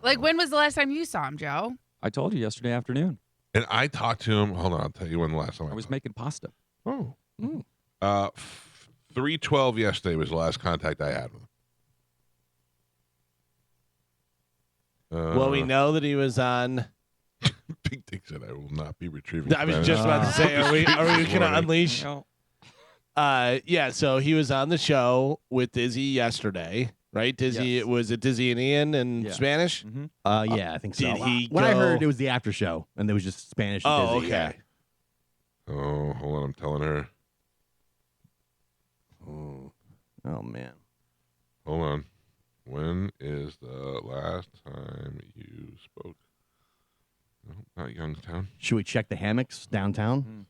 Like, when was the last time you saw him, Joe? I told you yesterday afternoon. And I talked to him. Hold on, I'll tell you when the last time I was making pasta. Oh. 3:12 yesterday was the last contact I had with him. Well, we know that he was on. Big Dick said, "I will not be retrieving." I was just about to say, are we going to unleash? No. Yeah. So he was on the show with Dizzy yesterday, right? Dizzy, Yes. Was it Dizzy and Ian in Yeah. Spanish? Mm-hmm. Yeah, I think so. Did he When I go- heard it was the after show, and there was just Spanish. And Oh, Dizzy, okay. Oh, hold on, I'm telling her. Oh man. Hold on. When is the last time you spoke? No, not Youngstown. Should we check the hammocks downtown?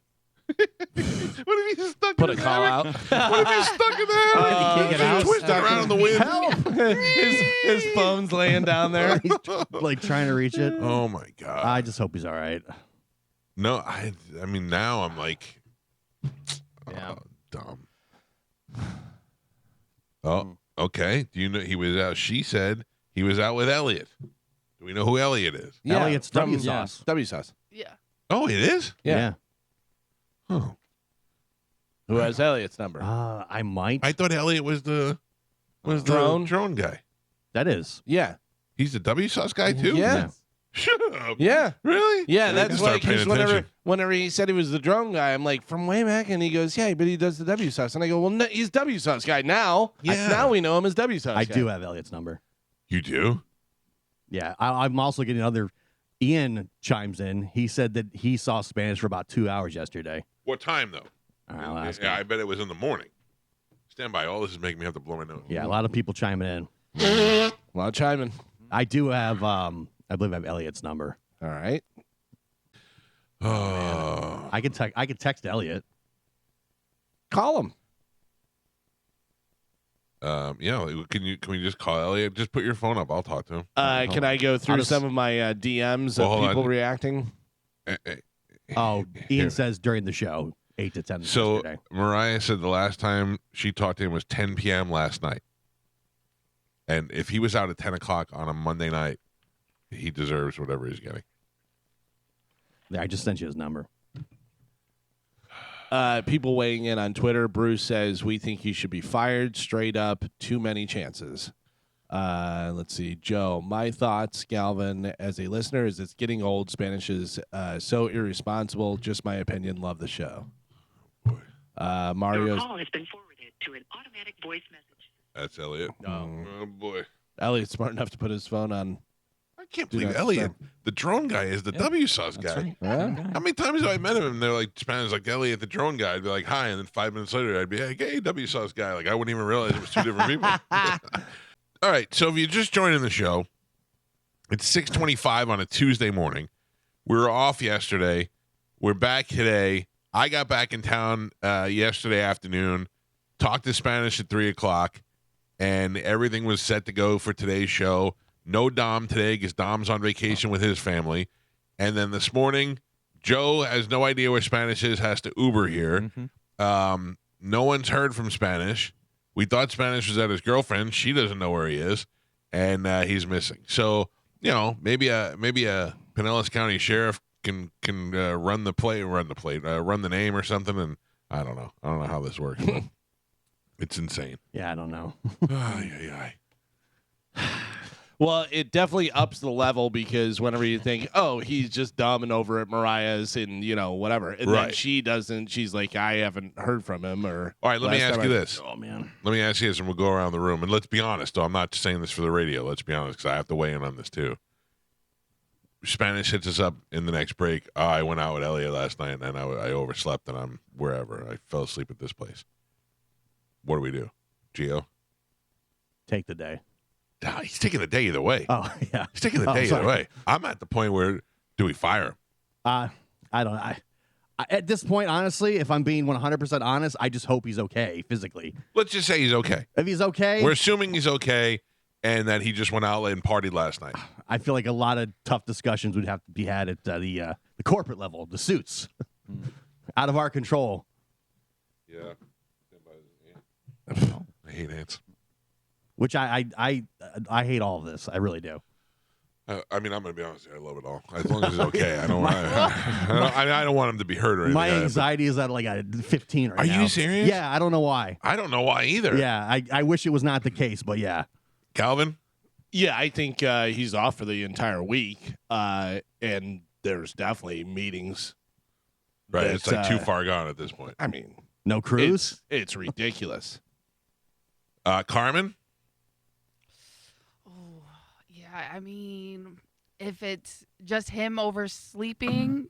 What if he's stuck Put in a the call hammock? out. What if he's stuck in the hammock? Can't get out? He's twisting around in the wind. Help! his phone's laying down there. He's like trying to reach it. Oh my god! I just hope he's all right. No, I mean now I'm like, Yeah. dumb. Oh, okay. Do you know he was out? She said he was out with Elliot. Do we know who Elliot is? Elliot's from W sauce. W sauce. Yeah. Oh, it is. Yeah. Oh, Who has Elliot's number? I might. I thought Elliot was the Drone? drone guy. That is. Yeah. He's the W sauce guy too. Yeah. Shut up. Yeah. Really? Yeah, I that's can start like paying attention. whenever he said he was the drone guy, I'm like, from way back, and he goes, yeah, but he does the W sauce, and I go, well, no, he's W sauce guy now. Yeah. Now we know him as W sauce. I guy. do have Elliot's number. You do? Yeah, I'm also getting other. Ian chimes in. He said that he saw Spanish for about 2 hours yesterday. What time though? All right, I'll ask Yeah, him. I bet it was in the morning. Stand by. All this is making me have to blow my nose. Yeah, a lot of people chiming in. Well, chiming. I do have. I believe I have Elliot's number. All right. Oh. I can text Elliot. Call him. Yeah. Can we just call Elliot? Just put your phone up. I'll talk to him. Can I go through just- some of my DMs Well, of hold people on. reacting? Oh, Here. Ian says during the show, 8 to 10 So yesterday. Mariah said the last time she talked to him was 10 p.m. last night. And if he was out at 10 o'clock on a Monday night, he deserves whatever he's getting. Yeah, I just sent you his number. People weighing in on Twitter. Bruce says, we think you should be fired straight up. Too many chances. Let's see. Joe, my thoughts, Galvin, as a listener, is it's getting old. Spanish is so irresponsible. Just my opinion. Love the show. Your Mario's. call has been forwarded to an automatic voice message. That's Elliot. Oh boy. Elliot's smart enough to put his phone on. I can't Do believe not Elliot, disturb. the drone guy, is the W sauce guy. That's right. Huh? How many times have I met him and they're like Spanish, like Elliot, the drone guy? I'd be like, hi. And then 5 minutes later, I'd be like, hey, W sauce guy. Like, I wouldn't even realize it was two different people. All right. So if you're just joining the show, it's 6:25 on a Tuesday morning. We were off yesterday. We're back today. I got back in town yesterday afternoon, talked to Spanish at 3 o'clock, and everything was set to go for today's show. No Dom today because Dom's on vacation with his family. And then this morning, Joe has no idea where Spanish is, has to Uber here. No one's heard from Spanish. We thought Spanish was at his girlfriend. She doesn't know where he is, and he's missing. So, maybe a Pinellas County sheriff can run the name or something. And I don't know how this works. But it's insane. Yeah, I don't know. Ay, ay, ay. Well, it definitely ups the level because whenever you think, oh, he's just dumb and over at Mariah's and, whatever. And then Right. she doesn't. She's like, I haven't heard from him. Or All right, let me last ask time you I- this. Oh man. Let me ask you this, and we'll go around the room. And let's be honest, though. I'm not saying this for the radio. Let's be honest, because I have to weigh in on this, too. Spanish hits us up in the next break. Oh, I went out with Elliot last night, and I overslept, and I'm wherever. I fell asleep at this place. What do we do? Gio? Take the day. Nah, he's taking the day either way. Oh yeah. He's taking the Oh, day either sorry. way. I'm at the point where, do we fire him? I don't. I at this point, honestly, if I'm being 100% honest, I just hope he's okay physically. Let's just say he's okay. If he's okay, We're assuming he's okay, and that he just went out and partied last night. I feel like a lot of tough discussions would have to be had at the corporate level, the suits, out of our control. Yeah. I hate ants. Which I hate all of this. I really do. I mean, I'm going to be honest. I love it all. As long as he's okay. I don't want him to be hurt or anything. My anxiety is at like a 15 right Are now. you serious? Yeah, I don't know why. I don't know why either. Yeah, I wish it was not the case, but yeah. Calvin? Yeah, I think he's off for the entire week, and there's definitely meetings. Right. that, It's like too far gone at this point. I mean, No cruise? it's ridiculous. Carmen? Oh, yeah. I mean, if it's just him oversleeping,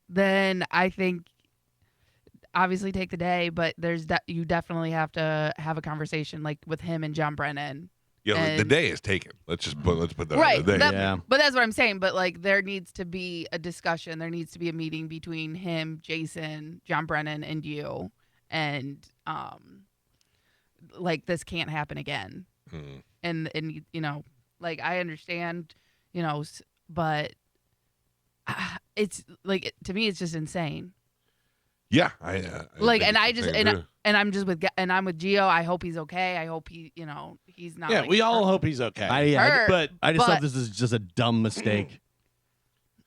then I think obviously take the day, but you definitely have to have a conversation like with him and John Brennan. Yeah, the And- day is taken. Let's put that Right. on the day. Yeah. But that's what I'm saying. But like, there needs to be a discussion. There needs to be a meeting between him, Jason, John Brennan, and you. And like, this can't happen again. Hmm. And like, I understand, but it's like, to me, it's just insane. Yeah. Like, think and I it's just insane, too. and I'm just I'm with Gio. I hope he's okay. I hope he's not. Yeah, like, we all hurt. hope he's okay. Hurt, but I just thought but- this is just a dumb mistake.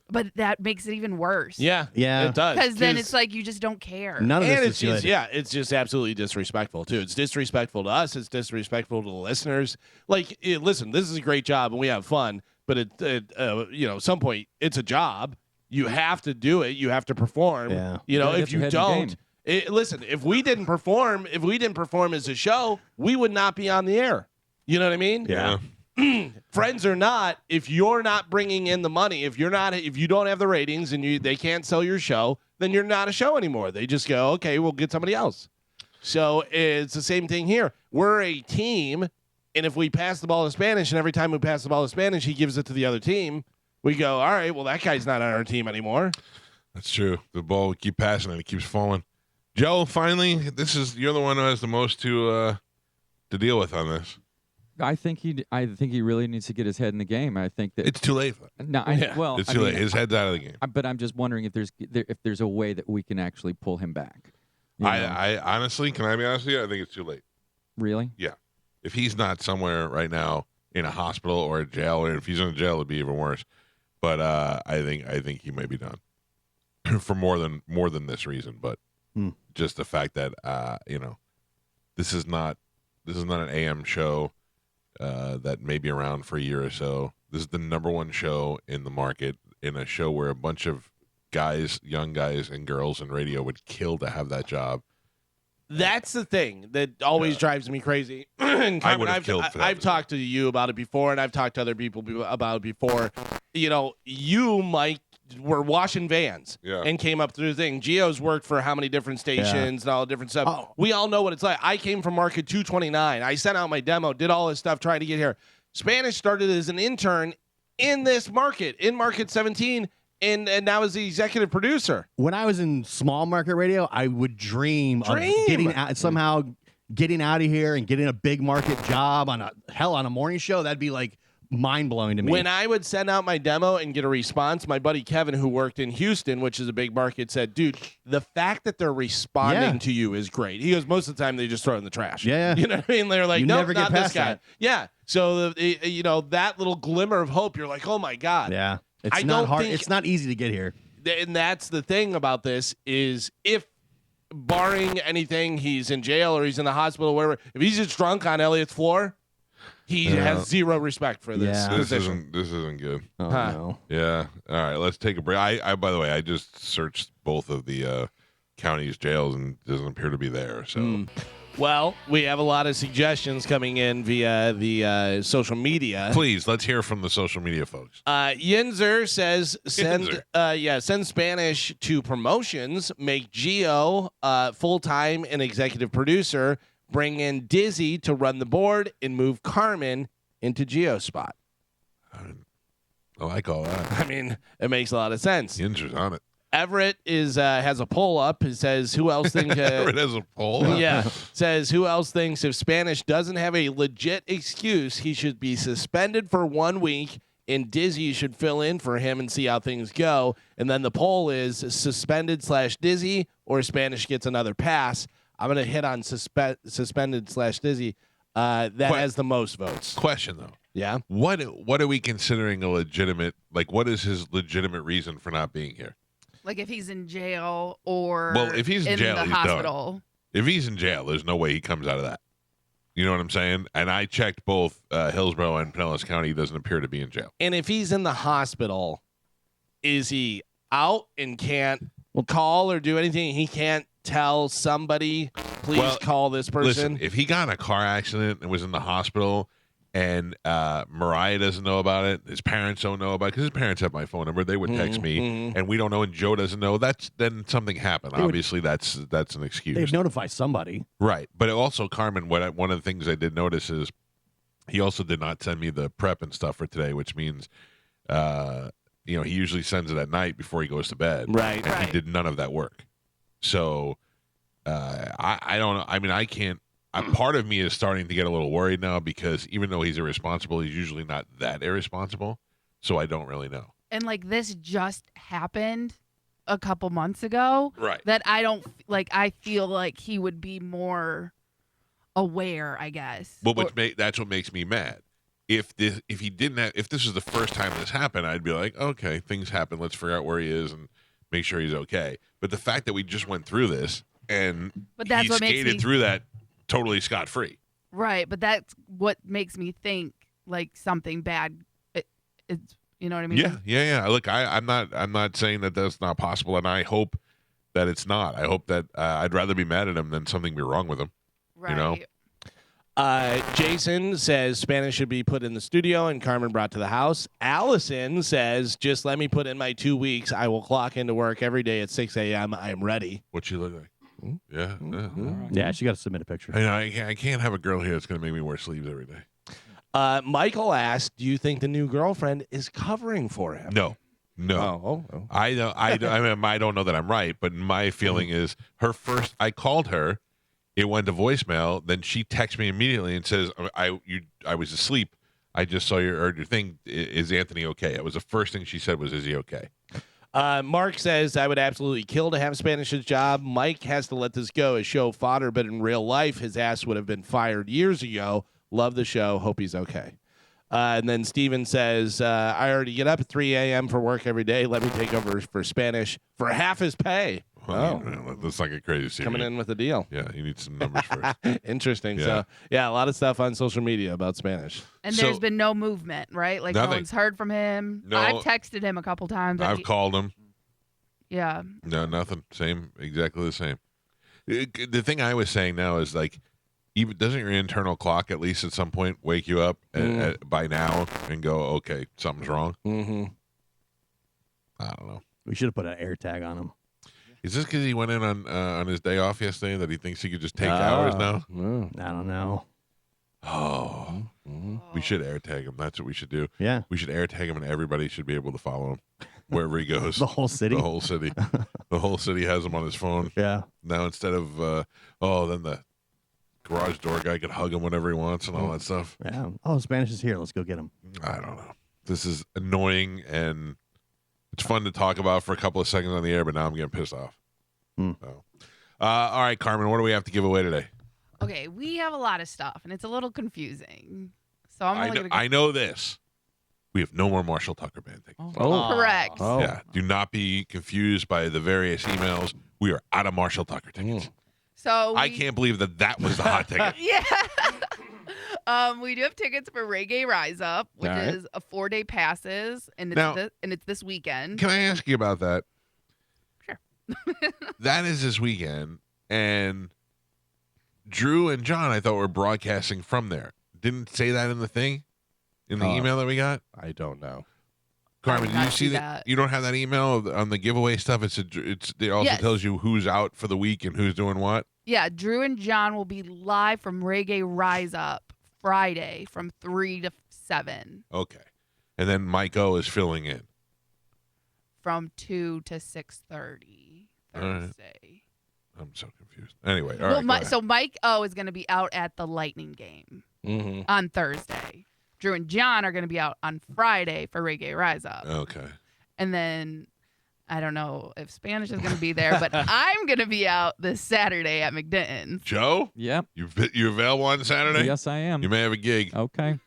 But that makes it even worse. yeah, Yeah. it does. Because then it's like you just don't care. None of And this it's is just, good. it's just absolutely disrespectful too. It's disrespectful to us. It's disrespectful to the listeners. Like, listen, this is a great job and we have fun, but at some point, it's a job. You have to do it. You have to perform. Yeah. You gotta If get your you head in the don't, listen. If we didn't perform as a show, we would not be on the air. You know what I mean? Yeah. Friends or not, if you're not bringing in the money, if you don't have the ratings and they can't sell your show, then you're not a show anymore. They just go, okay, we'll get somebody else. So it's the same thing here. We're a team, and if we pass the ball to Spanish, and every time we pass the ball to Spanish, he gives it to the other team, we go, all right, well, that guy's not on our team anymore. That's true. The ball would keep passing and it keeps falling. Joe, finally, you're the one who has the most to deal with on this. I think he really needs to get his head in the game. I think that It's too late. no, It's too late. His head's out of the game. But I'm just wondering if there's a way that we can actually pull him back. You know? I honestly, can I be honest with you? I think it's too late. Really? Yeah. If he's not somewhere right now in a hospital or a jail, or if he's in a jail, it'd be even worse. But I think he might be done for more than this reason. But just the fact that this is not an AM show that may be around for a year or so. This is the number one show in the market, in a show where a bunch of guys, young guys and girls in radio would kill to have that job. That's the thing that always drives me crazy. And I Carmen, would have killed for that I've position. talked to you about it before, and I've talked to other people about it before. You, Mike, were washing vans Yeah. and came up through the thing. Gio's worked for how many different stations and all the different stuff. Oh. We all know what it's like. I came from Market 229. I sent out my demo, did all this stuff, trying to get here. Spanish started as an intern in this market, in Market 17, and now is the executive producer. When I was in small market radio, I would dream of getting out of here and getting a big market job on a morning show. That'd be like mind blowing to me. When I would send out my demo and get a response, my buddy Kevin, who worked in Houston, which is a big market, said, dude, the fact that they're responding Yeah. to you is great. He goes, most of the time they just throw it in the trash. Yeah. You know what I mean? They're like, You no, never get not this past guy. that. Yeah. So, that little glimmer of hope, you're like, oh my God. yeah, it's I not don't hard. think- It's not easy to get here. And that's the thing about this is if, barring anything, he's in jail or he's in the hospital or whatever, if he's just drunk on Elliot's floor, he has zero respect for this Yeah. position. This isn't good. Oh Huh. no. Yeah. All right. Let's take a break. I by the way, I just searched both of the county's jails and it doesn't appear to be there. So Well, we have a lot of suggestions coming in via the social media. please, let's hear from the social media folks. Yinzer says send Yinzer. send Spanish to promotions, make Gio full-time and executive producer, bring in Dizzy to run the board, and move Carmen into Gio's spot. I like all that. I mean, it makes a lot of sense. Yinzer's on it. Everett has a poll up. It says, who else thinks... Everett has a poll. Yeah. Says, who else thinks if Spanish doesn't have a legit excuse, he should be suspended for 1 week and Dizzy should fill in for him and see how things go. And then the poll is suspended/Dizzy or Spanish gets another pass. I'm going to hit on suspended/Dizzy. That has the most votes. Question though. Yeah. What are we considering a legitimate? Like, what is his legitimate reason for not being here? Like if he's in jail or Well, if he's in jail, the he's done. hospital. If he's in jail, there's no way he comes out of that. You know what I'm saying? And I checked both Hillsborough and Pinellas County. He doesn't appear to be in jail. And if he's in the hospital, is he out and can't call or do anything? He can't tell somebody, please call this person? Listen, if he got in a car accident and was in the hospital and Mariah doesn't know about it, his parents don't know about it, because his parents have my phone number. They would text me, and we don't know, and Joe doesn't know. Then something happened. Obviously, that's an excuse. They'd notify somebody. Right. But also, Carmen, one of the things I did notice is he also did not send me the prep and stuff for today, which means, he usually sends it at night before he goes to bed. Right. And he did none of that work. So I don't know. I mean, I can't. Part of me is starting to get a little worried now because even though he's irresponsible, he's usually not that irresponsible. So I don't really know. And like this just happened a couple months ago. Right. That I don't like. I feel like he would be more aware, I guess. Well, that's what makes me mad. If this was the first time this happened, I'd be like, okay, things happen. Let's figure out where he is and make sure he's okay. But the fact that we just went through this and that's he what makes skated me through that totally scot-free. Right, but that's what makes me think like something bad. It's you know what I mean? Yeah. Look, I'm not saying that that's not possible, and I hope that it's not. I hope that I'd rather be mad at him than something be wrong with him. Right. You know? Jason says Spanish should be put in the studio and Carmen brought to the house. Allison says, just let me put in my 2 weeks. I will clock into work every day at 6 a.m. I am ready. What she look like? Yeah. Yeah, she got to submit a picture. I can't have a girl here that's going to make me wear sleeves every day. Michael asked, do you think the new girlfriend is covering for him? No. Oh. I don't know that I'm right, but my feeling is her first. I called her, it went to voicemail. Then she texts me immediately and says, "I was asleep. I just saw your thing. Is Anthony okay?" It was the first thing she said was, "Is he okay?" Mark says, I would absolutely kill to have Spanish's job. Mike has to let this go as show fodder, but in real life, his ass would have been fired years ago. Love the show. Hope he's okay. And then Steven says, I already get up at 3 a.m. for work every day. Let me take over for Spanish for half his pay. Well, that's not get crazy. Coming in with a deal. Yeah, you need some numbers first. Interesting. Yeah. So, yeah, a lot of stuff on social media about Spanish. And there's been no movement, right? Like Nothing. no one's heard from him. No. I've texted him a couple times. I've called him. Yeah. No, nothing. Same, exactly the same. The thing I was saying now is like, even doesn't your internal clock at least at some point wake you up by now and go, okay, something's wrong? Mm-hmm. I don't know. We should have put an air tag on him. Is this because he went in on his day off yesterday that he thinks he could just take hours now? I don't know. Oh, we should air tag him. That's what we should do. Yeah. We should air tag him, and everybody should be able to follow him wherever he goes. The whole city? The whole city. The whole city has him on his phone. Yeah. Now instead of, then the garage door guy could hug him whenever he wants and all that stuff. Yeah. Oh, Spanish is here. Let's go get him. I don't know. This is annoying, and it's fun to talk about for a couple of seconds on the air, but now I'm getting pissed off. So. All right, Carmen, what do we have to give away today? Okay, we have a lot of stuff, and it's a little confusing. So I'm only going to I know this. We have no more Marshall Tucker Band tickets. Oh. Correct. Oh. Yeah, do not be confused by the various emails. We are out of Marshall Tucker tickets. So I can't believe that was the hot ticket. Yeah. We do have tickets for Reggae Rise Up, which All right. is a 4-day passes, and Now- it's this weekend. Can I ask you about that? Sure. That is this weekend, and Drew and John, I thought, were broadcasting from there. Didn't say that in the thing, in the email that we got. I don't know. Carmen, did did you not see see that? that. You don't have that email on the giveaway stuff. It also Yes. tells you who's out for the week and who's doing what. Yeah, Drew and John will be live from Reggae Rise Up Friday from 3 to 7, Okay, and then Mike O is filling in. from 2 to 6:30 All right. Thursday. I'm so confused. Anyway, all right. go ahead. So Mike O is going to be out at the Lightning game Mm-hmm. on Thursday. Drew and John are going to be out on Friday for Reggae Rise Up. Okay. And then I don't know if Spanish is going to be there, but I'm going to be out this Saturday at McDenton's. Joe, Yep. you available on Saturday? Yes, I am. You may have a gig Okay.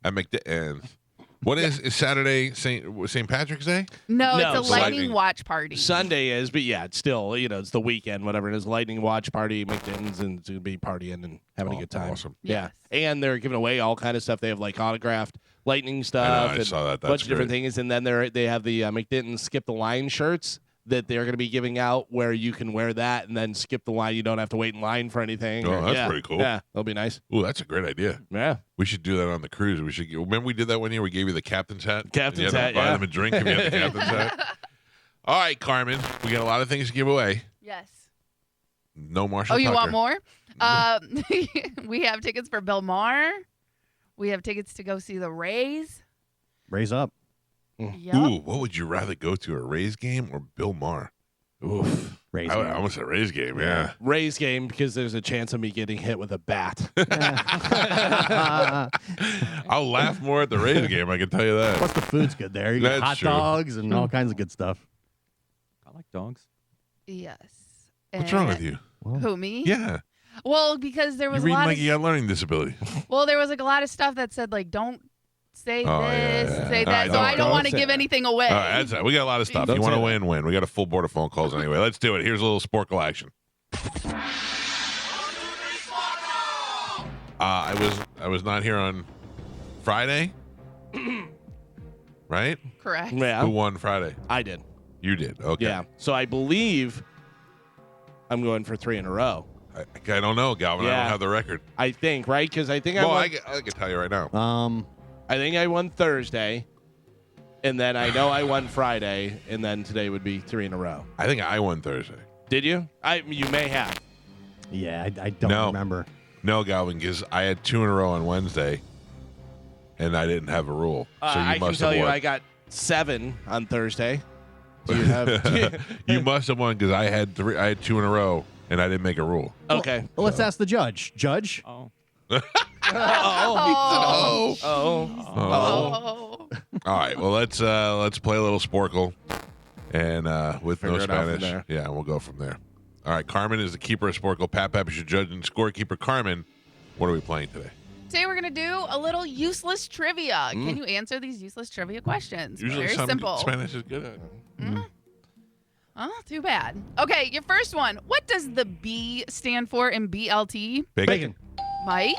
at McDonald's. What is Saturday St. Patrick's Day? No, No, it's a Lightning. lightning watch party. Sunday is, but yeah, it's still, it's the weekend, whatever it is. Lightning watch party, McDonald's, and it's going to be partying and having a good time. Awesome. Yeah. Yes. And they're giving away all kind of stuff. They have like autographed lightning I stuff. and saw that. a That's bunch of different great. things. And then they have the McDonald's Skip the Line shirts that they're going to be giving out where you can wear that and then skip the line. You don't have to wait in line for anything. Oh, that's Yeah. pretty cool. Yeah, that'll be nice. Ooh, that's a great idea. Yeah. We should do that on the cruise. Remember we did that one year? We gave you the captain's hat. Captain's you had to hat, buy yeah. them a drink if you had the captain's hat. All right, Carmen, we got a lot of things to give away. Yes. No Marshall. Oh, you Tucker. want more? We have tickets for Bill Maher. We have tickets to go see the Rays. Raise up. Yep. Ooh, what would you rather go to, a Rays game or Bill Maher? Oof. Raise I would up. almost say Rays game. Yeah. Rays game because there's a chance of me getting hit with a bat. I'll laugh more at the Rays game. I can tell you that. Plus the food's good there. You got That's hot true. dogs and all kinds of good stuff. I like dogs. Yes. What's wrong with And- you? Who, me? Yeah, Well, because there you was a read lot like of you got a learning disability. well, there was like a lot of stuff that said like don't say Oh, yeah, this, yeah, say yeah. that. All right, so don't I don't worry. want to Don't give say anything away. All right, that's it. We got a lot of stuff. Don't You want to say that. win? We got a full board of phone calls anyway. Let's do it. Here's a little Sporkle action. I was not here on Friday, right? Correct. Yeah. Who won Friday? I did. You did. Okay. Yeah. So I believe I'm going for 3 in a row. I don't know, Galvin. I Yeah. don't have the record. I think, right? Because I think Well, I I can tell you right now. I think I won Thursday, and then I know I won Friday, and then today would be 3 in a row. I think I won Thursday. Did you? You may have. Yeah, I don't No. remember. No, Galvin, because I had 2 in a row on Wednesday, and I didn't have a rule. So you I can must tell have you won. I got 7 on Thursday. Do you have? You must have won because I had 2 in a row, and I didn't make a rule. Okay. Well, let's ask the judge. Judge? Oh. Oh. Oh. Oh. Oh. All right. Well, let's play a little Sporkle, and with Figure no it out from Spanish, there. yeah, we'll go from there. All right. Carmen is the keeper of Sporkle. Pat is your judge and scorekeeper. Carmen, what are we playing today? Today we're gonna do a little useless trivia. Can you answer these useless trivia questions? Usually, Very simple. Spanish is good. Oh, too bad. Okay, your first one. What does the B stand for in BLT? Bacon. Mike?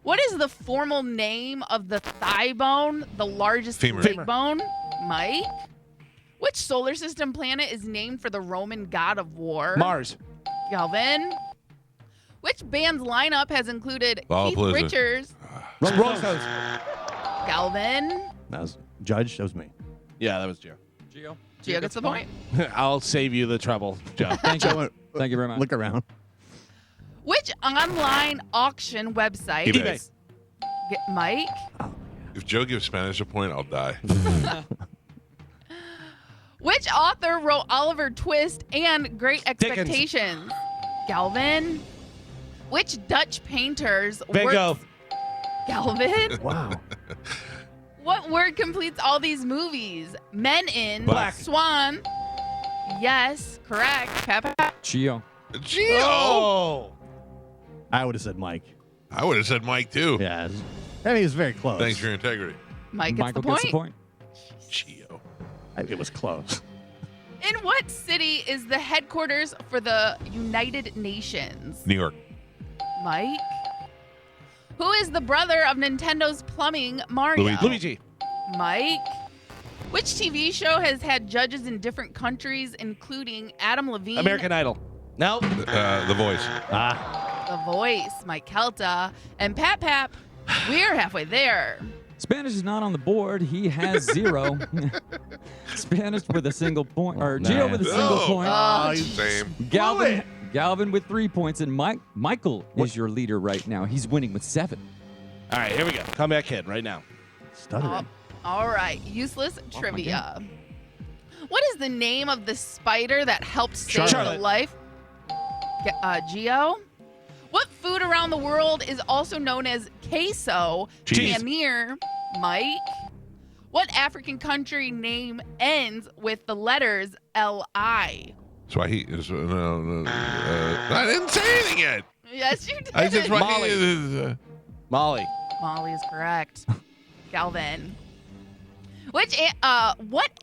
What is the formal name of the thigh bone, the largest Femur. leg Femur. bone? Mike? Which solar system planet is named for the Roman god of war? Mars. Galvin? Which band's lineup has included Keith Lollapalooza. Richards? Rolling Stones. Galvin? That was Judge. That was me. Yeah, that was Joe. Gio. Gio gets the point. I'll save you the trouble, Joe. Thank you. Thank you very much. Look around. Which online auction website? eBay. is- Mike? If Joe gives Spanish a point, I'll die. Which author wrote Oliver Twist and Great Expectations? Galvin? Which Dutch painters Van worked- Gogh. Galvin? Wow. What word completes all these movies? Men in Black. Swan. Yes, correct. Peppa. Gio. Gio. Oh. I would have said Mike. I would have said Mike too. Yeah. I mean, it's very close. Thanks for your integrity. Mike gets Michael the point. gets the point. Gio. It was close. In what city is the headquarters for the United Nations? New York. Mike. Who is the brother of Nintendo's plumbing Mario? Luigi. Luigi. Mike. Which TV show has had judges in different countries, including Adam Levine? American Idol. No. The Voice. The Voice, Mike Calta, and Pat Pap. We're halfway there. Spanish is not on the board. He has 0. Spanish with a single point, or Gio with a single Oh. point. Oh, Same. Galvin with 3 points, and Michael is your leader right now. He's winning with 7. All right, here we go. Comeback kid right now. Stuttering. all right, useless trivia. What is the name of the spider that helped save the Charlotte. life? Gio? What food around the world is also known as queso? Cheese. Paneer. Mike? What African country name ends with the letters L-I? Swahili. I didn't say anything yet. Yes, you did. I said Swahili. Molly. Molly is correct. Galvin. What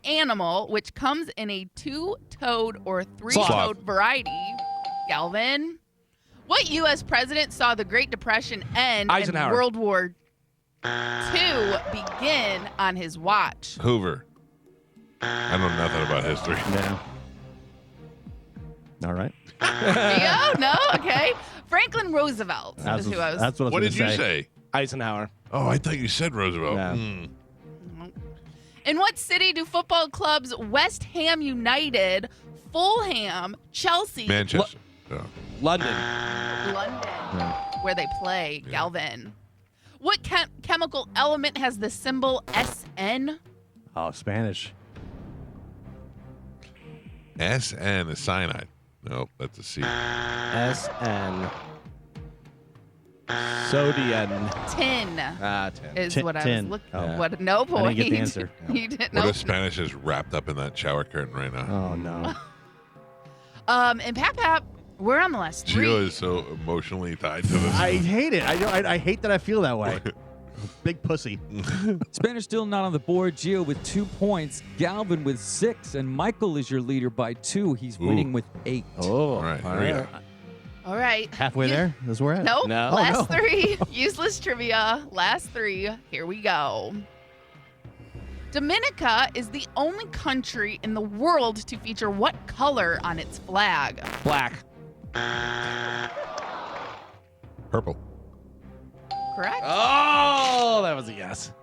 animal, which comes in a two-toed or three-toed Sloth. variety, Galvin? What U.S. president saw the Great Depression end Eisenhower. and World War II begin on his watch? Hoover. I know nothing about history. Yeah. All right. Theo? No? Okay. Franklin Roosevelt is who I was. That's what I was What gonna did you say? Eisenhower. Oh, I thought you said Roosevelt. Yeah. In what city do football clubs West Ham United, Fulham, Chelsea, Manchester. Oh. London. London, where they play, Galvin? What chemical element has the symbol SN? Oh, Spanish. SN is cyanide. Nope, that's a C. SN. Sodium. Tin Tin. is Tin- what I tin. was looking. Oh. What? No point. I didn't get the answer. You didn't What know. if Spanish is wrapped up in that shower curtain right now? Oh no. And Pap, we're on the last three. Gio is so emotionally tied to this. I hate it. I hate that I feel that way. Big pussy. Spanish still not on the board. Gio with 2 points. Galvin with 6. And Michael is your leader by 2. He's winning with 8. Oh, All right, here we go. All right. halfway there. That's where we're at. Nope. No. Last Oh, no. three. Useless trivia. Last three. Here we go. Dominica is the only country in the world to feature what color on its flag? Black. Purple. Correct. Oh, that was a yes.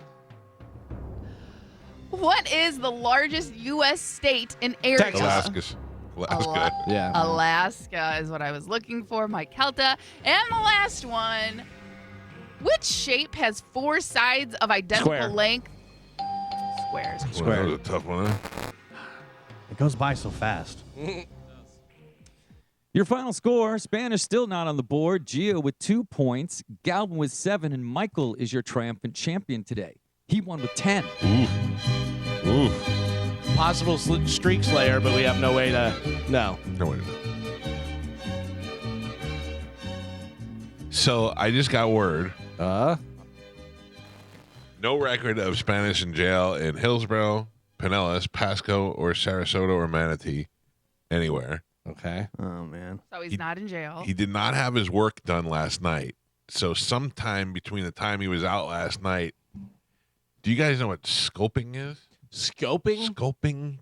What is the largest U.S. state in area? Texas. Alaska. Alaska. Yeah. Alaska is what I was looking for, Mike Calta. And the last one. Which shape has 4 sides of identical Square. length? Squares. Well, that was a tough one, huh? It goes by so fast. Your final score, Spanish still not on the board. Gio with 2 points. Galvin with 7. And Michael is your triumphant champion today. He won with 10. Ooh. Possible streak slayer, but we have no way to know. No, wait a minute. So I just got word. No record of Spanish in jail in Hillsborough, Pinellas, Pasco, or Sarasota or Manatee anywhere. Okay. Oh man. So he's not in jail. He did not have his work done last night. So sometime between the time he was out last night, do you guys know what scoping is? Scoping?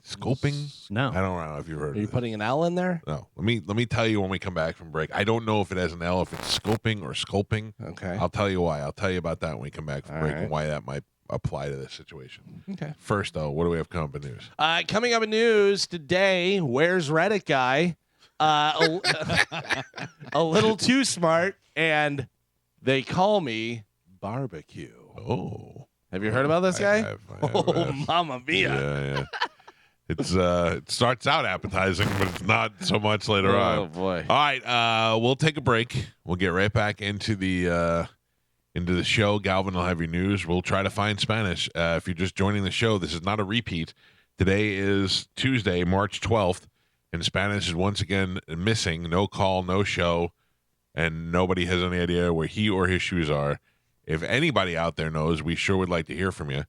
Scoping? No. I don't know if you've heard Are of you it. putting an L in there? No. Let me tell you when we come back from break. I don't know if it has an L, if it's scoping or sculping. Okay. I'll tell you why. I'll tell you about that when we come back from All break right. and why that might apply to this situation. Okay. First, though, what do we have coming up in news? Coming up in news today, where's Reddit guy? A little too smart, and they call me barbecue. Oh. Have you heard about this guy? I have, Oh, mamma mia. Yeah. It's it starts out appetizing, but it's not so much later Oh, on. boy. All right, we'll take a break. We'll get right back into the show. Galvin will have your news. We'll try to find Spanish. If you're just joining the show, this is not a repeat. Today is Tuesday, March 12th, and Spanish is once again missing. No call, no show, and nobody has any idea where he or his shoes are. If anybody out there knows, we sure would like to hear from you.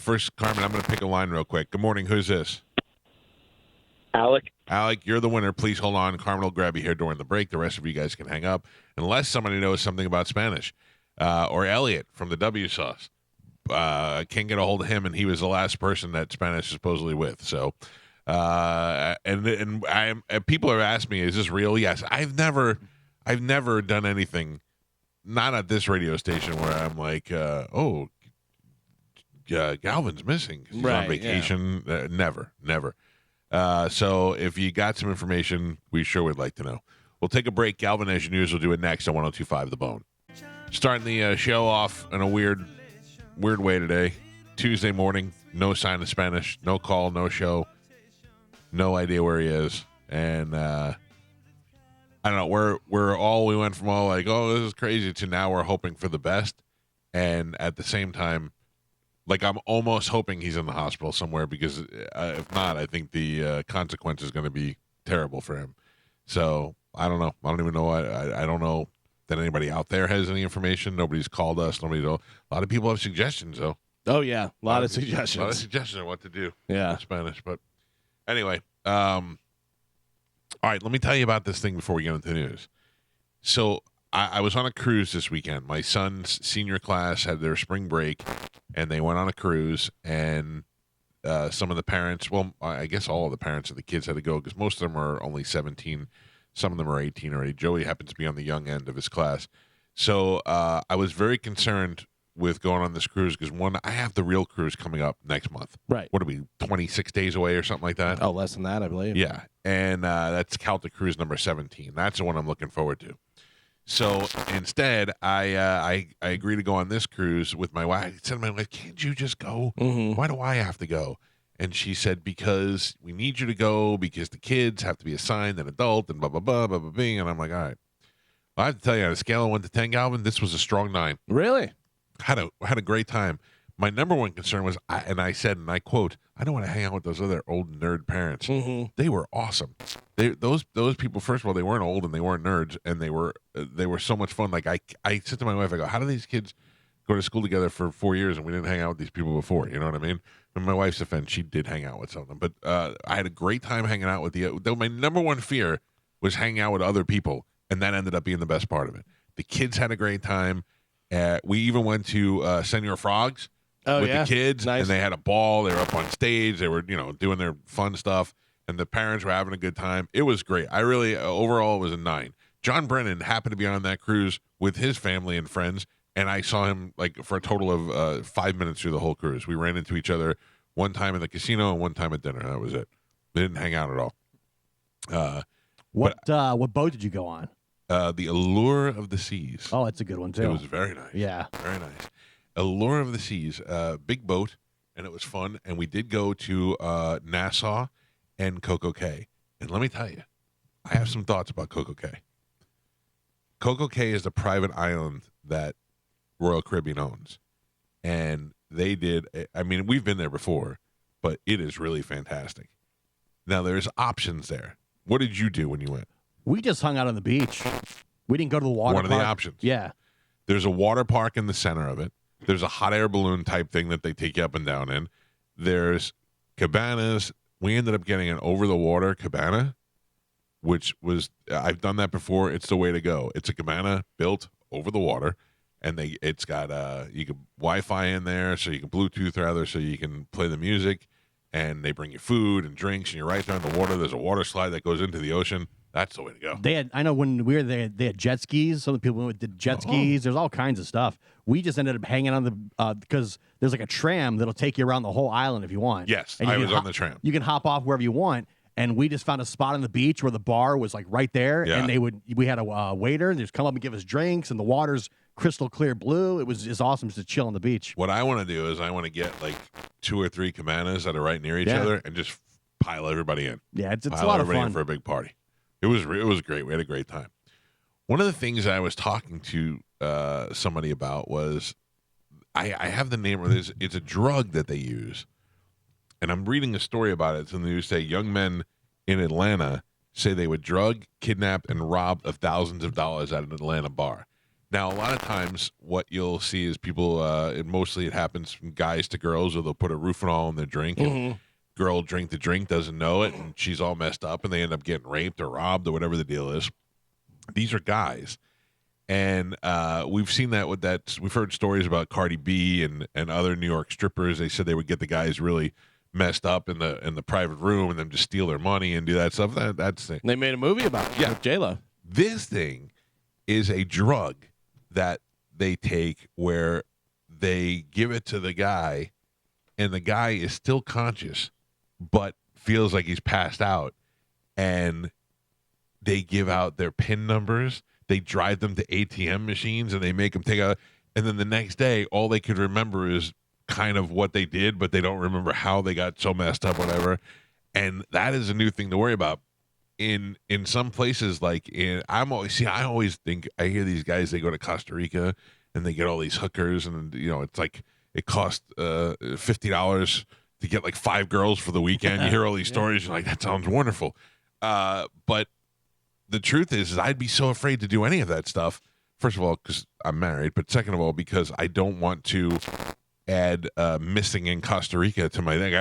First, Carmen, I'm going to pick a line real quick. Good morning. Who's this? Alec. Alec, you're the winner. Please hold on. Carmen will grab you here during the break. The rest of you guys can hang up unless somebody knows something about Spanish. Or Elliot from the W Sauce. Can't get a hold of him, and he was the last person that Spanish is supposedly with. So, and people have asked me, is this real? Yes. I've never done anything, not at this radio station, where I'm like, Galvin's missing 'cause he's on Right, vacation. Never. So if you got some information, we sure would like to know. We'll take a break. Galvin, as your news, will do it next on 102.5 The Bone. Starting the show off in a weird way today. Tuesday morning, no sign of Spanish, no call, no show, no idea where he is, and I don't know. We went from all like, oh, this is crazy, to now we're hoping for the best, and at the same time, Like, I'm almost hoping he's in the hospital somewhere because if not, I think the consequence is going to be terrible for him. So I don't know. I don't even know. I don't know that anybody out there has any information. Nobody's called us. A lot of people have suggestions, though. Oh, yeah. A lot of A lot of suggestions. suggestions on what to do Yeah. in Spanish. But anyway, all right, let me tell you about this thing before we get into the news. So I was on a cruise this weekend. My son's senior class had their spring break, and they went on a cruise, and some of the parents, well, I guess all of the parents of the kids had to go because most of them are only 17. Some of them are 18 already. Joey happens to be on the young end of his class. So I was very concerned with going on this cruise because, one, I have the real cruise coming up next month. Right. What are we, 26 days away or something like that? Oh, less than that, I believe. Yeah, and that's Calta Cruise number 17. That's the one I'm looking forward to. So instead, I agree to go on this cruise with my wife. I said to my wife, "Can't you just go? Mm-hmm. Why do I have to go?" And she said, "Because we need you to go because the kids have to be assigned an adult and blah blah blah blah blah." Blah. And I'm like, "All right." Well, I have to tell you, on a scale of 1 to 10, Galvin, this was a strong 9. Really? Had a great time. My number one concern was, I said, and I quote, "I don't want to hang out with those other old nerd parents." Mm-hmm. They were awesome. Those people. First of all, they weren't old and they weren't nerds, and they were so much fun. Like I said to my wife, I go, "How do these kids go to school together for 4 years and we didn't hang out with these people before?" You know what I mean? And my wife's defense, she did hang out with some of them, but I had a great time hanging out with though my number one fear was hanging out with other people, and that ended up being the best part of it. The kids had a great time. We even went to Senor Frogs. Oh, with yeah? the kids, Nice. and they had a ball. They were up on stage. They were, doing their fun stuff, and the parents were having a good time. It was great. I really, overall, it was a 9. John Brennan happened to be on that cruise with his family and friends, and I saw him like for a total of 5 minutes through the whole cruise. We ran into each other one time in the casino and one time at dinner. That was it. We didn't hang out at all. What boat did you go on? The Allure of the Seas. Oh, that's a good one too. It was very nice. Yeah. Very nice. Allure of the Seas, big boat, and it was fun. And we did go to Nassau and Coco Cay. And let me tell you, I have some thoughts about Coco Cay. Coco Cay is the private island that Royal Caribbean owns. And they did, I mean, we've been there before, but it is really fantastic. Now, there's options there. What did you do when you went? We just hung out on the beach. We didn't go to the water One of park. the options. Yeah. There's a water park in the center of it. There's a hot air balloon type thing that they take you up and down in. There's cabanas. We ended up getting an over-the-water cabana, which was, I've done that before. It's the way to go. It's a cabana built over the water, and it's got you can Wi-Fi in there, so you can Bluetooth rather, so you can play the music, and they bring you food and drinks, and you're right there in the water. There's a water slide that goes into the ocean. That's the way to go. I know when we were there, they had jet skis. Some of the people did jet skis. There's all kinds of stuff. We just ended up hanging on the because there's like a tram that'll take you around the whole island if you want. Yes, And you I can was on the tram. You can hop off wherever you want. And we just found a spot on the beach where the bar was like right there. Yeah. And we had a waiter and they just come up and give us drinks, and the water's crystal clear blue. It was just awesome just to chill on the beach. What I want to do is I want to get like 2 or 3 cabanas that are right near each Yeah. other and just pile everybody in. Yeah, it's a Pile lot of everybody in fun. for a big party. It was great. We had a great time. One of the things I was talking to somebody about was I have the name of this. It's a drug that they use, and I'm reading a story about it. It's in the news. Say young men in Atlanta say they would drug, kidnap, and rob of thousands of dollars at an Atlanta bar. Now, a lot of times, what you'll see is people. Mostly, it happens from guys to girls, or they'll put a Rufinol in their drink. And girl drink the drink, doesn't know it, and she's all messed up, and they end up getting raped or robbed or whatever the deal is. These are guys, and we've seen that with that. We've heard stories about Cardi B and other New York strippers. They said they would get the guys really messed up in the private room and then just steal their money and do that stuff. That's the, They made a movie about it with J-Lo. this thing is a drug that they take where they give it to the guy, and the guy is still conscious but feels like he's passed out, and they give out their PIN numbers. They drive them to ATM machines, and they make them take out. And then the next day, all they could remember is kind of what they did, but they don't remember how they got so messed up, whatever. And that is a new thing to worry about. In some places, like I always think I hear these guys. They go to Costa Rica and they get all these hookers, and it's like it cost $50 to get like 5 girls for the weekend. You hear all these stories, you're like, that sounds wonderful. But the truth is I'd be so afraid to do any of that stuff. First of all, because I'm married, but second of all, because I don't want to add missing in Costa Rica to my thing.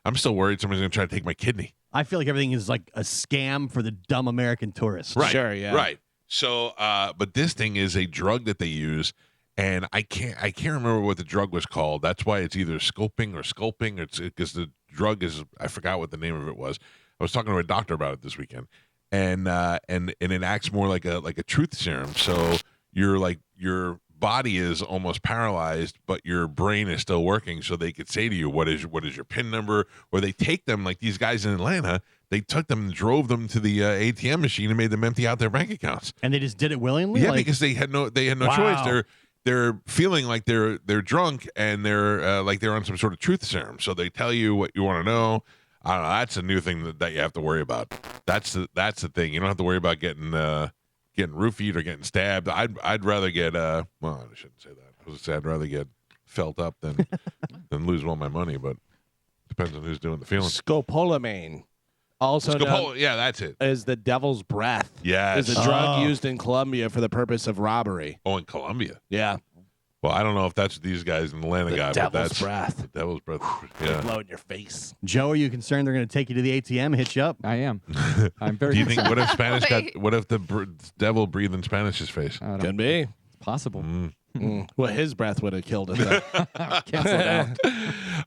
I'm still worried somebody's going to try to take my kidney. I feel like everything is like a scam for the dumb American tourists. Right. Sure, yeah. Right. So, but this thing is a drug that they use, and I can't remember what the drug was called. That's why it's either scoping or sculpting. It's because the drug is, I forgot what the name of it was. I was talking to a doctor about it this weekend, and it acts more like a truth serum. So your body is almost paralyzed, but your brain is still working. So they could say to you, what is your PIN number? Or they take them, like these guys in Atlanta, they took them and drove them to the ATM machine and made them empty out their bank accounts. And they just did it willingly? Yeah, because they had no Wow. choice. They're feeling like they're drunk, and they're like they're on some sort of truth serum. So they tell you what you want to know. I don't know. That's a new thing that you have to worry about. That's the thing. You don't have to worry about getting roofied or getting stabbed. I'd rather get well, I shouldn't say that. I was gonna say I'd rather get felt up than lose all my money, but depends on who's doing the feeling. Scopolamine, also known Yeah, that's it. as the devil's breath, Yes. is a drug used in Colombia for the purpose of robbery. Oh, in Colombia. Yeah, Well, I don't know if that's what these guys in Atlanta the got, but devil's that's breath. the devil's breath. Yeah. Blow in your face. Joe, are you concerned they're going to take you to the ATM, hit you up? I am. I'm very Do you think? concerned. What if Spanish got? Wait. What if the devil breathed in Spanish's face? I don't- Could be. It's possible. Well, his breath would have killed it. Though. Cancel it out.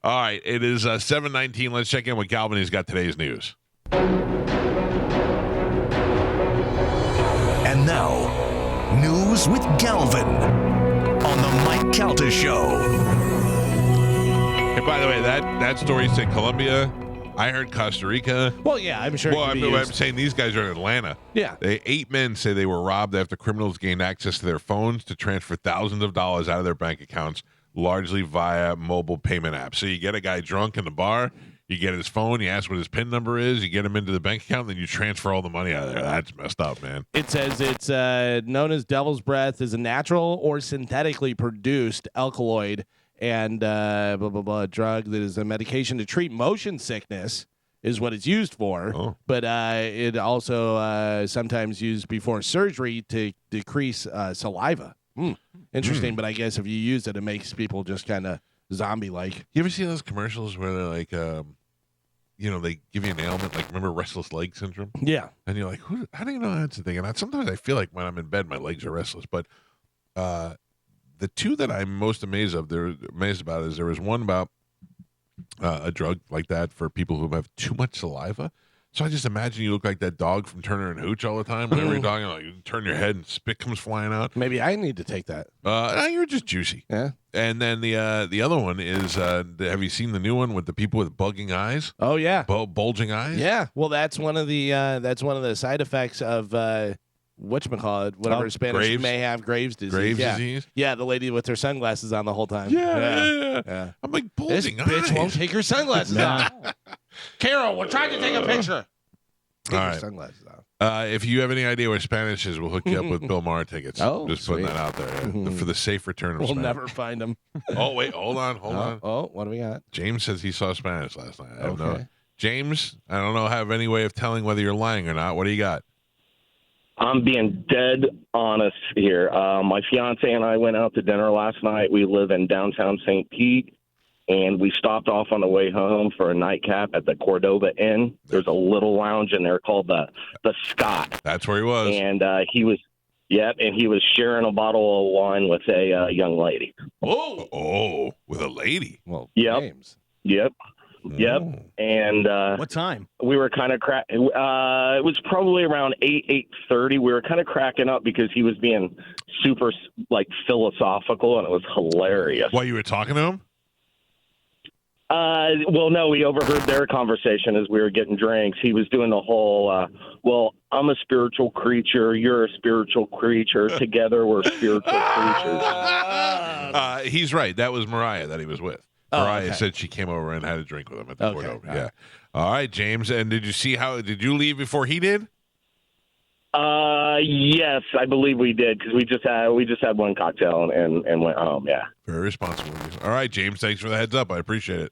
All right, it is 7:19. Let's check in with Galvin. He's got today's news. And now, news with Galvin on the Mike Calta Show. And by the way, that story said Colombia. I heard Costa Rica. Well, yeah, I'm sure. Well, it could be I'm used. saying these guys are in Atlanta. Yeah. 8 men say they were robbed after criminals gained access to their phones to transfer thousands of dollars out of their bank accounts, largely via mobile payment apps. So you get a guy drunk in the bar, you get his phone, you ask what his PIN number is, you get him into the bank account, then you transfer all the money out of there. That's messed up, man. It says it's known as devil's breath, is a natural or synthetically produced alkaloid and blah, blah, blah, drug that is a medication to treat motion sickness is what it's used for. Oh. But it also sometimes used before surgery to decrease saliva. Interesting, but I guess if you use it, it makes people just kind of zombie-like. You ever see those commercials where they're like, they give you an ailment, like remember restless leg syndrome? Yeah. And you're like, how do you know that's the thing? And sometimes I feel like when I'm in bed, my legs are restless. But the two that I'm most amazed about is there was one about a drug like that for people who have too much saliva. So I just imagine you look like that dog from Turner and Hooch all the time. Whenever you're talking, like, you turn your head and spit comes flying out. Maybe I need to take that. No, you're just juicy. Yeah. And then the other one is, have you seen the new one with the people with bugging eyes, Oh, yeah. bulging eyes? Yeah. Well, that's one of the side effects of whatchamacallit, whatever Spanish Graves? may have, Graves disease. Graves yeah. disease? Yeah, the lady with her sunglasses on the whole time. Yeah. I'm like, This bulging bitch eyes. won't take her sunglasses off. Carol, we're trying to take a picture. Take All your right. sunglasses off. If you have any idea where Spanish is, we'll hook you up with Bill Maher tickets. Oh, just putting sweet. that out there for the safe return of We'll Spanish. never find them. Oh, wait, hold on. Oh, what do we got? James says he saw Spanish last night. I have no. Okay. James, I don't know, have any way of telling whether you're lying or not. What do you got? I'm being dead honest here. My fiance and I went out to dinner last night. We live in downtown St. Pete, and we stopped off on the way home for a nightcap at the Cordova Inn. There's a little lounge in there called the Scott, That's where he was. and he was sharing a bottle of wine with a young lady. Oh, with a lady. Well, Yep. James. Yep, Oh. and What time? we were kind of it was probably around 8:30. We were kind of cracking up because he was being super philosophical, and it was hilarious. While you were talking to him? Well, no, we overheard their conversation as we were getting drinks. He was doing the whole, I'm a spiritual creature, you're a spiritual creature, together we're spiritual creatures. He's right. That was Mariah that he was with. Oh, Mariah okay. said she came over and had a drink with him at the Okay, Cordova. all Yeah. right. All right, James. And did you leave before he did? Yes, I believe we did because we just had one cocktail and went home. Yeah. Very responsible. All right, James. Thanks for the heads up. I appreciate it.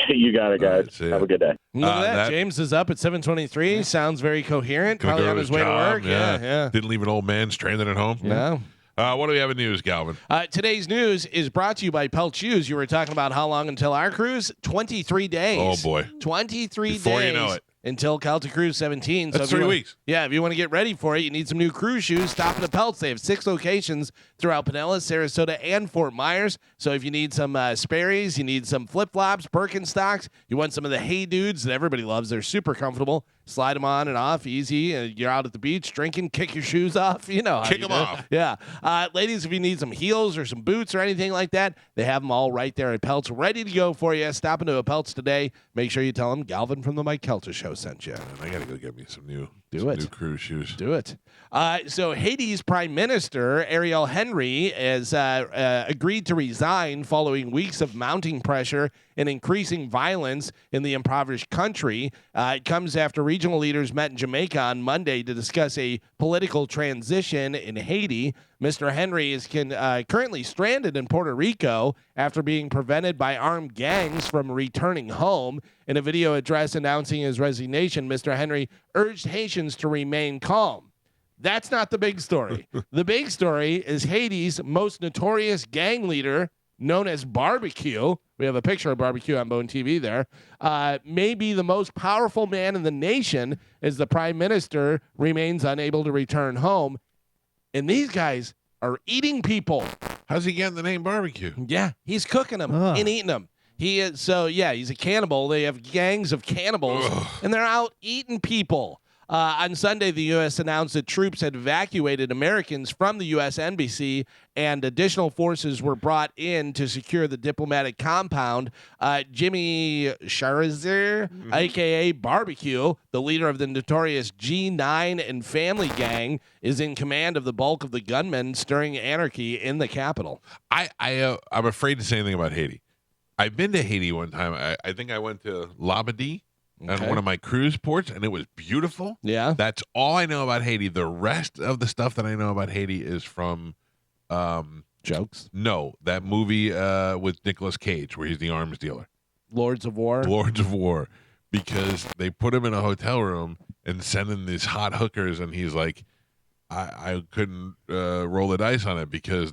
You got it, All guys. right, see ya. Have a good day. Look at that. that- James is up at 7:23. Sounds very coherent. Gonna Probably go on to his way to job, work. Yeah. Didn't leave an old man stranded at home. No. What do we have in news, Galvin? Today's news is brought to you by Pelt Shoes. You were talking about how long until our cruise? 23 days. Oh, boy. 23 Before days. you know it. Until Calta Cruise 17. That's if you 3 wanna- weeks. Yeah, if you want to get ready for it, you need some new cruise shoes. Stop at the Pelts. They have 6 locations throughout Pinellas, Sarasota, and Fort Myers. So if you need some Sperry's, you need some flip-flops, Birkenstocks, you want some of the Hey Dudes that everybody loves. They're super comfortable. Slide them on and off, easy. You're out at the beach drinking, kick your shoes off. You know how Kick you 'em do it. off. Yeah. Ladies, if you need some heels or some boots or anything like that, they have them all right there at Pelts, ready to go for you. Stop into a Pelts today. Make sure you tell them Galvin from the Mike Calta Show sent you. Man, I got to go get me some new it. new cruise shoes. Do it. So Haiti's Prime Minister Ariel Henry has agreed to resign following weeks of mounting pressure and increasing violence in the impoverished country. It comes after regional leaders met in Jamaica on Monday to discuss a political transition in Haiti. Mr. Henry is currently stranded in Puerto Rico after being prevented by armed gangs from returning home. In a video address announcing his resignation, Mr. Henry urged Haitians to remain calm. That's not the big story. The big story is Haiti's most notorious gang leader, known as Barbecue. We have a picture of Barbecue on Bone TV there. May be the most powerful man in the nation as the prime minister remains unable to return home. And these guys are eating people. How's he getting the name barbecue? Yeah, he's cooking them and eating them. He is he's a cannibal. They have gangs of cannibals, and they're out eating people. On Sunday, the U.S. announced that troops had evacuated Americans from the U.S. embassy, and additional forces were brought in to secure the diplomatic compound. Jimmy Charizer, a.k.a. Barbecue, the leader of the notorious G9 and Family Gang, is in command of the bulk of the gunmen stirring anarchy in the capital. I'm afraid to say anything about Haiti. I've been to Haiti one time. I think I went to Labadee on one of my cruise ports, and it was beautiful. Yeah. That's all I know about Haiti. The rest of the stuff that I know about Haiti is from Jokes. No, that movie with Nicolas Cage where he's the arms dealer. Lords of War. Lords of War. Because they put him in a hotel room and send in these hot hookers, and he's like, I couldn't roll the dice on it because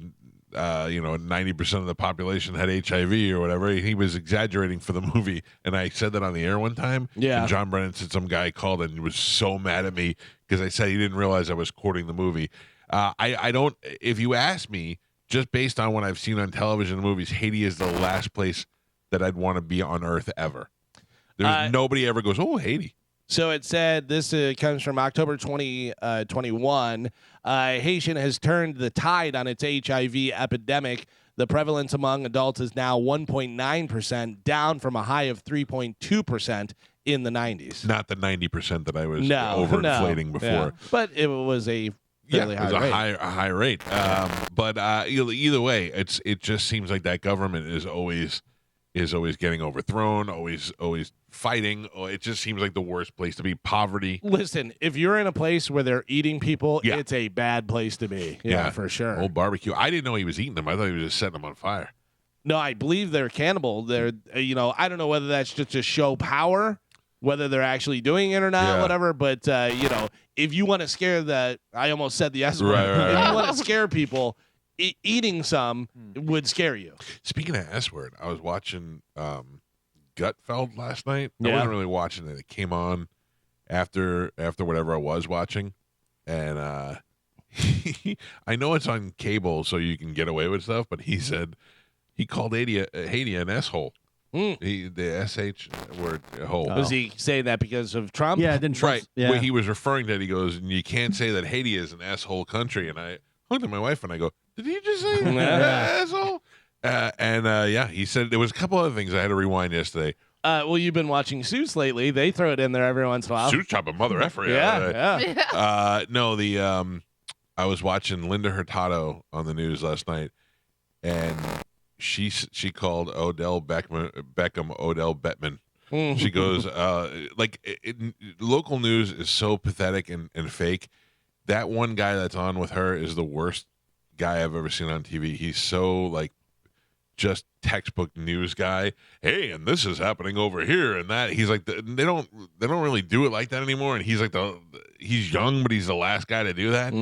90% of the population had HIV or whatever. He was exaggerating for the movie, and I said that on the air one time. Yeah. And John Brennan said some guy called and was so mad at me because I said he didn't realize I was quoting the movie. I don't. If you ask me, just based on what I've seen on television and movies, Haiti is the last place that I'd want to be on Earth ever. There's nobody ever goes, oh, Haiti. So it said, this comes from October 2021. Haitian has turned the tide on its HIV epidemic. The prevalence among adults is now 1.9%, down from a high of 3.2% in the 90s. Not the 90% that I was overinflating before. Yeah. But it was a fairly it was high rate. a high rate. But either way, it just seems like that government is always getting overthrown, always fighting. It just seems like the worst place to be. Poverty. Listen, if you're in a place where they're eating people, Yeah. it's a bad place to be. Yeah, for sure. Old Barbecue. I didn't know he was eating them. I thought he was just setting them on fire. No, I believe they're cannibal. They're, I don't know whether that's just to show power, whether they're actually doing it or not, Yeah. whatever. But, if you want to scare I almost said the S word. Right. If you want to scare people, eating some would scare you. Speaking of S word, I was watching Gutfeld last night. I Yeah. wasn't really watching it. It came on after whatever I was watching, and I know it's on cable, so you can get away with stuff. But he said he called Haiti an S-hole. The SH word hole. Was he saying that because of Trump? Yeah, didn't Trump. Right. Yeah. When he was referring to it, he goes, you can't say that Haiti is an asshole country. And I looked at my wife and I go, did he just say asshole? He said there was a couple other things I had to rewind yesterday. Well, you've been watching Suits lately. They throw it in there every once in a while. Suit chop a mother effer. Yeah. I was watching Linda Hurtado on the news last night, and she called Odell Beckham Odell Bettman. She goes, local news is so pathetic and fake. That one guy that's on with her is the worst guy I've ever seen on TV. He's so like just textbook news guy. Hey, and this is happening over here and that. He's like, they don't really do it like that anymore. And he's like he's young, but he's the last guy to do that.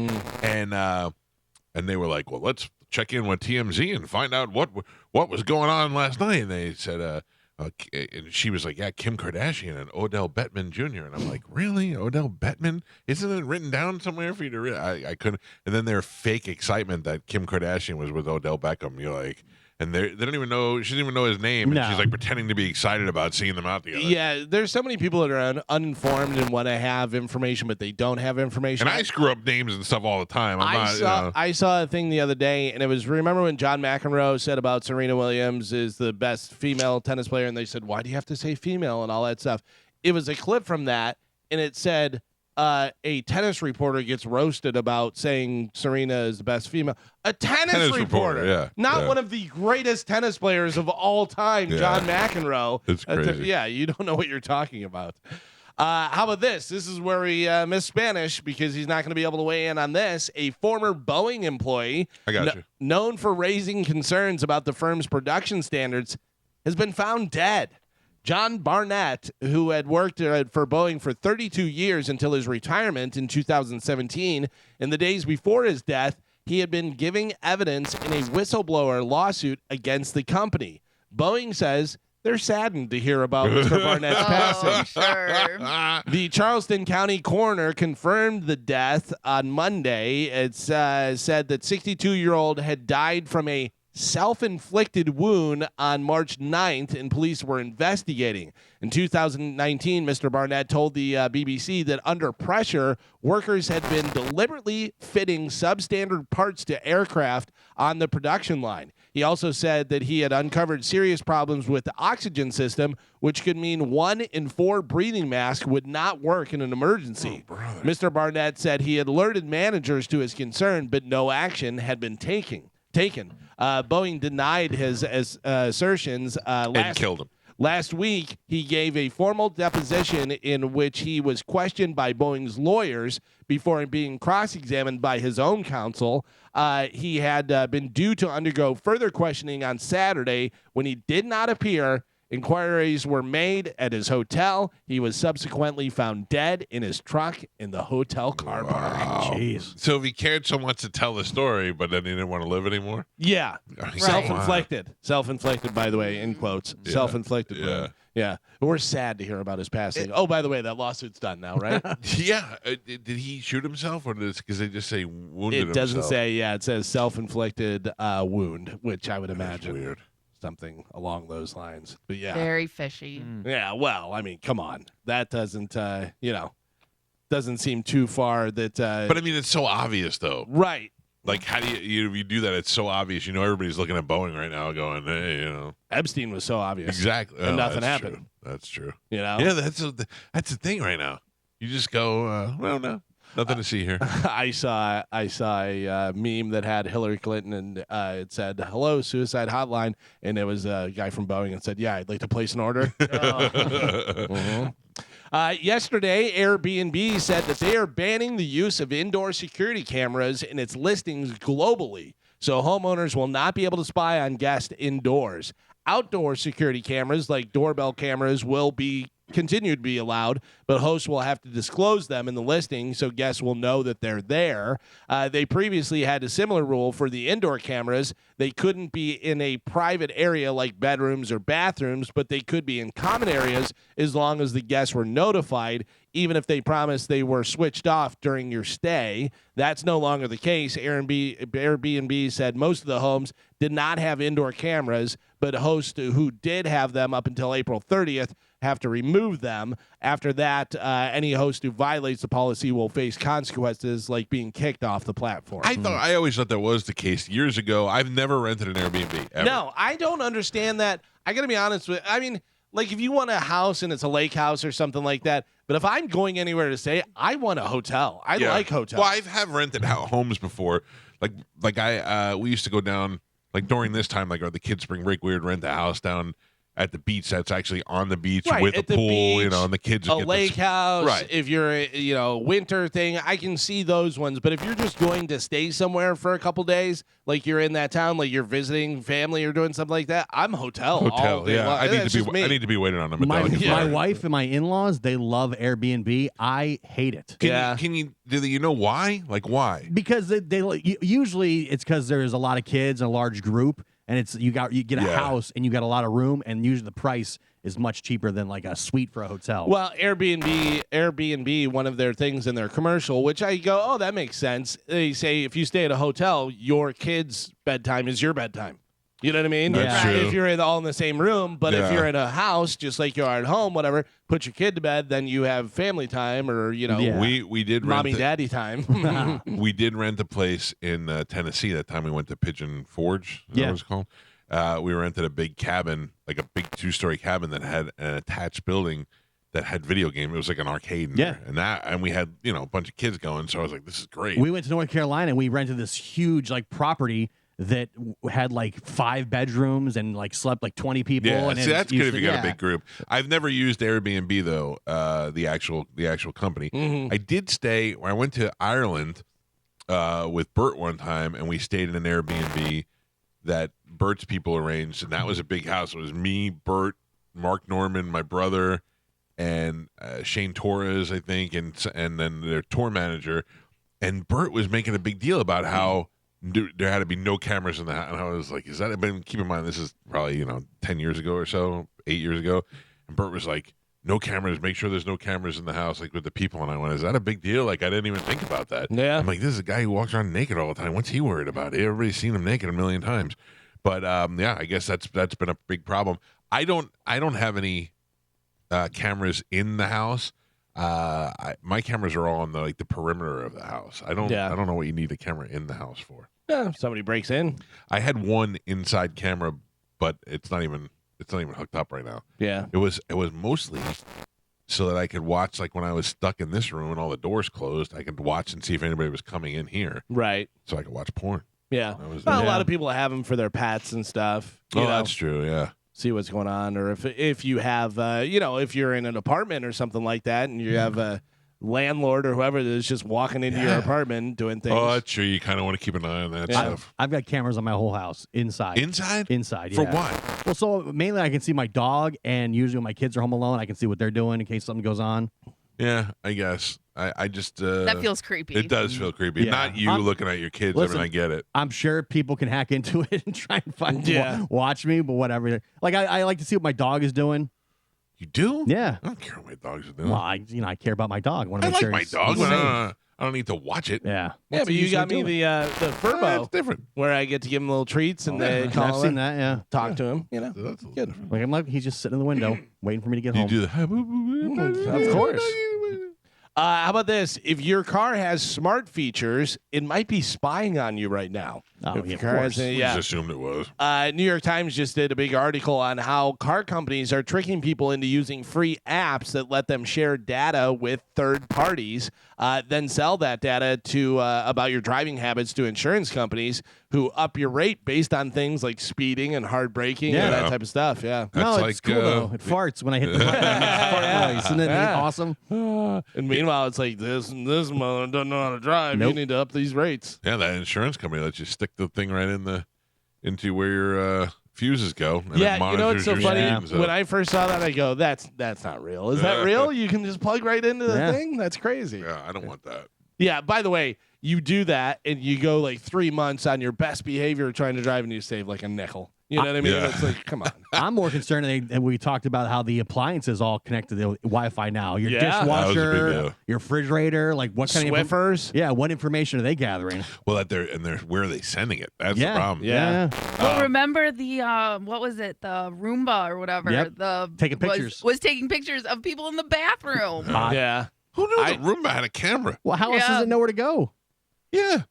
And they were like, well, let's check in with TMZ and find out what was going on last night. And they said, and she was like, yeah, Kim Kardashian and Odell Bettman Jr. And I'm like, really? Odell Bettman? Isn't it written down somewhere for you to read? I couldn't. And then their fake excitement that Kim Kardashian was with Odell Beckham. You're like, and they don't even know, she doesn't even know his name. No. And she's like pretending to be excited about seeing them out together. Yeah, there's so many people that are uninformed and want to have information, but they don't have information. And I screw up names and stuff all the time. I saw a thing the other day, and it was, remember when John McEnroe said about Serena Williams is the best female tennis player, and they said, why do you have to say female and all that stuff? It was a clip from that, and it said a tennis reporter gets roasted about saying Serena is the best female. A tennis reporter, yeah, not one of the greatest tennis players of all time, John McEnroe. It's crazy. Yeah, you don't know what you're talking about. How about this? This is where we miss Spanish because he's not going to be able to weigh in on this. A former Boeing employee known for raising concerns about the firm's production standards has been found dead. John Barnett, who had worked for Boeing for 32 years until his retirement in 2017, in the days before his death, he had been giving evidence in a whistleblower lawsuit against the company. Boeing says they're saddened to hear about Mr. Barnett's passing. Sure. The Charleston County coroner confirmed the death on Monday. It said that 62-year-old had died from a self-inflicted wound on March 9th, and police were investigating. In 2019, Mr. Barnett told the BBC that under pressure, workers had been deliberately fitting substandard parts to aircraft on the production line. He also said that he had uncovered serious problems with the oxygen system, which could mean 1 in 4 breathing masks would not work in an emergency. Mr. Barnett said he had alerted managers to his concern, but no action had been taken. Boeing denied his assertions And killed him. Last week. He gave a formal deposition in which he was questioned by Boeing's lawyers before being cross-examined by his own counsel. He had been due to undergo further questioning on Saturday. When he did not appear, inquiries were made at his hotel. He was subsequently found dead in his truck in the hotel car park. Jeez. So if he cared so much to tell the story, but then he didn't want to live anymore? Yeah. Right. Self-inflicted. Self-inflicted, by the way, in quotes. Yeah. Self-inflicted. Yeah. Yeah. We're sad to hear about his passing. Oh, by the way, that lawsuit's done now, right? Yeah. Did he shoot himself, or because they just say wounded himself? It doesn't say, it says self-inflicted wound, which I would That's imagine weird. something along those lines. But yeah. Very fishy. Yeah, well, I mean, come on. That doesn't, doesn't seem too far that. But I mean, it's so obvious, though. Right. Like, how do you do that? It's so obvious. Everybody's looking at Boeing right now, going, "Hey, Epstein was so obvious. exactly." And nothing that's happened. True. That's true. Yeah, that's the thing right now. You just go, well, no, nothing to see here. I saw a meme that had Hillary Clinton and it said, "Hello, suicide hotline," and it was a guy from Boeing and said, "Yeah, I'd like to place an order." Yesterday, Airbnb said that they are banning the use of indoor security cameras in its listings globally, so homeowners will not be able to spy on guests indoors. Outdoor security cameras, like doorbell cameras, will continue to be allowed, but hosts will have to disclose them in the listing so guests will know that they're there. They previously had a similar rule for the indoor cameras. They couldn't be in a private area like bedrooms or bathrooms, but they could be in common areas as long as the guests were notified, even if they promised they were switched off during your stay. That's no longer the case. Airbnb said most of the homes did not have indoor cameras, but hosts who did have them up until April 30th have to remove them. After that, any host who violates the policy will face consequences like being kicked off the platform. I always thought that was the case years ago. I've never rented an Airbnb ever. No, I don't understand that. I got to be honest with you. I mean, like if you want a house and it's a lake house or something like that, but if I'm going anywhere to stay, I want a hotel. I like hotels. Well, I have rented homes before. We used to go down like during this time, like the kids' spring break, we would rent a house down at the beach that's actually on the beach Right, with a at the pool, beach, and the kids a will get lake house. Right. If you're, winter thing, I can see those ones. But if you're just going to stay somewhere for a couple days, like you're in that town, like you're visiting family or doing something like that, I'm hotel all day yeah. long. I need That's to just be. me. I need to be waiting on them. My wife and my in-laws, they love Airbnb. I hate it. Can you? Do you know why? Like why? Because usually it's because there's a lot of kids and a large group, and you get a house and you got a lot of room, and usually the price is much cheaper than like a suite for a hotel. Well, Airbnb, one of their things in their commercial, which I go, oh, that makes sense. They say if you stay at a hotel, your kid's bedtime is your bedtime. You know what I mean? That's true. If you're all in the same room, but if you're in a house, just like you are at home, whatever, put your kid to bed, then you have family time or, we did mommy, rent daddy time. we did rent a place in Tennessee that time we went to Pigeon Forge. Is that what it's called? We rented a big cabin, like a big 2-story cabin that had an attached building that had video game. It was like an arcade in there. And we had, a bunch of kids going. So I was like, this is great. We went to North Carolina and we rented this huge property that had 5 bedrooms and slept 20 people. Yeah, and see, that's good if you got yeah. a big group. I've never used Airbnb though, the actual company. Mm-hmm. I did stay. I went to Ireland with Bert one time, and we stayed in an Airbnb that Bert's people arranged, and that was a big house. It was me, Bert, Mark Norman, my brother, and Shane Torres, I think, and then their tour manager. And Bert was making a big deal about how there had to be no cameras in the house. And I was like, is that? But keep in mind, this is probably 10 years ago or so, 8 years ago. And Bert was like, no cameras. Make sure there's no cameras in the house, with the people. And I went, is that a big deal? I didn't even think about that. Yeah. I'm like, this is a guy who walks around naked all the time. What's he worried about? Everybody's seen him naked a million times. But I guess that's been a big problem. I don't have any cameras in the house. My cameras are all on the perimeter of the house. I don't know what you need a camera in the house for. Yeah, if somebody breaks in. I had one inside camera, but it's not even hooked up right now. Yeah. It was mostly so that I could watch, when I was stuck in this room and all the doors closed, I could watch and see if anybody was coming in here. Right. So I could watch porn. Yeah. A lot of people have them for their pets and stuff. That's true. Yeah. See what's going on, or if you have, if you're in an apartment or something like that, and you have a landlord or whoever that is just walking into your apartment doing things. Oh, that's true. You kind of want to keep an eye on that stuff. I've got cameras on my whole house inside. Inside? Inside, For yeah. what? Well, so mainly I can see my dog, and usually when my kids are home alone, I can see what they're doing in case something goes on. Yeah, I guess. I just that feels creepy. It does feel creepy. Yeah. Not you looking at your kids. Listen, I get it. I'm sure people can hack into it and try and find watch me, but whatever. I like to see what my dog is doing. You do? Yeah. I don't care what my dogs are doing. Well, I care about my dog. I want to I make like sure my he's dog, safe. but I don't need to watch it. Yeah. Yeah, but you got me the Furbo, It's different. where I get to give him little treats and they I've call seen him, that, yeah. talk to him. That's a little Good. different. He's just sitting in the window waiting for me to get You home. do the Of course. How about this? If your car has smart features, it might be spying on you right now. Oh, If yeah, your of car course. has a- We yeah. just assumed it was. New York Times just did a big article on how car companies are tricking people into using free apps that let them share data with third parties, then sell that data to about your driving habits to insurance companies who up your rate based on things like speeding and hard braking and that type of stuff. Yeah. No, That's it's cool though. It farts when I hit the button. It makes fart noise. Isn't it awesome? And meanwhile, it's like this mother doesn't know how to drive. Nope. You need to up these rates. Yeah, that insurance company lets you stick the thing right into where your fuses go. And it Yeah, you know what's so monitors your funny? speed, so- When I first saw that, I go, "That's not real. Is that real? You can just plug right into the Yeah. thing? That's crazy." Yeah, I don't want that. Yeah. By the way, you do that and you go 3 months on your best behavior trying to drive, and you save a nickel. You know what I mean? Yeah. It's like, come on. I'm more concerned, and we talked about how the appliances all connect to the Wi-Fi now. Your Yeah. That was a big dishwasher, deal. your refrigerator, what kind of Swiffers. yeah, what information are they gathering? Well, where are they sending it? That's the problem. Yeah. Well, remember the what was it? The Roomba or whatever. Yep. The Taking pictures. was taking pictures of people in the bathroom. Yeah. Who knew the Roomba had a camera? Well, how else Yeah. does it know where to go? Yeah.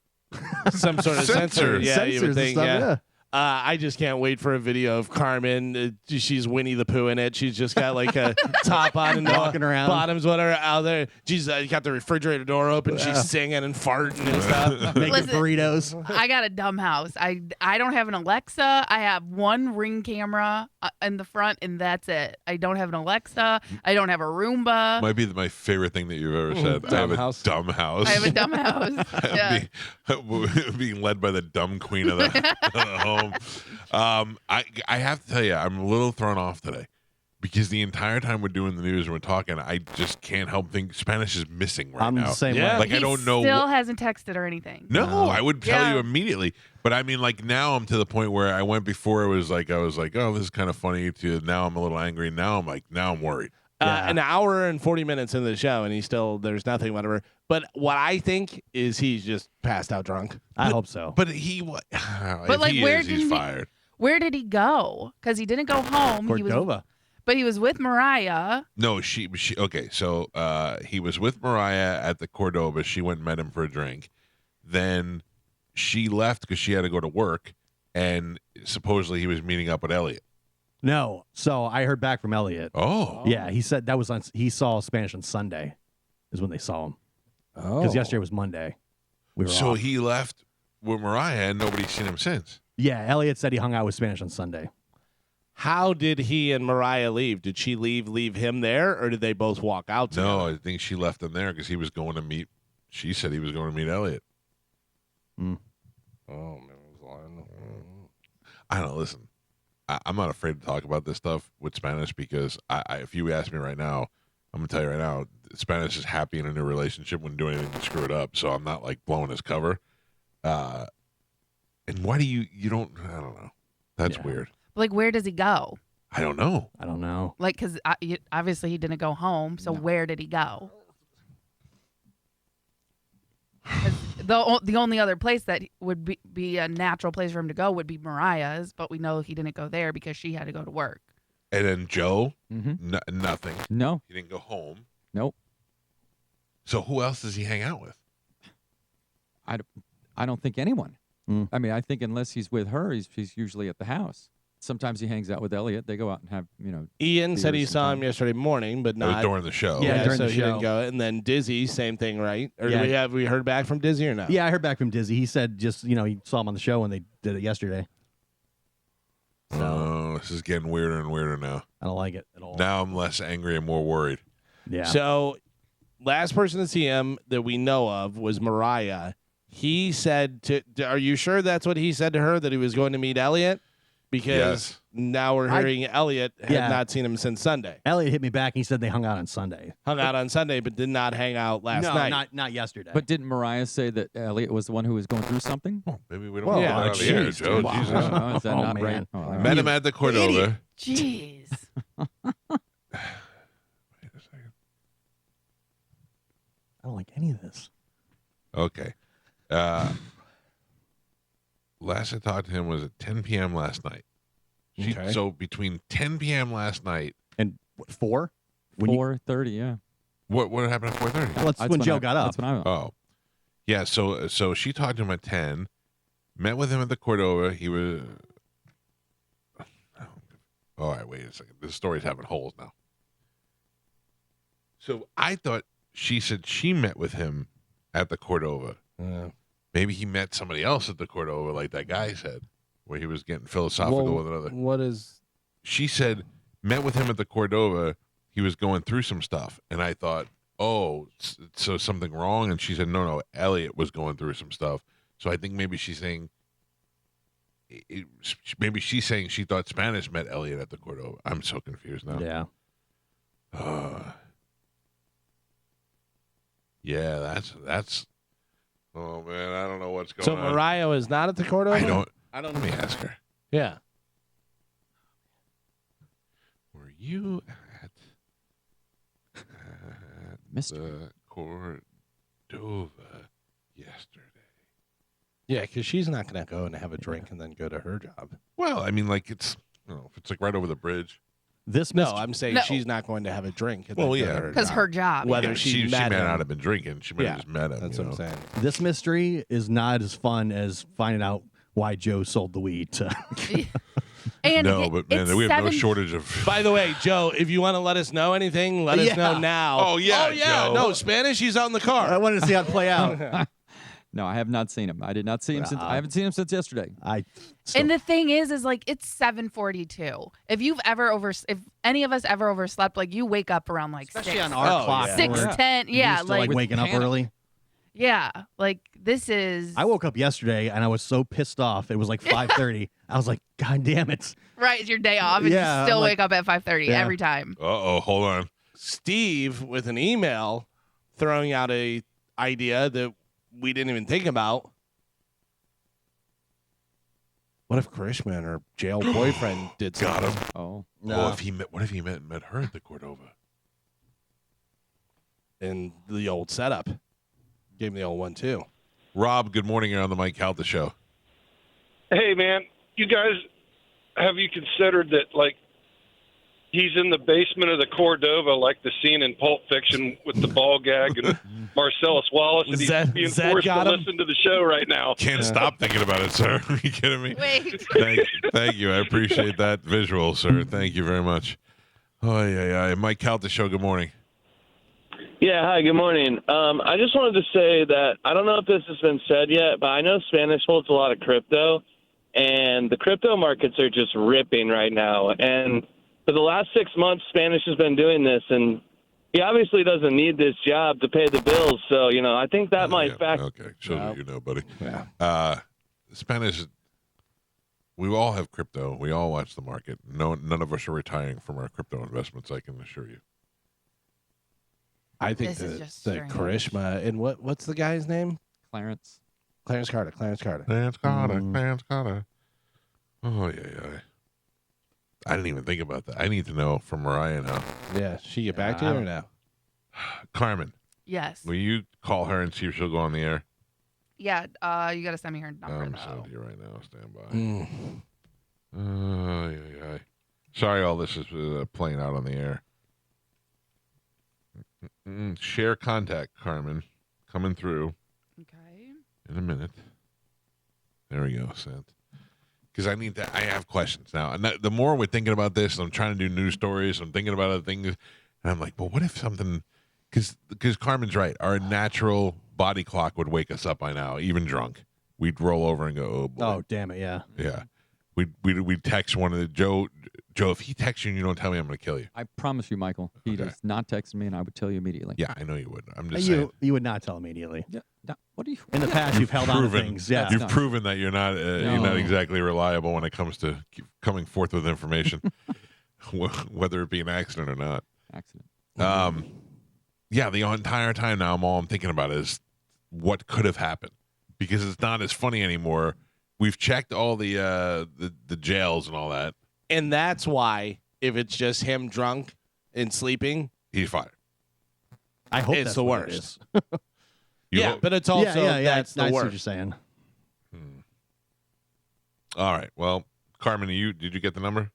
Some sort of sensor. Sensors. Yeah, you Sensors would and think. stuff, Yeah. yeah. I just can't wait for a video of Carmen. She's Winnie the Pooh in it. She's just got like a top on and Walking around. bottoms, whatever, out there. She's got the refrigerator door open. She's singing and farting and stuff. Making Listen, burritos. I got a dumb house. I don't have an Alexa. I have one Ring camera in the front, and that's it. I don't have an Alexa. I don't have a Roomba. Might be my favorite thing that you've ever said. I have a dumb house. I have a dumb house. Yeah. Being led by the dumb queen of the home. I have to tell you, I'm a little thrown off today because the entire time we're doing the news and we're talking, I just can't help think Spanish is missing right I'm now. the same Yeah. way. Like, I don't know. Still hasn't texted or anything. No, I would tell Yeah. you immediately. But I mean, like, now I'm to the point where I went before. I was like, oh, this is kind of funny. To now, I'm a little angry. Now I'm worried. An hour and 40 minutes into the show, and there's nothing, whatever. But what I think is he's just passed out drunk. I hope so. But if like, he where is, he's didn't he- fired. Where did he go? Because he didn't go home. Cordova. But he was with Mariah. No, she okay. So he was with Mariah at the Cordova. She went and met him for a drink. Then she left because she had to go to work, and supposedly he was meeting up with Elliot. No. So I heard back from Elliot. Oh, Yeah, he said that was on. He saw Spanish on Sunday, is when they saw him. Oh. Because yesterday was Monday. We were so off. he left with Mariah, and nobody's seen him since. Yeah, Elliot said he hung out with Spanish on Sunday. How did he and Mariah leave? Did she leave him there, or did they both walk out together? No, I think she left him there because he was going to meet. She said he was going to meet Elliot. Oh, man. I don't know. Listen, I'm not afraid to talk about this stuff with Spanish because if you ask me right now, I'm gonna tell you right now, Spanish is happy in a new relationship when doing anything to screw it up. So I'm not like blowing his cover. And why do you don't? I don't know. That's Yeah. weird. Like, where does he go? I don't know. I don't know. Like, because obviously he didn't go home. So where did he go? 'Cause the only other place that would be a natural place for him to go would be Mariah's, but we know he didn't go there because she had to go to work. And then Joe, Mm-hmm. nothing. No, He didn't go home. nope. So who else does he hang out with? I don't think anyone. Mm. I mean, I think unless he's with her, he's usually at the house. Sometimes he hangs out with Elliot. They go out and have, Ian said he beers saw him sometimes. yesterday morning, but That was not during the show. Yeah, during so the he didn't show. go. And then Dizzy, same thing, right? Or Yeah. have we heard back from Dizzy or no? Yeah, I heard back from Dizzy. He said just, he saw him on the show when they did it yesterday. Oh, this is getting weirder and weirder now. I don't like it at all. Now I'm less angry and more worried. Yeah. So, last person to see him that we know of was Mariah. He said are you sure that's what he said to her, that he was going to meet Elliot? Because Yes. now we're hearing Elliot had Yeah. not seen him since Sunday. Elliot hit me back and he said they hung out on Sunday. Hung out on Sunday, but did not hang out last no, night. not yesterday. But didn't Mariah say that Elliot was the one who was going through something? Oh, maybe we don't Well, get that out of the air, jeez, Joe. wow. Jesus. Oh, is that Oh, not man. right? Oh, all Met right. him at the Cordova. Jeez. Wait a second. I don't like any of this. Okay. Last I talked to him was at 10 p.m. last night. Okay. So between 10 p.m. last night, And what, 4? When you- 4:30, yeah. what happened at 4:30? Well, that's when Joe got up. That's when I. Oh, yeah. So she talked to him at 10. Met with him at the Cordova. He was. All right, wait a second. This story's having holes now. So I thought she said she met with him at the Cordova. Maybe he met somebody else at the Cordova, like that guy said, where he was getting philosophical with another. What is? She said met with him at the Cordova. He was going through some stuff, and I thought, oh, so something wrong? And she said, no, Elliot was going through some stuff. So I think maybe she's saying, maybe she's saying she thought Spanish met Elliot at the Cordova. I'm so confused now. Yeah. Yeah, that's. Oh man, I don't know what's going So on. Mariah was not at the Cordova? I don't. I don't Let me ask her. Yeah. Were you at Mystery. the Cordova yesterday? Yeah, because she's not going to go and have a drink and then go to her job. Well, I mean, like it's if it's like right over the bridge. This No, mystery- I'm saying No. she's not going to have a drink. And Well, then go yeah. to her Because job. her job. Whether Yeah, she may met him. not have been drinking. She might Yeah, have just met him. That's you what I'm know? saying. this mystery is not as fun as finding out why Joe sold the weed to. And No, but man, it's we have no 7 shortage of. By the way, Joe, if you want to let us know anything, let us know now. Oh, yeah, Joe. No, Spanish, he's on the I car. wanted to see how it play out. No, I have not seen him. I did not see him since. I haven't seen him since yesterday. And the thing is like it's 7:42. If any of us ever overslept, like you wake up around like Especially 6, on our clock. 6:10. Yeah, Used to, like waking up panic. early. yeah, like this is. I woke up yesterday and I was so pissed off. It was like 5:30. I was like, God damn it. Right, it's your day off, and Yeah, you still I'm like- wake up at 5:30 Yeah. every time. Uh-oh, hold on. Steve with an email throwing out a idea that we didn't even think about. What if Karishma and her jail boyfriend did Got something? him. Oh, Well, what if he met her at the Cordova? In the old setup? Gave him the old one, too. Rob, good morning. You're on the Mike Calta Show. Hey, man, you guys, have you considered that, like, he's in the basement of the Cordova, like the scene in Pulp Fiction with the ball gag and Marcellus Wallace, and he's Zed- being Zed forced to got him? listen to the show right now? Can't stop thinking about it, sir. Are you kidding me? Wait. Thank you. I appreciate that visual, sir. Thank you very much. Oh, yeah. Mike Calta Show, good morning. Yeah, hi, good morning. I just wanted to say that I don't know if this has been said yet, but I know Spanish holds a lot of crypto, and the crypto markets are just ripping right now. And for the last 6 months, Spanish has been doing this, and he obviously doesn't need this job to pay the bills. So, I think that might fact. Okay, shows what you know, buddy. Yeah. Spanish, we all have crypto. We all watch the market. None of us are retiring from our crypto investments, I can assure you. I think This is the just strange. Karishma and what's the guy's name? Clarence. Clarence Carter. Clarence Carter. Oh, yeah. I didn't even think about that. I need to know from Mariah now. Yeah, she get back to you or no? Carmen, Yes. will you call her and see if she'll go on the air? Yeah. You got to send me her number. I'm though. sending it to you right now. Stand by. Mm. Oh, yeah. Sorry all this is playing out on the air. Share contact, Carmen. Coming through Okay. in a minute. There we go, sent. Because I have questions now. And the more we're thinking about this, and I'm trying to do news stories, I'm thinking about other things, and I'm like, well, what if something, because Carmen's right. Our natural body clock would wake us up by now, even drunk. We'd roll over and go, oh, boy. Oh, damn it. Yeah. Yeah. We'd text one of the, Joe, if he texts you and you don't tell me, I'm going to kill you. I promise you, Michael, he Okay. does not text me, and I would tell you immediately. Yeah, I know you would. I'm just saying. You would not tell immediately. Yeah. What are you? In the past, you've held on to proven, things. Yeah. You've No. proven that you're not exactly reliable when it comes to coming forth with information, whether it be an accident or not. Accident. Yeah, the entire time now, all I'm thinking about is what could have happened, because it's not as funny anymore. We've checked all the jails and all that. And that's why, if it's just him drunk and sleeping, He's fired. I hope it's that's the what it worst. is. You yeah, hope- but it's also yeah. that's the I see what worst. you're saying. All right. Well, Carmen, did you get the number?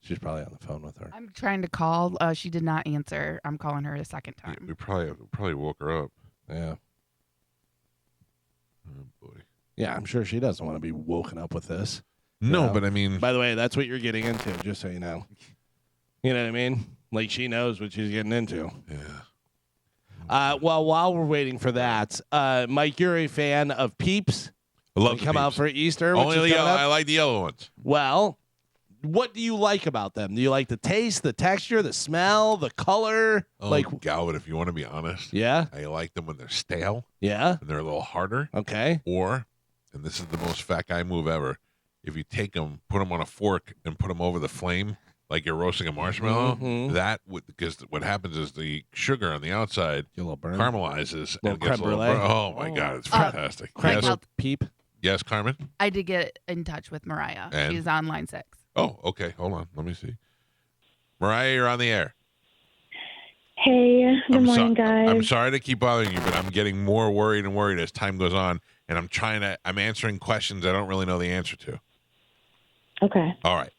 She's probably on the phone with her. I'm trying to call. She did not answer. I'm calling her a second Yeah, time. we probably woke her up. Yeah. Oh boy. Yeah, I'm sure she doesn't want to be woken up with this. No, Yeah. but I mean, By the way, that's what you're getting into, just so you know. You know what I mean? Like she knows what she's getting into. yeah. Well, while we're waiting for that, Mike, you're a fan of Peeps. I love They the come out Peeps. for Easter. Which Only is the coming yellow. up. I like the yellow ones. Well, what do you like about them? Do you like the taste, the texture, the smell, the color? Oh, Like, Galvin, if you want to be honest, yeah, I like them when they're stale yeah, and they're a little harder. okay. Or, and this is the most fat guy move ever, if you take them, put them on a fork, and put them over the flame like you're roasting a marshmallow, Mhm. that would, because what happens is the sugar on the outside Get a little burn. caramelizes Little and gets a creme little. brulee. Oh my god, it's Uh, fantastic. Crack Yes, a peep. yes, Carmen. I did get in touch with Mariah. And? She's on line 6. Oh, okay. Hold on. Let me see. Mariah, you're on the air. Hey, good I'm morning, guys. I'm sorry to keep bothering you, but I'm getting more worried and worried as time goes on, and I'm answering questions I don't really know the answer to. Okay, All right.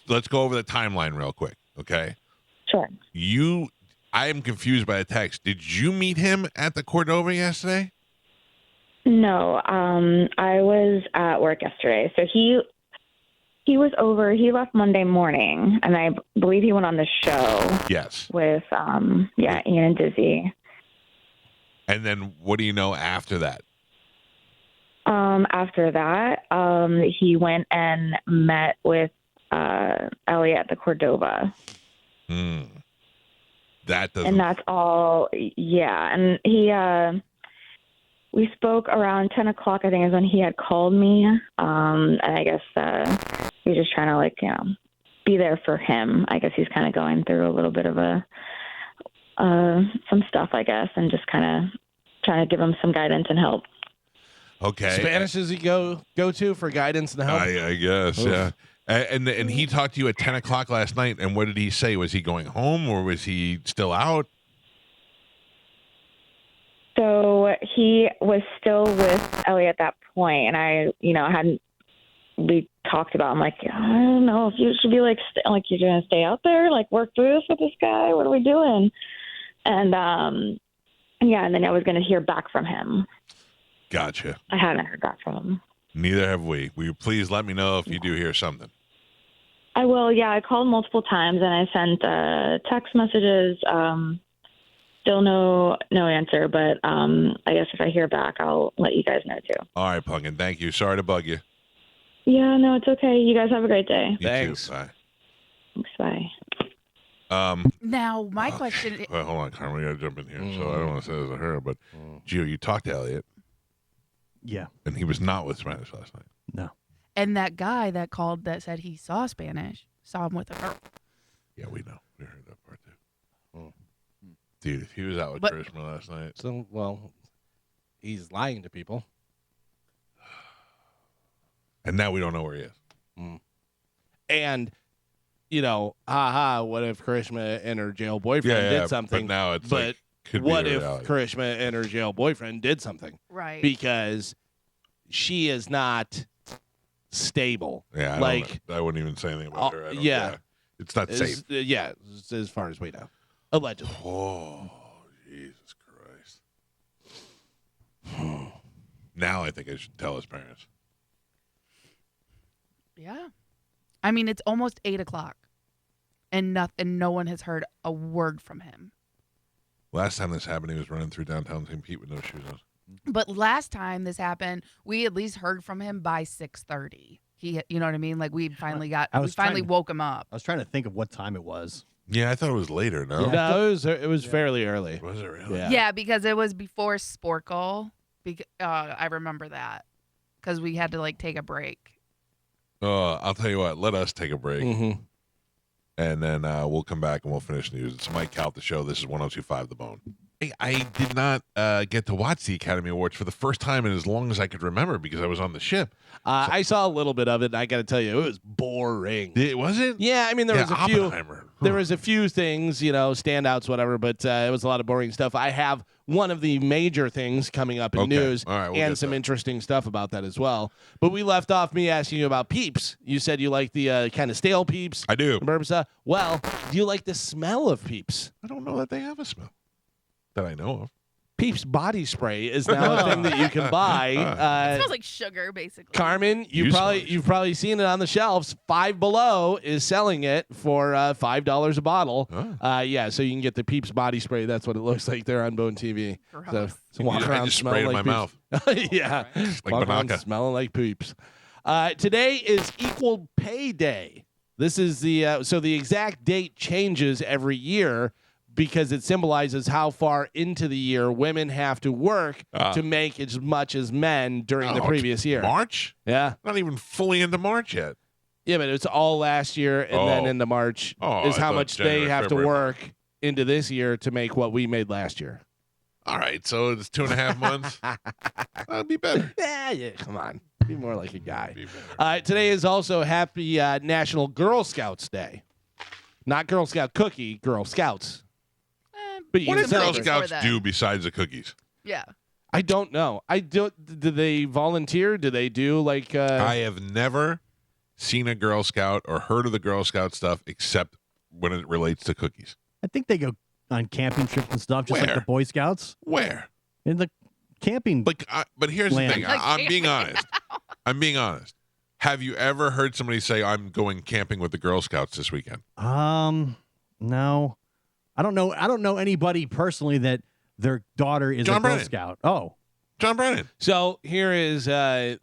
Let's go over the timeline real quick, okay? sure. I am confused by the text. Did you meet him at the Cordova yesterday? No, I was at work yesterday. So he was over. He left Monday morning, and I believe he went on the show Yes. with Ian and Dizzy. And then what do you know after that? After that, he went and met with Elliot at the Cordova. That doesn't. And that's all. Yeah, and we spoke around 10 o'clock, I think, is when he had called me. And I guess he was just trying to, be there for him. I guess he's kind of going through a little bit of some stuff, I guess, and just kind of trying to give him some guidance and help. Okay. Spanish does he go to for guidance and help? I guess, Oof. yeah. And he talked to you at 10 o'clock last night, and what did he say? Was he going home, or was he still out? So he was still with Elliot at that point, and we talked about, I'm like, I don't know if you should be you're going to stay out there, work through this with this guy. What are we doing? And and then I was going to hear back from him. Gotcha. I haven't heard back from him. Neither have we. Will you please let me know if you do hear something? I will. Yeah, I called multiple times and I sent text messages. Still no answer, but I guess if I hear back, I'll let you guys know too. All right, Punkin. Thank you. Sorry to bug you. Yeah, no, it's okay. You guys have a great day. You Thanks. too. Bye. Thanks. Bye. Now, my question. Well, hold on, Carmen. We got to jump in here. So I don't want to say this to her, but Gio, you talked to Elliot, Yeah. and he was not with Spanish last night. No. And that guy that called that said he saw Spanish saw him with a girl. Yeah, we know. We heard that part too. Dude, if he was out with But- Karishma last night. So, well, he's lying to people. And now we don't know where he is. And, what if Karishma and her jail boyfriend did something? But now it's But could what be a if reality. Karishma and her jail boyfriend did something? Right. Because she is not stable. Yeah, I wouldn't even say anything about her. It's not safe. As far as we know. Allegedly. Oh, Jesus Christ. Now I think I should tell his parents. Yeah. I mean, it's almost 8 o'clock, and no one has heard a word from him. Last time this happened, he was running through downtown St. Pete with no shoes on. But last time this happened, we at least heard from him by 6:30. You know what I mean? We finally woke him up. I was trying to think of what time it was. Yeah, I thought it was later. No, No, it was fairly early. Was it really? Yeah, because it was before Sporkle. I remember that because we had to take a break. I'll tell you what. Let us take a break, Mm-hmm. and then we'll come back and we'll finish news. It's Mike Calta Show. This is 102.5 The Bone. Hey, I did not get to watch the Academy Awards for the first time in as long as I could remember because I was on the ship. I saw a little bit of it, and I got to tell you, it was boring. Was it? Yeah, I mean, there was a few. Oppenheimer. There was a few things, standouts, whatever, but it was a lot of boring stuff. I have one of the major things coming up in Okay. news All right, we'll and get some that. interesting stuff about that as well. But we left off me asking you about Peeps. You said you like the kind of stale Peeps. I do. Bourbon stuff. Well, do you like the smell of Peeps? I don't know that they have a smell that I know of. Peeps body spray is now a thing that you can buy. It smells like sugar, basically. Carmen, you've probably seen it on the shelves. Five Below is selling it for $5 a bottle. Oh. So you can get the Peeps body spray. That's what it looks like there on Bone TV. Gross. So walk I around just smelling sprayed it in like my Peeps. Yeah, Like walk around Banaka. smelling like Peeps. Today is Equal Pay Day. This is the so the exact date changes every year because it symbolizes how far into the year women have to work to make as much as men during the previous year. March? Yeah. Not even fully into March yet. Yeah, but it's all last year and then into March is I how thought much January, they have February. to work into this year to make what we made last year. All right, so it's 2.5 months. That'd be better. Yeah, come on. Be more like a guy. Today is also Happy National Girl Scouts Day. Not Girl Scout cookie, Girl Scouts. But you What can did Girl celebrate. Scouts do besides the cookies? Yeah. I don't know. Do they volunteer? Do they do like? I have never seen a Girl Scout or heard of the Girl Scout stuff except when it relates to cookies. I think they go on camping trips and stuff, just like Where? the Boy Scouts. Where? In the camping. But here's land. the thing. I'm being honest. I'm being honest. Have you ever heard somebody say, "I'm going camping with the Girl Scouts this weekend"? No. I don't know anybody personally that their daughter is John a Girl Brennan. Scout. Oh, John Brennan. So here is They're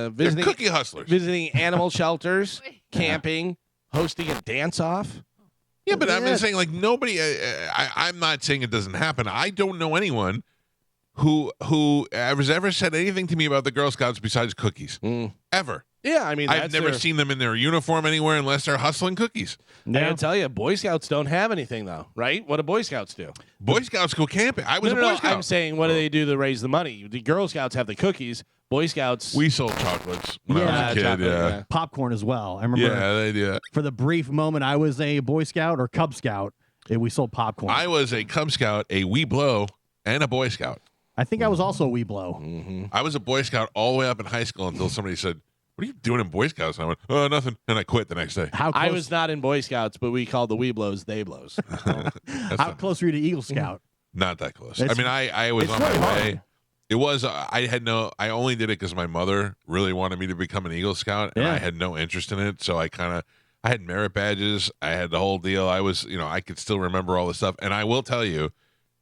visiting cookie hustlers. visiting animal shelters, camping, hosting a dance-off. Yeah, but I'm just saying, like, nobody. I'm not saying it doesn't happen. I don't know anyone who has ever said anything to me about the Girl Scouts besides cookies. Ever. Yeah, I mean, I've that's never their- seen them in their uniform anywhere unless they're hustling cookies. I gotta tell you, Boy Scouts don't have anything though, right? What do Boy Scouts do? Boy Scouts go camping. I was No, a Boy no, Scout. I'm saying, what do they do to raise the money? The Girl Scouts have the cookies. Boy Scouts. We sold chocolates when I was a kid. chocolate, Yeah. popcorn as well. I remember Yeah, they do. for the brief moment I was a Boy Scout or Cub Scout, we sold popcorn. I was a Cub Scout, a Wee Blow, and a Boy Scout. I think I was also a Wee Blow. I was a Boy Scout all the way up in high school until somebody said, "What are you doing in Boy Scouts?" And I went, "Oh, nothing," and I quit the next day. How close, I was not in Boy Scouts, but we called the Wee Blows they blows. how close were you to Eagle Scout? Not that close. It's- I mean, I was it's on my really hard. way. It was. I only did it because my mother really wanted me to become an Eagle Scout, and Yeah. I had no interest in it. So I had merit badges. I had the whole deal. I was, I could still remember all the stuff. And I will tell you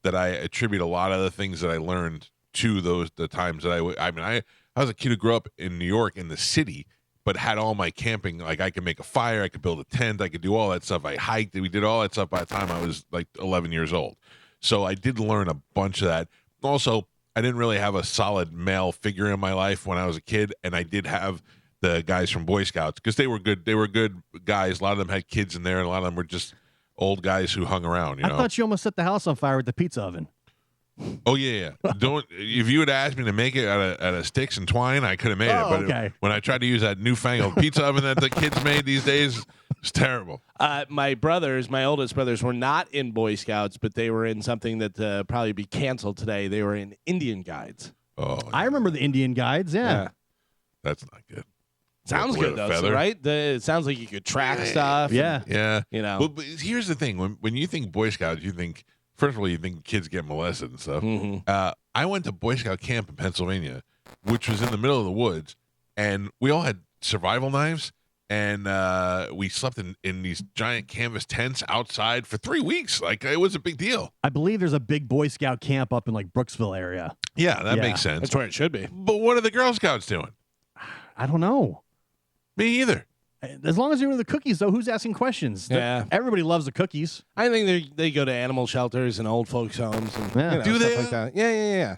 that I attribute a lot of the things that I learned to the times that I was a kid who grew up in New York in the city, but had all my camping. Like, I could make a fire, I could build a tent, I could do all that stuff. I hiked. We did all that stuff by the time I was like 11 years old. So I did learn a bunch of that. Also, I didn't really have a solid male figure in my life when I was a kid, and I did have the guys from Boy Scouts because they were good. They were good guys. A lot of them had kids in there, and a lot of them were just old guys who hung around. I thought you almost set the house on fire with the pizza oven. Oh yeah. Don't. If you had asked me to make it out of sticks and twine, I could have made it. But okay. when I tried to use that newfangled pizza oven that the kids made these days, it's terrible. My oldest brothers, were not in Boy Scouts, but they were in something that probably be canceled today. They were in Indian Guides. Oh, I remember the Indian Guides. Yeah. that's not good. Sounds With good a though, feather? right? It sounds like you could track stuff. Yeah. Yeah. You know. Well, but here's the thing: when you think Boy Scouts, you think, first of all, you think kids get molested and stuff. I went to Boy Scout camp in Pennsylvania, which was in the middle of the woods, and we all had survival knives, and we slept in these giant canvas tents outside for 3 weeks. Like, it was a big deal. I believe there's a big Boy Scout camp up in like Brooksville area. Yeah, that Yeah. makes sense. That's where it should be. But what are the Girl Scouts doing? I don't know. Me either. As long as you're with the cookies, though, who's asking questions? Yeah. Everybody loves the cookies. I think they go to animal shelters and old folks' homes and Yeah. Do stuff they? like that. Yeah.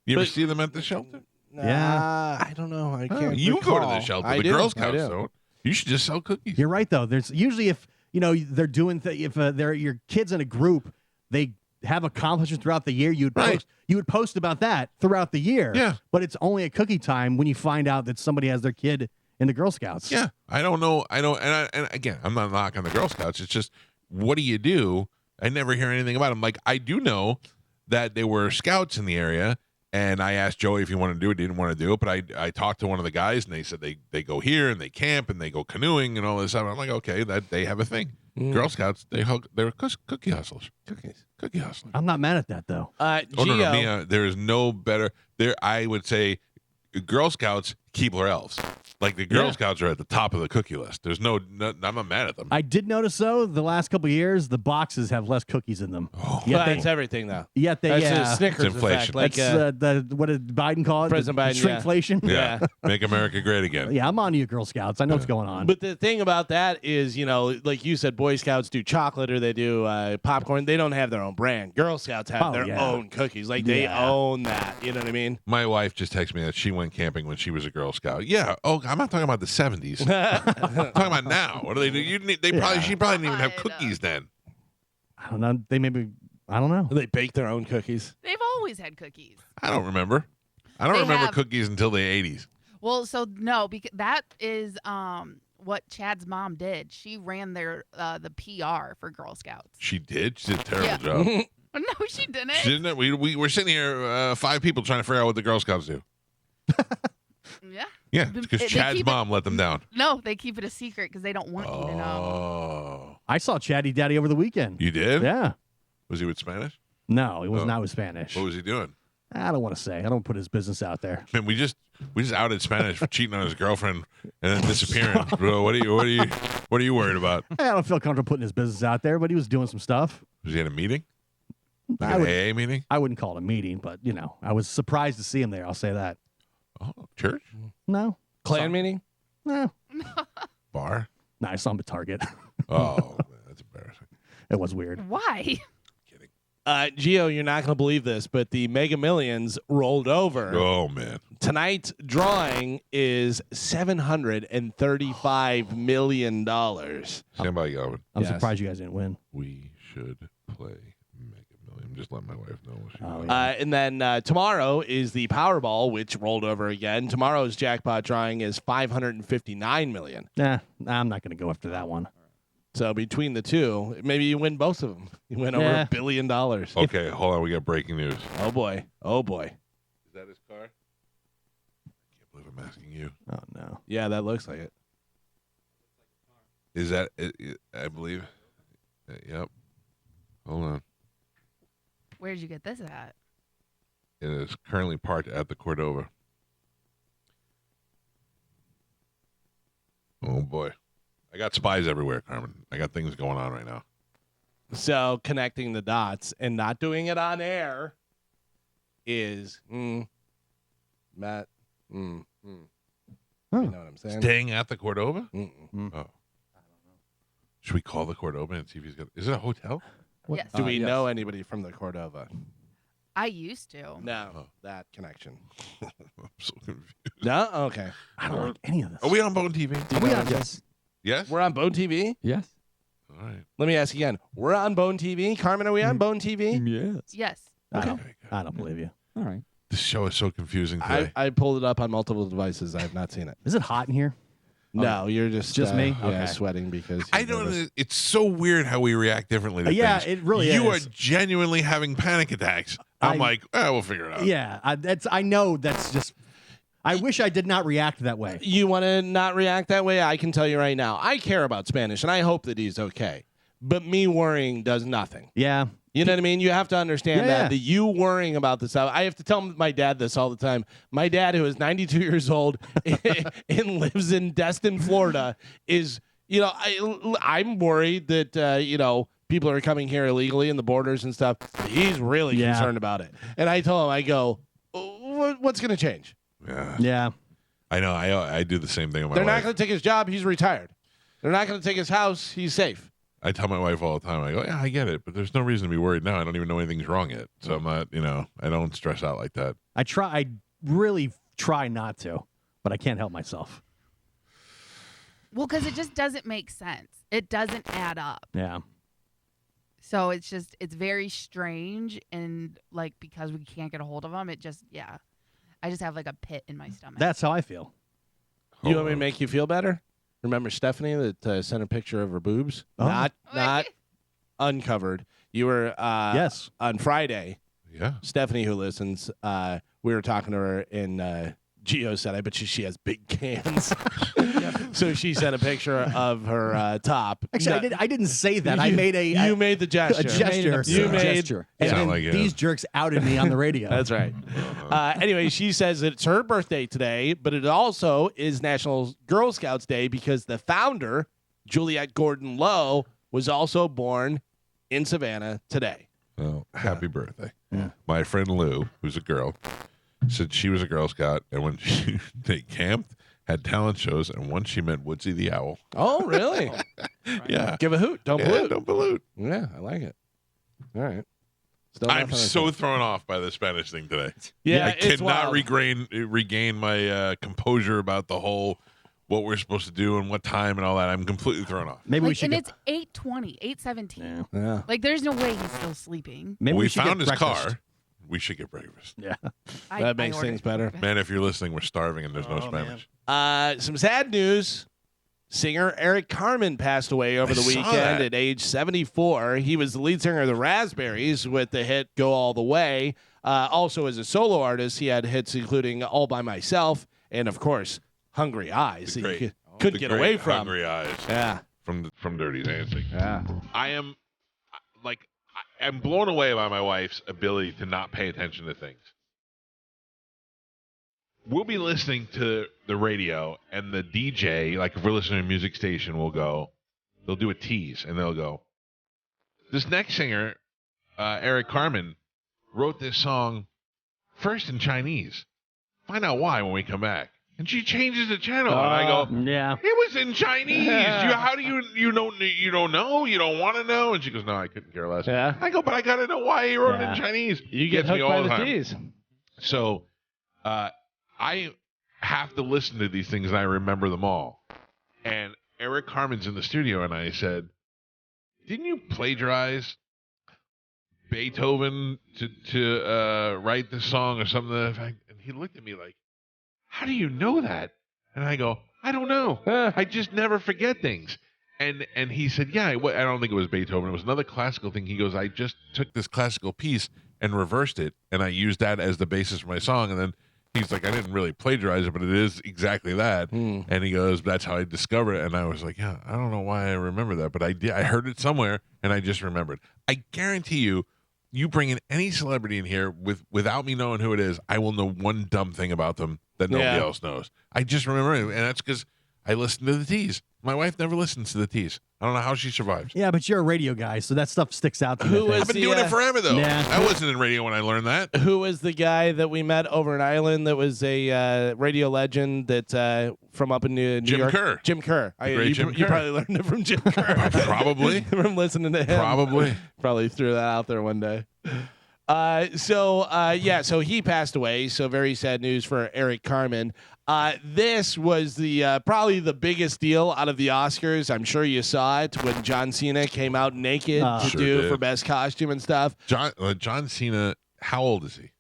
You ever But- see them at the shelter? Yeah. I don't know. I Oh, can't. you go to recall. the shelter. I The do. Girl I Scouts do. don't. You should just sell cookies. You're right, though. There's usually if they're doing if they're your kids in a group, they have accomplishments throughout the year. Right. You would post about that throughout the year. Yeah. But it's only at cookie time when you find out that somebody has their kid in the Girl Scouts. Yeah, I don't know. And again, I'm not knocking the Girl Scouts. It's just, what do you do? I never hear anything about them. Like, I do know that there were scouts in the area, and I asked Joey if he wanted to do it. He didn't want to do it, but I talked to one of the guys, and they said they go here and they camp and they go canoeing and all this stuff. I'm like, okay, that they have a thing. Girl Scouts, they're cookie hustlers. Cookie hustlers. I'm not mad at that though. Oh no, Gio, Mia, there is no better. There, I would say, Girl Scouts, Keebler elves. Like, the Girl Yeah. Scouts are at the top of the cookie list. There's no I'm not mad at them. I did notice though the last couple of years the boxes have less cookies in them. Oh, Yet well, they, that's everything though. yet they That's yeah. a Snickers It's inflation. effect. Like That's the what did Biden call it? President The Biden, yeah. shrinkflation. yeah. Make America great again. Yeah, I'm on to you, Girl Scouts. I know what's going on. But the thing about that is, like you said, Boy Scouts do chocolate or they do popcorn. They don't have their own brand. Girl Scouts have Oh, their yeah. own cookies. Like, they Yeah. own that. You know what I mean? My wife just texted me that she went camping when she was a Girl Scout. Yeah. Oh, I'm not talking about the 70s. I'm talking about now. What do they do? She probably didn't even have cookies then. I don't know. They maybe I don't know. They bake their own cookies. They've always had cookies. I don't remember. I don't They remember have- cookies until the 80s. Well, so no, because that is what Chad's mom did. She ran the PR for Girl Scouts. She did. She did a terrible Yeah. job. No, she didn't. She didn't. We were sitting here, 5 people trying to figure out what the Girl Scouts do. Yeah. Yeah, They because keep Chad's it- mom let them down. No, they keep it a secret because they don't want you to know. Oh. I saw Chatty Daddy over the weekend. You did? Yeah. Was he with Spanish? No, it was Oh. not with Spanish. What was he doing? I don't want to say. I don't put his business out there. Man, we just outed Spanish for cheating on his girlfriend and then disappearing. Bro, what are you worried about? I don't feel comfortable putting his business out there, but he was doing some stuff. Was he at a meeting? I Like an AA meeting? I wouldn't call it a meeting, but I was surprised to see him there. I'll say that. Oh, church? No, Clan meeting? no, Bar? no. I saw him at Target. Oh, man, that's embarrassing. It was weird. Why? Gio, you're not going to believe this, but the Mega Millions rolled over. Oh, man. Tonight's drawing is $735 million. Stand by, Galvin. I'm Yes. surprised you guys didn't win. We should play Mega Million. Just let my wife know what she Oh, wants. yeah. And then tomorrow is the Powerball, which rolled over again. Tomorrow's jackpot drawing is $559 million. Nah, I'm not going to go after that one. So between the two, maybe you win both of them. You win over Yeah. $1 billion. Okay, hold on. We got breaking news. Oh boy. Oh boy. Is that his car? I can't believe I'm asking you. Oh no. Yeah, that looks like it. Is that it? I believe. Yep. Hold on. Where'd you get this at? It is currently parked at the Cordova. Oh boy. I got spies everywhere, Carmen. I got things going on right now. So connecting the dots and not doing it on air is Matt. Huh. You know what I'm saying? Staying at the Cordova? Mm-mm. Oh. Should we call the Cordova and see if he's got? Is it a hotel? Yes. Do we yes. know anybody from the Cordova? I used to. No, Oh. that connection. I'm so confused. No, okay. I don't like any of this. Are we on Bone TV? Do you know- Yes. Yes. We're on Bone TV. Yes. All right. Let me ask again. We're on Bone TV. Carmen, are we on Bone TV? Yes. Yes. I don't, Okay, good. I don't believe you. All right. This show is so confusing today. I pulled it up on multiple devices. I have not seen it. Is it hot in here? No, you're just me? Yeah, Okay. sweating because I you're don't. nervous. It's so weird how we react differently to Yeah, things. it really You is. are genuinely having panic attacks. I'm like, we'll figure it out. Yeah, I know that's just. I wish I did not react that way. You want to not react that way? I can tell you right now. I care about Spanish, and I hope that he's okay. But me worrying does nothing. Yeah. You know what I mean? You have to understand Yeah. that you worrying about this. I have to tell my dad this all the time. My dad, who is 92 years old and lives in Destin, Florida, is, I'm worried that, people are coming here illegally in the borders and stuff. He's really Yeah. concerned about it. And I told him, I go, what's going to change? Yeah. Yeah. I know. I do the same thing with my They're not wife. going to take his job. He's retired. They're not going to take his house. He's safe. I tell my wife all the time. I go, yeah, I get it, but there's no reason to be worried now. I don't even know anything's wrong yet, so I'm not. I don't stress out like that. I really try not to, but I can't help myself. Well, because it just doesn't make sense. It doesn't add up. Yeah. So it's very strange. And like, because we can't get a hold of them, I just have like a pit in my stomach. That's how I feel. You want me to make you feel better? Remember Stephanie that sent a picture of her boobs? Oh. Not uncovered. You were Yes. on Friday. Yeah. Stephanie, who listens, we were talking to her, and Gio said, "I bet she has big cans." So she sent a picture of her top. Actually, I didn't say that. I You- made You made the gesture. a gesture. You made. gesture. And Sound then like it. these jerks outed me on the radio. That's right. Anyway, she says it's her birthday today, but it also is National Girl Scouts Day because the founder, Juliette Gordon Lowe, was also born in Savannah today. Well, happy birthday. My friend Lou, who's a girl, said she was a Girl Scout, and when they camped, had talent shows, and once she met Woodsy the Owl. Oh, really? Yeah. Give a hoot. Don't Yeah, pollute. don't pollute. Yeah, I like it. All right. Still I'm nothing so like thrown off by the Spanish thing today. Yeah, I it's cannot wild. regain my composure about the whole what we're supposed to do and what time and all that. I'm completely thrown off. Maybe we Like, should. and Get, it's 8:20, 8:17. yeah. that. Yeah. Like, there's no way he's still sleeping. Maybe we should found get his breakfast. car. We should get breakfast. Yeah. That makes ordered things better. breakfast. Man, if you're listening, we're starving and there's no Spanish. Some sad news. Singer Eric Carmen passed away over I the saw weekend that. at age 74. He was the lead singer of the Raspberries with the hit Go All the Way. Also, as a solo artist, he had hits including All By Myself and, of course, Hungry Eyes. The that you great- couldn't The get great away from. Hungry Eyes Yeah. from Dirty Dancing. Yeah. I am I'm blown away by my wife's ability to not pay attention to things. we'll be listening to the radio, and the DJ, like if we're listening to a music station, they'll do a tease, and they'll go, this next singer, Eric Carmen, wrote this song first in Chinese. Find out why when we come back. And she changes the channel, and I go, yeah. it was in Chinese. How do you don't know? You don't want to know? And she goes, no, I couldn't care less. Yeah. I go, but I got to know why he wrote it in Chinese. You Gets get me hooked all by the time. tease. So I have to listen to these things, and I remember them all. And Eric Carmen's in the studio, and I said, didn't you plagiarize Beethoven to write this song or something to that effect? And he looked at me like, how do you know that? And I go, I don't know. I just never forget things. And he said, yeah, I don't think it was Beethoven. It was another classical thing. He goes, I just took this classical piece and reversed it, and I used that as the basis for my song. And then he's like, I didn't really plagiarize it, but it is exactly that. And he goes, that's how I discovered it. And I was like, yeah, I don't know why I remember that, but I did. I heard it somewhere, and I just remembered. I guarantee you, you bring in any celebrity in here without me knowing who it is, I will know one dumb thing about them that nobody else knows. I just remember it, and that's because I listen to the tease. My wife never listens to the tease. I don't know how she survives. Yeah, but you're a radio guy, so that stuff sticks out to you. I've been doing it forever, though. Yeah. I wasn't in radio when I learned that. Who was the guy that we met over in Ireland that was a radio legend that from up in New York? Jim Kerr. Jim Kerr. Jim You Kerr. probably learned it from Jim Kerr. Probably. From listening to him. Probably threw that out there one day. So he passed away. So very sad news for Eric Carmen. This was the probably the biggest deal out of the Oscars. I'm sure you saw it when John Cena came out naked to Sure do did. for best costume and stuff. John Cena, how old is he?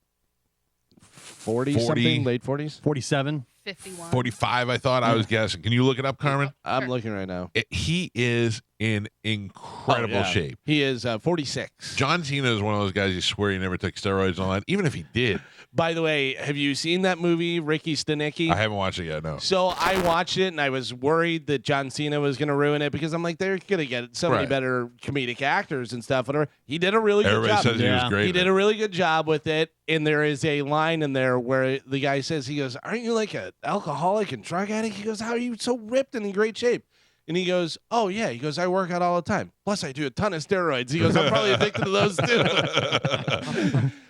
40 something, late 40s? 47. 51. 45, I thought. I was guessing. Can you look it up, Carmen? I'm looking right now. He is in incredible shape. He is 46. John Cena is one of those guys you swear he never took steroids and all that. Even if he did. By the way, have you seen that movie, Ricky Stenicki? I haven't watched it yet, no. So I watched it, and I was worried that John Cena was going to ruin it because I'm like, they're going to get so many better comedic actors and stuff. Whatever. He did a really good Everybody job. says he was great. He did a really good job with it, and there is a line in there where the guy says, he goes, aren't you like an alcoholic and drug addict? He goes, how are you so ripped and in great shape? And he goes, oh, yeah. He goes, I work out all the time. Plus, I do a ton of steroids. He goes, I'm probably addicted to those, too.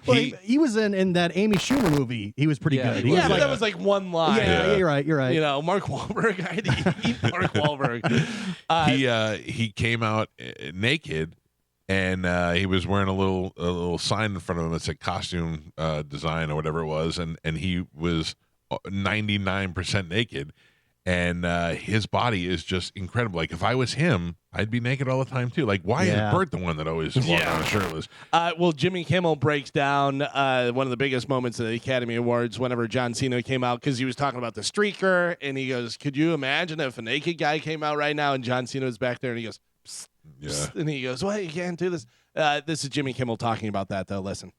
Well, he was in that Amy Schumer movie. He was pretty good. He was But like, that was like one line. yeah, you're right. You're right. You know, Mark Wahlberg. I had to eat Mark Wahlberg. He came out naked, and he was wearing a little sign in front of him that said costume design or whatever it was, and he was 99% naked. And his body is just incredible. Like, if I was him, I'd be naked all the time, too. Like, why is Bert the one that always walks around shirtless? Well, Jimmy Kimmel breaks down one of the biggest moments of the Academy Awards whenever John Cena came out because he was talking about the streaker, and he goes, could you imagine if a naked guy came out right now and John Cena was back there, and he goes, psst, psst, and he goes, well, you can't do this. This is Jimmy Kimmel talking about that, though. Listen.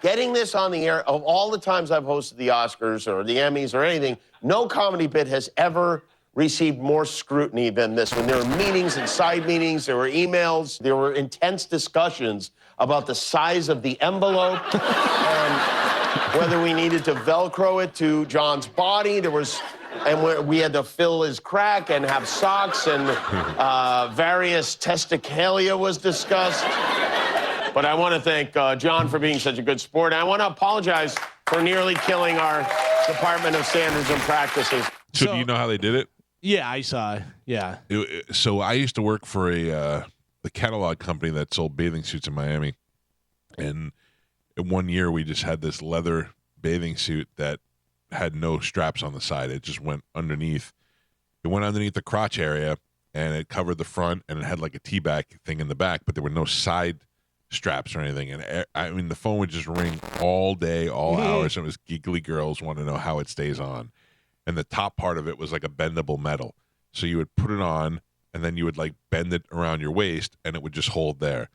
Getting this on the air, of all the times I've hosted the Oscars or the Emmys or anything, no comedy bit has ever received more scrutiny than this. When there were meetings and side meetings, there were emails, there were intense discussions about the size of the envelope and whether we needed to Velcro it to John's body. We had to fill his crack and have socks, and various testicalia was discussed. But I want to thank John for being such a good sport. And I want to apologize for nearly killing our Department of Standards and Practices. So do you know how they did it? Yeah, I saw. Yeah. So I used to work for a catalog company that sold bathing suits in Miami. And one year we just had this leather bathing suit that had no straps on the side. It just went underneath. It went underneath the crotch area, and it covered the front, and it had like a T-back thing in the back, but there were no side straps or anything. And I mean, the phone would just ring all day, all hours. And it was giggly girls want to know how it stays on. And the top part of it was like a bendable metal. So you would put it on, and then you would like bend it around your waist, and it would just hold there.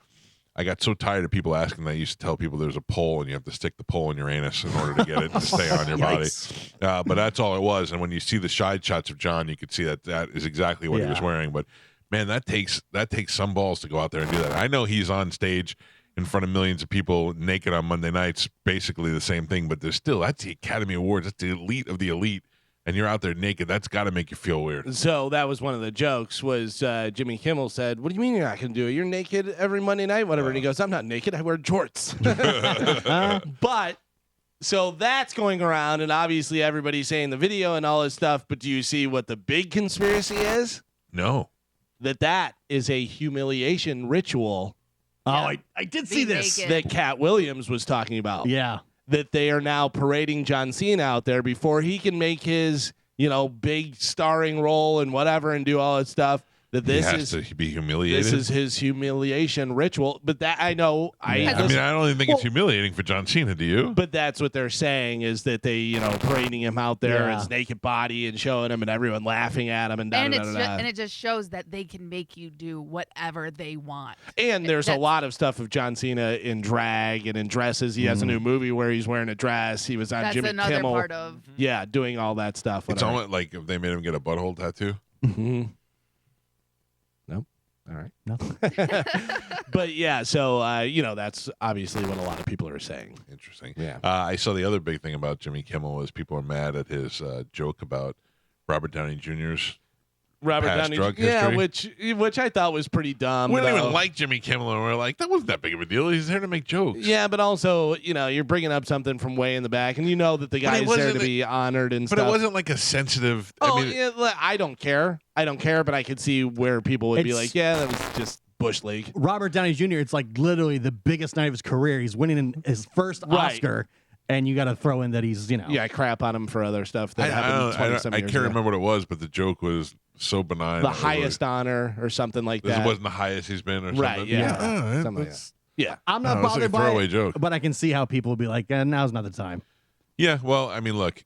I got so tired of people asking that I used to tell people there's a pole, and you have to stick the pole in your anus in order to get it to stay on your body. But that's all it was. And when you see the side shots of John, you could see that is exactly what he was wearing. But man, that takes some balls to go out there and do that. I know he's on stage in front of millions of people naked on Monday nights, basically the same thing. But that's the Academy Awards. That's the elite of the elite. And you're out there naked. That's got to make you feel weird. So that was one of the jokes was Jimmy Kimmel said, what do you mean you're not going to do it? You're naked every Monday night, whatever. And he goes, I'm not naked. I wear jorts. But so that's going around, and obviously everybody's saying the video and all this stuff. But do you see what the big conspiracy is? No. That is a humiliation ritual. Oh, I did see this. That Cat Williams was talking about. Yeah. That they are now parading John Cena out there before he can make his, big starring role and whatever and do all that stuff. That this has to be humiliated. This is his humiliation ritual. But that I know. I don't even think it's humiliating for John Cena. Do you? But that's what they're saying is that they, parading him out there, his naked body and showing him and everyone laughing at him and and it just shows that they can make you do whatever they want. And there's a lot of stuff of John Cena in drag and in dresses. He has a new movie where he's wearing a dress. He was on Jimmy another Kimmel. Part of doing all that stuff. It's almost like if they made him get a butthole tattoo. Mm-hmm. Nope. All right. No. But yeah, so that's obviously what a lot of people are saying. Interesting. Yeah. I saw the other big thing about Jimmy Kimmel was people are mad at his joke about Robert Downey Jr.'s past drug history. which I thought was pretty dumb. We don't even like Jimmy Kimmel, and we're like, that wasn't that big of a deal. He's there to make jokes. Yeah, but also, you're bringing up something from way in the back, and that the guy is there to be honored and stuff. But it wasn't like a sensitive. I don't care. I don't care, but I could see where people would be like, yeah, that was just Bush League. Robert Downey Jr., it's like literally the biggest night of his career. He's winning his first Oscar. And you got to throw in that he's, I crap on him for other stuff that happened 20-some I years can't ago. remember what it was, but the joke was so benign. The highest honor or something like that. This wasn't the highest he's been or something. Right, yeah. Something like that. Yeah. I'm not bothered by throwaway it, joke. but I can see how people would be like, now's not the time. Yeah, well, I mean, look,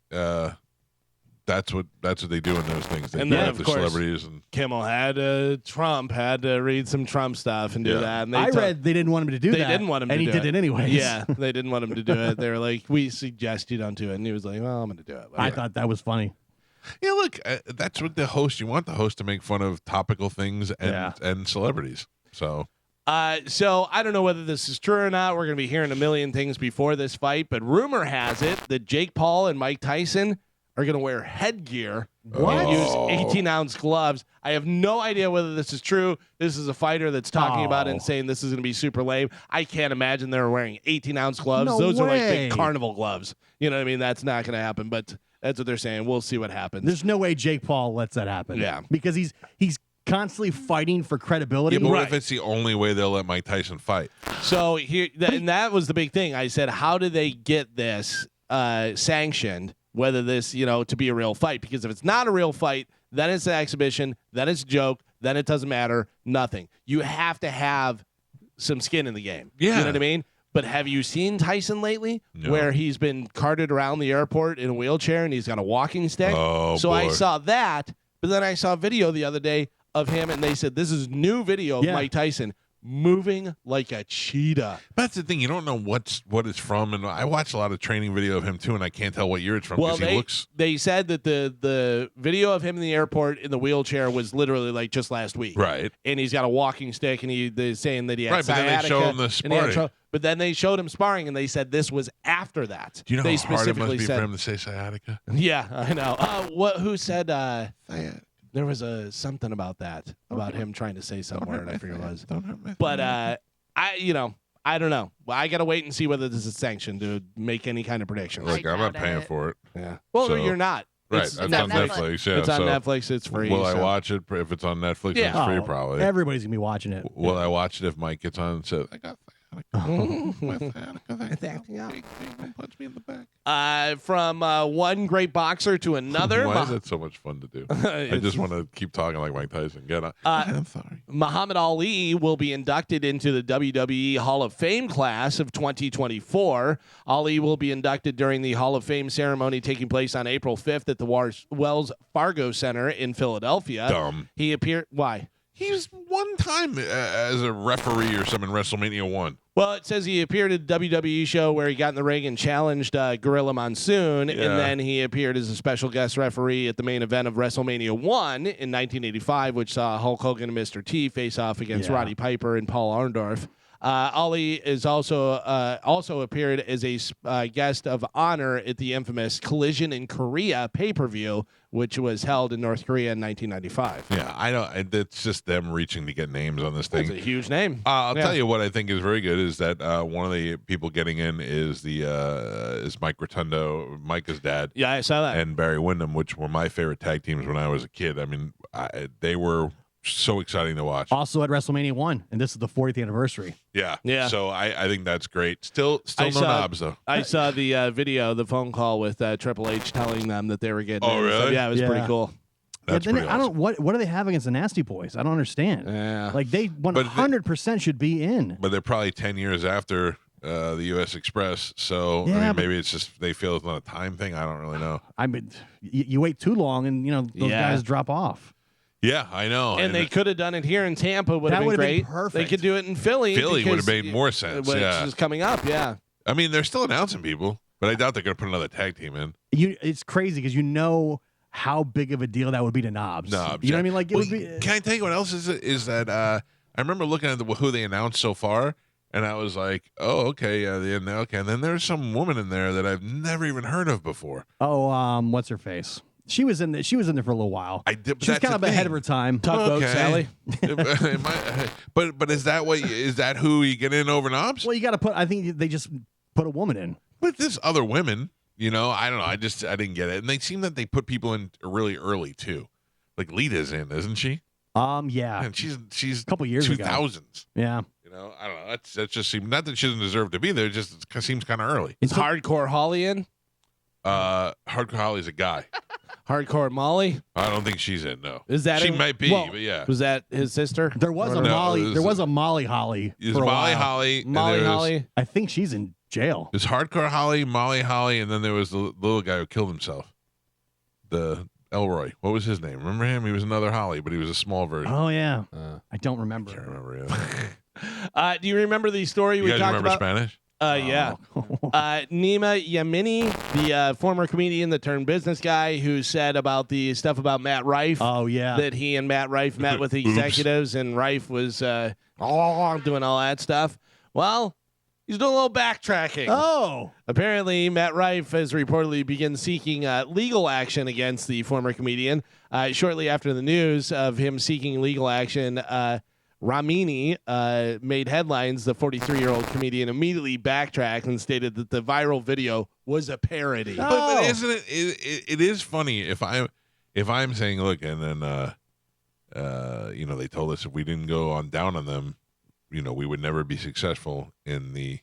that's what they do in those things. They and go then, after of course, celebrities and Kimmel had Trump had to read some Trump stuff and do that. And I read they didn't want him to do that. They didn't want him to do it. And he did it anyways. Yeah, they didn't want him to do it. They were like, we suggest you don't do it. And he was like, well, I'm going to do it. I thought that was funny. Yeah, look, that's what you want the host to make fun of topical things and celebrities. So I don't know whether this is true or not. We're going to be hearing a million things before this fight, but rumor has it that Jake Paul and Mike Tyson are going to wear headgear and use 18-ounce gloves. I have no idea whether this is true. This is a fighter that's talking about it and saying this is going to be super lame. I can't imagine they're wearing 18-ounce gloves. No Those are like way. big carnival gloves. You know what I mean? That's not going to happen, but that's what they're saying. We'll see what happens. There's no way Jake Paul lets that happen. Yeah. Because he's constantly fighing for credibility. Yeah, but what if it's the only way they'll let Mike Tyson fight? So here, and that was the big thing. I said, how do they get this sanctioned? Whether this, to be a real fight, because if it's not a real fight, then it's an exhibition, then it's a joke, then it doesn't matter, nothing. You have to have some skin in the game. Yeah. You know what I mean? But have you seen Tyson lately, where he's been carted around the airport in a wheelchair and he's got a walking stick? Oh, so boy. I saw that, but then I saw a video the other day of him, and they said this is new video of Mike Tyson moving like a cheetah. But that's the thing. You don't know what it's from. And I watch a lot of training video of him, too, and I can't tell what year it's from because he looks... They said that the video of him in the airport in the wheelchair was literally like just last week. Right. And he's got a walking stick, and they're saying that he had sciatica. But then they show him the sparring. But then they showed him sparring, and they said this was after that. Do you know they how hard it must be said, for him to say sciatica? Yeah, I know. Who said... there was something about that, about him trying to say some word. I forget what it was. But I don't know. Well, I got to wait and see whether this is sanctioned to make any kind of predictions. Look, I'm not paying for it. Yeah. Well, So- you're not. Right, It's that's on Netflix. Yeah, it's on so Netflix. It's free. Will I so- watch it if it's on Netflix? Yeah. It's free, probably. Everybody's going to be watching it. Will I watch it if Mike gets on and says, I got Don't punch me in the back. From one great boxer to another. Why is that so much fun to do? I just want to keep talking like Mike Tyson. Get on. I'm sorry. Muhammad Ali will be inducted into the WWE Hall of Fame class of 2024. Ali will be inducted during the Hall of Fame ceremony taking place on April 5th at the Wells Fargo Center in Philadelphia. Dumb. He appeared... Why? He was one time as a referee or something in WrestleMania 1. Well, it says he appeared at a WWE show where he got in the ring and challenged Gorilla Monsoon, and then he appeared as a special guest referee at the main event of WrestleMania 1 in 1985, which saw Hulk Hogan and Mr. T face off against Roddy Piper and Paul Orndorff. Ali is also appeared as a guest of honor at the infamous Collision in Korea pay-per-view, which was held in North Korea in 1995. Yeah, I don't. It's just them reaching to get names on this thing. It's a huge name. I'll tell you what I think is very good is that one of the people getting in is Mike Rotundo, Micah's dad. Yeah, I saw that. And Barry Windham, which were my favorite tag teams when I was a kid. I mean, they were so exciting to watch. Also at WrestleMania 1, and this is the 40th anniversary. Yeah. So I think that's great. Still no knobs though. I saw the video, the phone call with Triple H telling them that they were getting. Oh, in. really? So, yeah, it was pretty cool. That's then pretty I awesome. don't. What do they have against the Nasty Boys? I don't understand. Yeah. Like they 100% should be in. But they're probably 10 years after the U.S. Express. So Yeah, I mean, but- maybe it's just they feel it's not a time thing. I don't really know. I mean, you wait too long, and those guys drop off. Yeah, I know. And they could have done it here in Tampa. Would have That been would've been great. perfect. They could do it in Philly. Philly would have because made more sense. Which Yeah. is coming up. Yeah. I mean, they're still announcing people, but I doubt they're going to put another tag team in. It's crazy because you know how big of a deal that would be to Knobs. Knobs, You know yeah. what I mean? Like it Well, would be. Can I tell you what else is that? I remember looking at who they announced so far, and I was like, "Oh, okay, okay." And then there's some woman in there that I've never even heard of before. Oh, what's her face? She was in there for a little while. I did. She was kind of ahead of her time. Tugboat Sally. But is that who you get in over Knobs? Well, you got to put. I think they just put a woman in. But there's other women. I don't know. I didn't get it, and they seem that they put people in really early too. Like Lita's in, isn't she? Yeah. And she's a couple years ago. 2000s. Yeah. I don't know. That just seems not that she doesn't deserve to be there. It just seems kind of early. It's Hardcore Holly in. Hardcore Holly's a guy. Hardcore Molly. I don't think she's in. No. Is that she in- might be? Well, but yeah. Was that his sister? There was a No, Molly. it was There was a Molly Holly. There's for a Molly while. Holly. and Molly there was- Holly. I think she's in jail. There's Hardcore Holly, Molly Holly, and then there was the little guy who killed himself. The Elroy. What was his name? Remember him? He was another Holly, but he was a small version. Oh yeah. I don't remember. Can't remember either. Do you remember the story You we guys talked remember about? Spanish? Yeah. Nima Yamini, the former comedian that turned business guy, who said about the stuff about Matt Rife. Oh yeah. That he and Matt Rife met with the executives, and Rife was doing all that stuff. Well, he's doing a little backtracking. Oh. Apparently, Matt Rife has reportedly begun seeking legal action against the former comedian. Shortly after the news of him seeking legal action, Ramini made headlines. The 43-year-old comedian immediately backtracked and stated that the viral video was a parody. But isn't it? It is funny if I'm saying, look, and then they told us if we didn't go on down on them, we would never be successful in the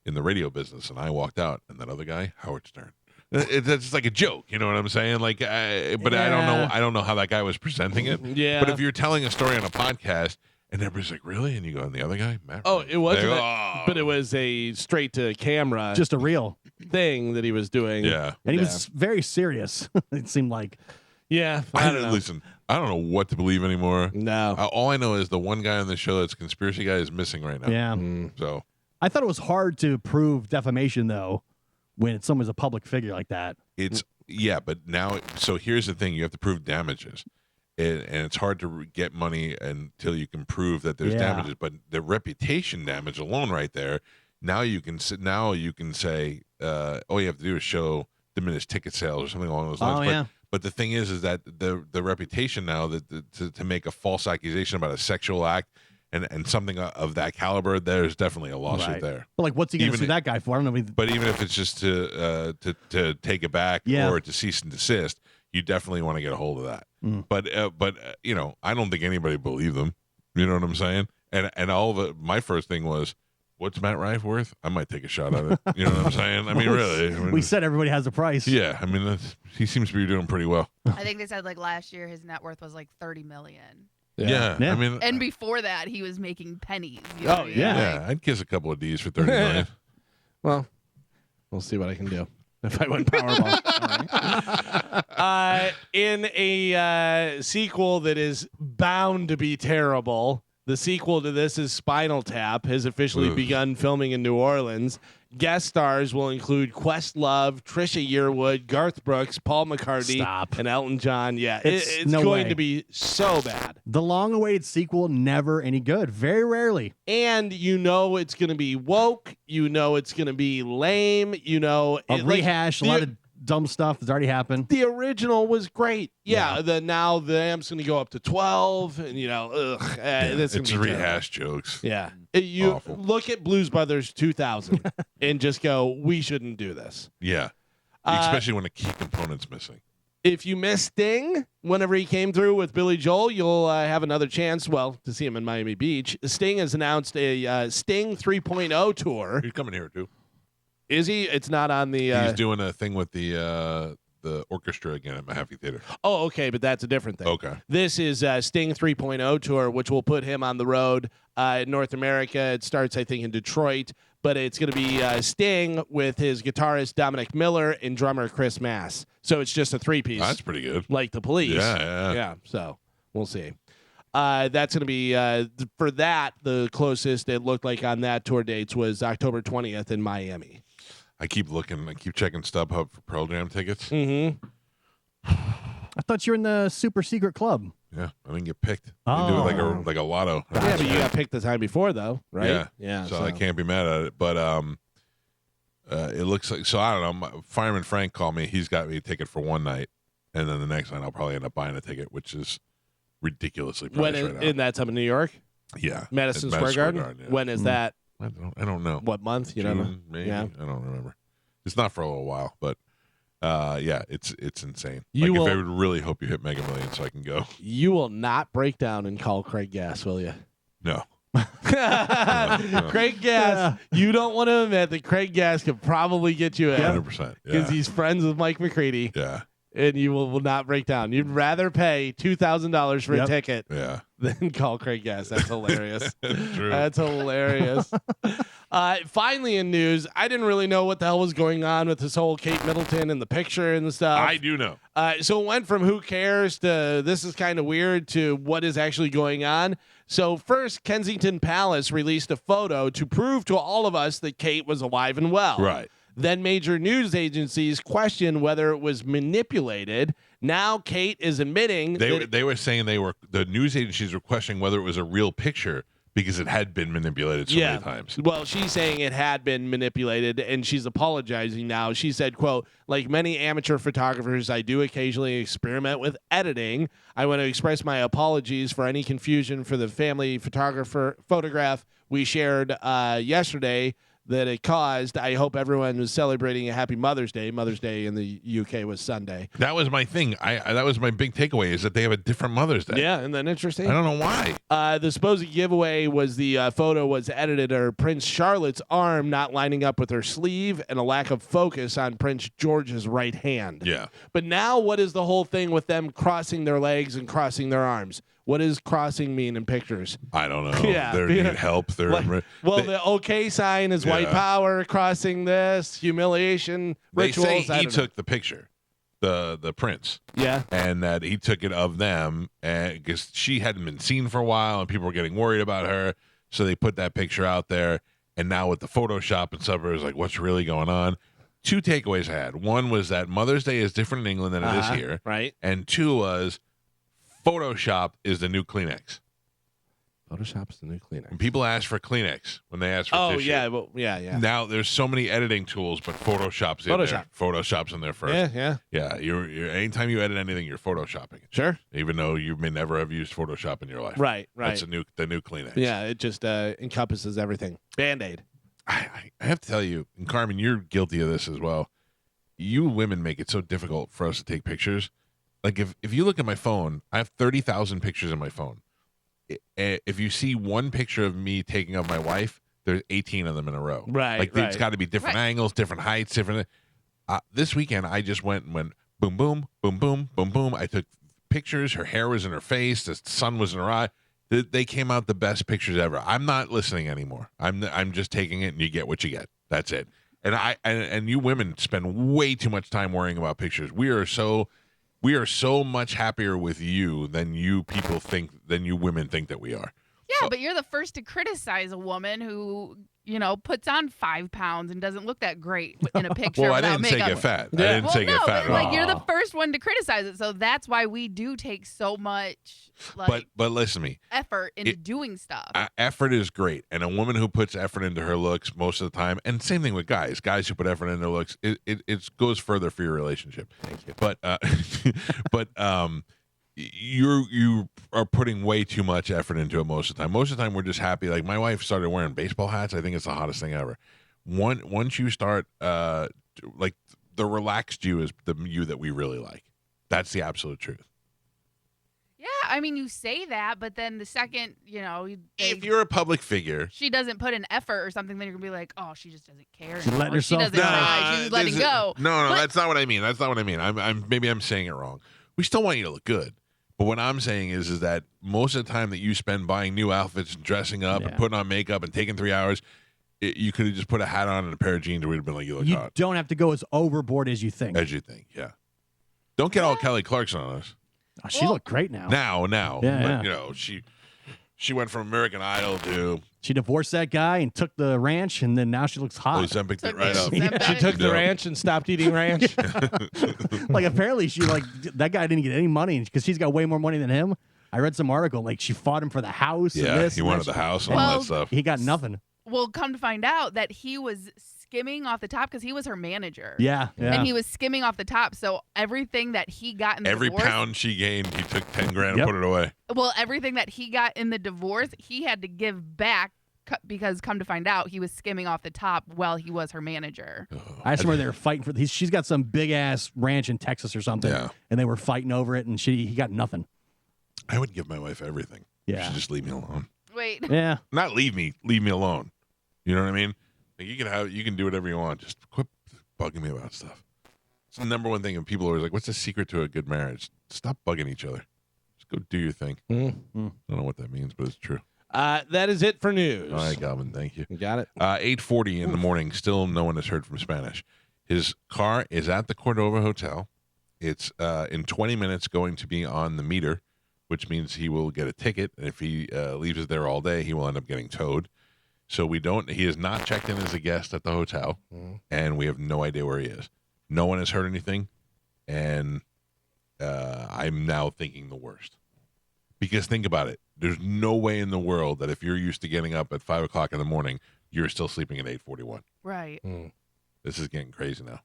radio business. And I walked out, and that other guy, Howard Stern. It's like a joke, you know what I'm saying? Like, but I don't know how that guy was presenting it. Yeah. But if you're telling a story on a podcast, and everybody's like, really? And you go, and the other guy, Matt. Oh, it wasn't, They go, but it was a straight to camera, Just a reel. thing that he was doing. Yeah. And he was very serious. It seemed like. Yeah, I don't know. Listen, I don't know what to believe anymore. No. All I know is the one guy on the show that's conspiracy guy is missing right now. Yeah. So I thought it was hard to prove defamation though, when someone's a public figure like that. but now, so here's the thing: you have to prove damages, and it's hard to get money until you can prove that there's Yeah. damages. But the reputation damage alone, right there, now you can say, all you have to do is show diminished ticket sales or something along those lines. Oh, but, yeah. But the thing is that the reputation now to make a false accusation about a sexual act and something of that caliber, there's definitely a lawsuit Right. there. But like, what's he going to Even sue that guy for? I don't know. But even if it's just to take it back Yeah. or to cease and desist, you definitely want to get a hold of that. Mm. But I don't think anybody believed them. You know what I'm saying? And all of it. My first thing was, what's Matt Rife worth? I might take a shot at it. You know what I'm saying? I mean, really. We said everybody has a price. Yeah. I mean, he seems to be doing pretty well. I think they said like last year his net worth was like 30 million. Yeah. I mean, And before that, he was making pennies. You know what I mean? yeah. I'd kiss a couple of D's for 30 million. Well, we'll see what I can do if I win Powerball. In a sequel that is bound to be terrible, The sequel to this is Spinal Tap has officially begun filming in New Orleans. Guest stars will include Questlove, Trisha Yearwood, Garth Brooks, Paul McCartney, and Elton John. Yeah, it's no going way. to be so bad. The long-awaited sequel, never any good. Very rarely. And you know it's going to be woke. You know it's going to be lame. You know, A rehash, a lot of dumb stuff that's already happened. The original was great. Yeah. Now the amp's going to go up to 12, and It's rehash jokes. Yeah. You Awful. look at Blues Brothers 2000 and just go, we shouldn't do this. Yeah. Especially when a key component's missing. If you missed Sting, whenever he came through with Billy Joel, you'll have another chance, to see him in Miami Beach. Sting has announced a Sting 3.0 tour. He's coming here, too. Is he? It's not on the... He's doing a thing with the orchestra again at Mahaffey Theater. Oh, okay, but that's a different thing. Okay. This is Sting 3.0 tour, which will put him on the road in North America. It starts, I think, in Detroit, but it's going to be Sting with his guitarist Dominic Miller and drummer Chris Mass. So it's just a three-piece. That's pretty good. Like the Police. Yeah. So we'll see. That's going to be, for that, the closest it looked like on that tour dates was October 20th in Miami. I keep looking. I keep checking StubHub for Pearl Jam tickets. Mm-hmm. I thought you were in the super secret club. Yeah, I didn't get picked. They do it like a lotto. Yeah, but you got picked the time before, though, right? Yeah. So I can't be mad at it. But it looks like, so I don't know. Fireman Frank called me. He's got me a ticket for one night, and then the next night I'll probably end up buying a ticket, which is ridiculously priced right now. In that time in New York? Yeah. Madison Square Garden? Yeah. When is that? I don't know. What month? You June, don't know? maybe. Yeah. I don't remember. It's not for a little while, but it's insane. You I will- would really hope you hit Mega Millions so I can go. You will not break down and call Craig Gass, will you? No. Craig Gass, you don't want to admit that Craig Gass could probably get you in. 100%. Because Yeah. he's friends with Mike McCready. Yeah. And you will not break down. You'd rather pay $2,000 for a ticket Yeah. than call Craig Gass. That's hilarious. True. That's hilarious. Finally, in news, I didn't really know what the hell was going on with this whole Kate Middleton and the picture and the stuff. I do know. So it went from who cares to this is kind of weird to what is actually going on. So first, Kensington Palace released a photo to prove to all of us that Kate was alive and well. Right. Then major news agencies questioned whether it was manipulated. Now Kate is admitting They were saying the news agencies were questioning whether it was a real picture because it had been manipulated so many times. Well, she's saying it had been manipulated, and she's apologizing now. She said, quote, like many amateur photographers, I do occasionally experiment with editing. I want to express my apologies for any confusion for the family photograph we shared yesterday that it caused. I hope everyone was celebrating a happy Mother's Day. Mother's Day in the UK was Sunday. That was my thing. That was my big takeaway is that they have a different Mother's Day. Yeah, isn't that interesting? I don't know why. The supposed giveaway was the photo was edited of Prince Charlotte's arm not lining up with her sleeve and a lack of focus on Prince George's right hand. Yeah. But now what is the whole thing with them crossing their legs and crossing their arms? What does crossing mean in pictures? I don't know. Yeah. They need help. The okay sign is white power, crossing this, humiliation, They rituals. say he took the picture, the prince. Yeah. And that he took it of them because she hadn't been seen for a while and people were getting worried about her. So they put that picture out there. And now with the Photoshop and stuff, it was like, what's really going on? Two takeaways I had. One was that Mother's Day is different in England than it is here. Right. And two was Photoshop is the new Kleenex. Photoshop's the new Kleenex. When people ask for Kleenex, when they ask for tissue. Yeah. Now there's so many editing tools, but Photoshop's in there. Photoshop's in there first. Yeah. You're anytime you edit anything, you're photoshopping it. Sure. Even though you may never have used Photoshop in your life. Right. That's the new Kleenex. Yeah, it just encompasses everything. Band-Aid. I have to tell you, and Carmen, you're guilty of this as well. You women make it so difficult for us to take pictures. Like if you look at my phone, I have 30,000 pictures in my phone. If you see one picture of me taking of my wife, there's 18 of them in a row. Right. Like it's got to be different angles, different heights, different. This weekend, I just went boom, boom, boom, boom, boom, boom. I took pictures. Her hair was in her face. The sun was in her eye. They came out the best pictures ever. I'm not listening anymore. I'm just taking it, and you get what you get. That's it. And and you women spend way too much time worrying about pictures. We are so much happier with you than you women think that we are. Yeah, Yeah, but you're the first to criticize a woman who, puts on 5 pounds and doesn't look that great in a picture. Well, I without didn't say makeup. get fat. I Yeah. didn't say get fat at all. You're the first one to criticize it, so that's why we do take so much But listen to me. effort into doing stuff. Effort is great, and a woman who puts effort into her looks most of the time, and same thing with guys who put effort into their looks, it goes further for your relationship. Thank you. But you are putting way too much effort into it most of the time. Most of the time, we're just happy. Like my wife started wearing baseball hats. I think it's the hottest thing ever. Once you start, like the relaxed you is the you that we really like. That's the absolute truth. Yeah, I mean, you say that, but then the second, If you're a public figure, she doesn't put in effort or something, then you're going to be like, oh, she just doesn't care. She's letting anymore. She herself doesn't go. try. She's letting go. No, But- that's not what I mean. That's not what I mean. Maybe I'm saying it wrong. We still want you to look good. But what I'm saying is that most of the time that you spend buying new outfits and dressing up and putting on makeup and taking 3 hours, you could have just put a hat on and a pair of jeans and we'd have been like, you look You hot. don't have to go as overboard as you think. As you think, yeah. Don't get all Kelly Clarkson on us. Oh, she looked great now. Now. Yeah, But, she went from American Idol to She divorced that guy and took the ranch, and then now she looks hot. Ozempic it right up. She took the ranch and stopped eating ranch. Like apparently she that guy didn't get any money because she's got way more money than him. I read some article like she fought him for the house. Yeah, and this he and wanted that. the house and all that stuff. He got nothing. Well, come to find out that he was skimming off the top because he was her manager. Yeah. And he was skimming off the top. So everything that he got in the Every divorce, pound she gained, he took 10 grand and put it away. well, everything that he got in the divorce, he had to give back because come to find out, he was skimming off the top while he was her manager. I just remember they were fighting for. She's got some big ass ranch in Texas or something, and they were fighting over it, and he got nothing. I would give my wife everything. Yeah. She'd just leave me alone. Wait. Yeah. Not leave me alone. You know what I mean? Like you can do whatever you want. Just quit bugging me about stuff. It's the number one thing, and people are always like, "What's the secret to a good marriage?" Stop bugging each other. Just go do your thing. I don't know what that means, but it's true. That is it for news. All right, Galvin, thank you. You got it. 8:40 in the morning. Still, no one has heard from Spanish. His car is at the Cordova Hotel. It's in 20 minutes going to be on the meter, which means he will get a ticket. And if he leaves it there all day, he will end up getting towed. So he is not checked in as a guest at the hotel, and we have no idea where he is. No one has heard anything, and I'm now thinking the worst. Because think about it. There's no way in the world that if you're used to getting up at 5 o'clock in the morning, you're still sleeping at 8:41. Right. This is getting crazy now.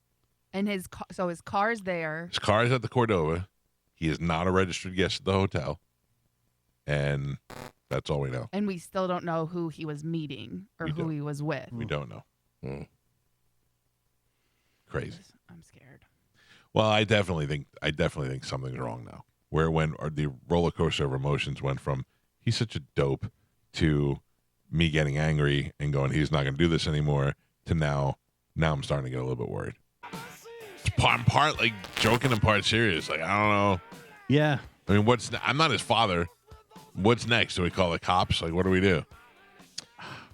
And his car's there. His car is at the Cordova. He is not a registered guest at the hotel. And that's all we know. And we still don't know who he was meeting or who he was with. We don't know. Crazy. I'm scared. Well, I definitely think something's wrong now. Where the roller coaster of emotions went from he's such a dope to me getting angry and going he's not going to do this anymore to now I'm starting to get a little bit worried. I'm part like joking and part serious. Like I don't know. Yeah. I mean, I'm not his father. What's next? Do we call the cops? Like, what do we do?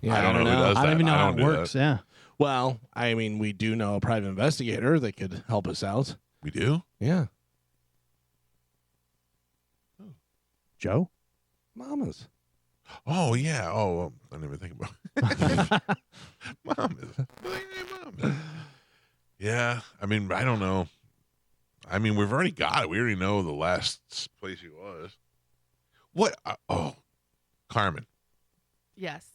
Yeah, I don't know who does that. I don't even know how it do works. that. Yeah. Well, I mean, we do know a private investigator that could help us out. We do? Yeah. Joe? Mamas. Oh, yeah. Oh, I didn't even think about it. Mamas. Yeah. I mean, I don't know. I mean, we've already got it. We already know the last place he was. What? Carmen. Yes.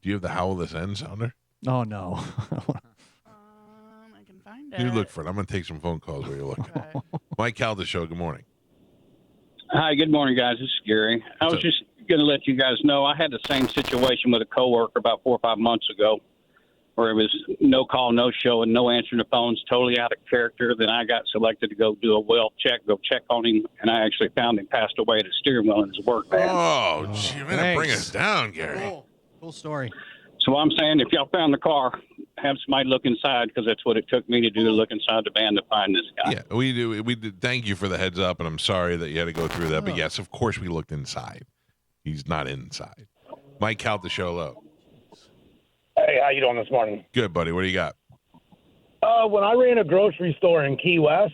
Do you have the How Will This End sounder? Oh, no. I can find it. You look for it. I'm going to take some phone calls while you're looking. Mike Calta Show, good morning. Hi, good morning, guys. This is Gary. I was just going to let you guys know I had the same situation with a coworker about 4 or 5 months ago where it was no call, no show, and no answering the phones, totally out of character. Then I got selected to go do a well check, go check on him, and I actually found him passed away at a steering wheel in his work van. Oh, gee, you're going to bring us down, Gary. Cool story. So I'm saying if y'all found the car, have somebody look inside because that's what it took me to do, to look inside the van to find this guy. Yeah, we do. We did. Thank you for the heads up, and I'm sorry that you had to go through that. But yes, of course, we looked inside. He's not inside. Mike Calta Show, hello. Hey, how you doing this morning? Good, buddy. What do you got? When I ran a grocery store in Key West,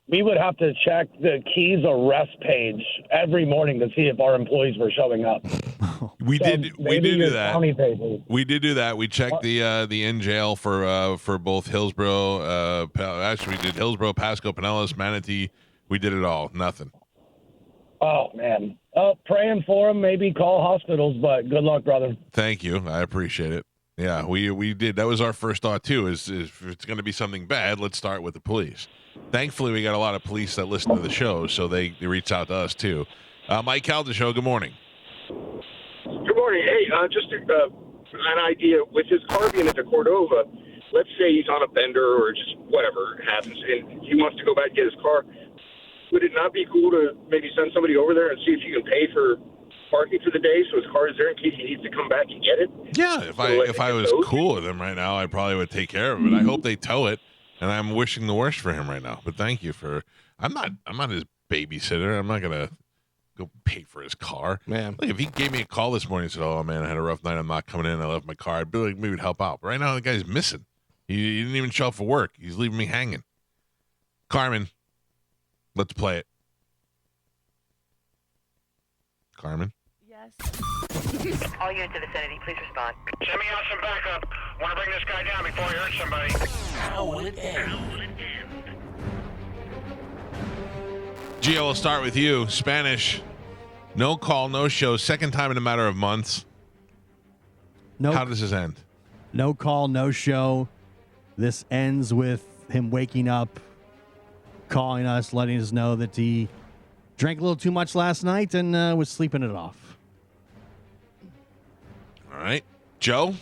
we would have to check the Keys arrest page every morning to see if our employees were showing up. We So did maybe do your that. county papers. We did do that. We checked the in jail for both Hillsborough. Actually, we did Hillsborough, Pasco, Pinellas, Manatee. We did it all. Nothing. Oh man, praying for them. Maybe call hospitals, but good luck, brother. Thank you. I appreciate it. Yeah, we did. That was our first thought too. Is if it's going to be something bad, let's start with the police. Thankfully, we got a lot of police that listen to the show, so they reach out to us too. Mike Calta Show. Good morning. Good morning. Hey, just an idea. With his car being at the Cordova, let's say he's on a bender or just whatever happens, and he wants to go back and get his car. Would it not be cool to maybe send somebody over there and see if you can pay for parking for the day so his car is there in case he needs to come back and get it? Yeah, if I was cool with him right now, I probably would take care of it. I hope they tow it, and I'm wishing the worst for him right now. But thank you for. I'm not his babysitter. I'm not gonna go pay for his car. Man. Like if he gave me a call this morning and said, "Oh man, I had a rough night. I'm not coming in. I left my car." I'd be like, maybe it'd help out. But right now, the guy's missing. He didn't even show up for work. He's leaving me hanging. Carmen, let's play it. Carmen. Yes. All units in the vicinity, please respond. Send me out some backup. Want to bring this guy down before he hurts somebody. How will it end? Gio, we'll start with you. Spanish. No call, no show. Second time in a matter of months. No. How does this end? No call, no show. This ends with him waking up, calling us, letting us know that he drank a little too much last night and was sleeping it off. All right. Joe?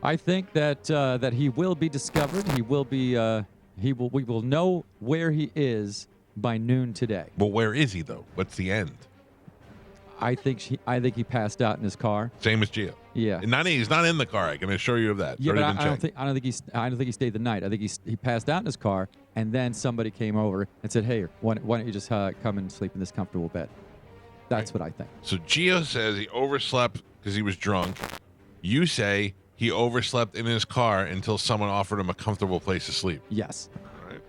I think that he will be discovered. He will be. We will know where he is by noon today. Well, where is he though? What's the end? I think he passed out in his car. Same as Gio. Yeah. He's not in the car. I can assure you of that. Yeah, It's but already been checked. I don't think he stayed the night. I think he passed out in his car, and then somebody came over and said, "Hey, why don't you just come and sleep in this comfortable bed?" That's what I think. So Gio says he overslept because he was drunk. You say he overslept in his car until someone offered him a comfortable place to sleep. Yes. All right.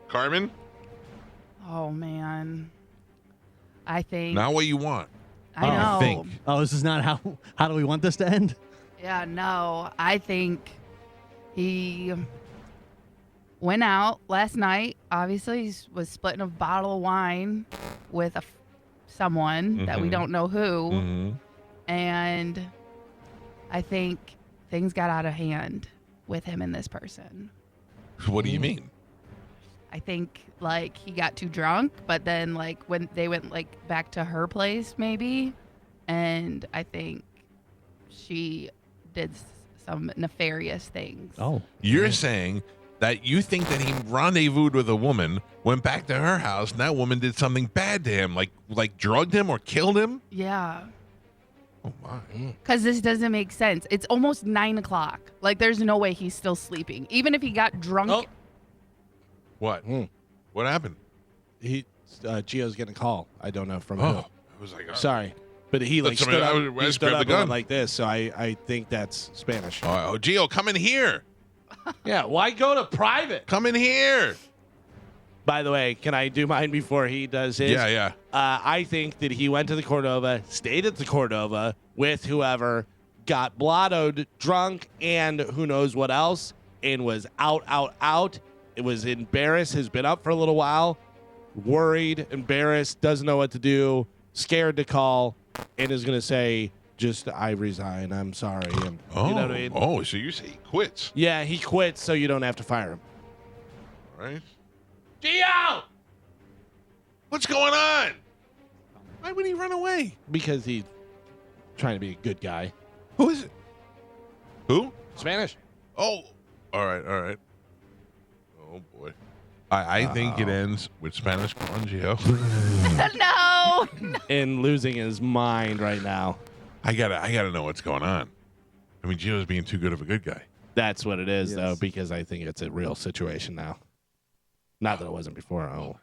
Carmen? Oh man. I think. Not what you want. I know. Think. Oh, this is not how do we want this to end? Yeah, no. I think he went out last night. Obviously, he was splitting a bottle of wine with someone that we Mhm. don't know who. Mm-hmm. And I think things got out of hand with him and this person. What do you mean? I think like he got too drunk, but then like when they went like back to her place maybe, and I think she did some nefarious things. Oh. You're saying that you think that he rendezvoused with a woman, went back to her house, and that woman did something bad to him, like drugged him or killed him? Yeah. Oh my. Because this doesn't make sense. It's almost 9:00. Like there's no way he's still sleeping. Even if he got drunk. Oh. What? What happened? Gio's getting a call. I don't know from Oh, who. I was like, Sorry, but he like Somebody- stood I up. was- I He just stood grabbed up the and gun. went like this. So I think that's Spanish. Oh, Gio, come in here. Yeah, why go to private? Come in here. By the way, can I do mine before he does his? Yeah, yeah. I think that he went to the Cordova, stayed at the Cordova with whoever, got blottoed, drunk, and who knows what else, and was out. It was embarrassed, has been up for a little while, worried, embarrassed, doesn't know what to do, scared to call, and is going to say, I resign. I'm sorry. And, Oh, you know what I mean? oh, so you say he quits, Yeah, he quits so you don't have to fire him. right? Gio! What's going on? Why would he run away? Because he's trying to be a good guy. Who is it? Who? Spanish. Oh, all right. Oh boy. I think it ends with Spanish calling Gio. No. And losing his mind right now. I gotta know what's going on. I mean, Gio's being too good of a good guy. That's what it is, though, Yes. because I think it's a real situation now. Not that it wasn't before. Oh.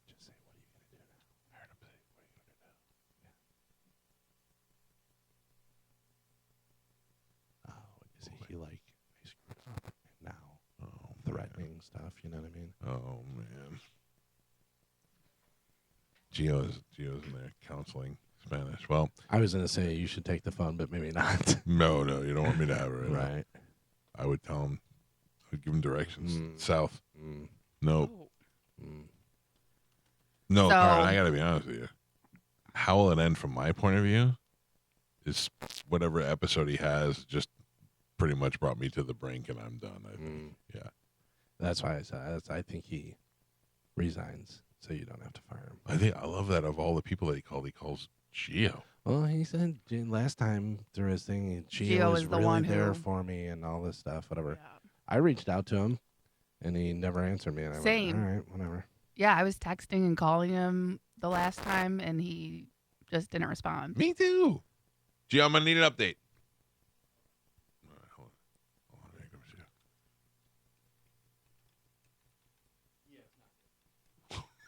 Just say, what are you going to do now? I heard him say, what are you going to do now? Yeah. Oh, is he like, I screwed up and now threatening stuff, you know what I mean? Oh man. Gio's in there counseling Spanish. Well, I was going to say you should take the phone, but maybe not. no, you don't want me to have it. Right. I would tell him. I would give him directions. South. No. No, So- Carmen, I got to be honest with you. How will it end from my point of view is whatever episode he has just pretty much brought me to the brink and I'm done. I think. Yeah. That's why I think he resigns so you don't have to fire him. I love that of all the people that he calls Gio. Well, he said last time through his thing, Gio Gio was is the really one there who- for me and all this stuff, whatever. I reached out to him, and he never answered me. And I Same. went, all right, whatever. Yeah, I was texting and calling him the last time, and he just didn't respond. Me too. Gio, I'm going to need an update.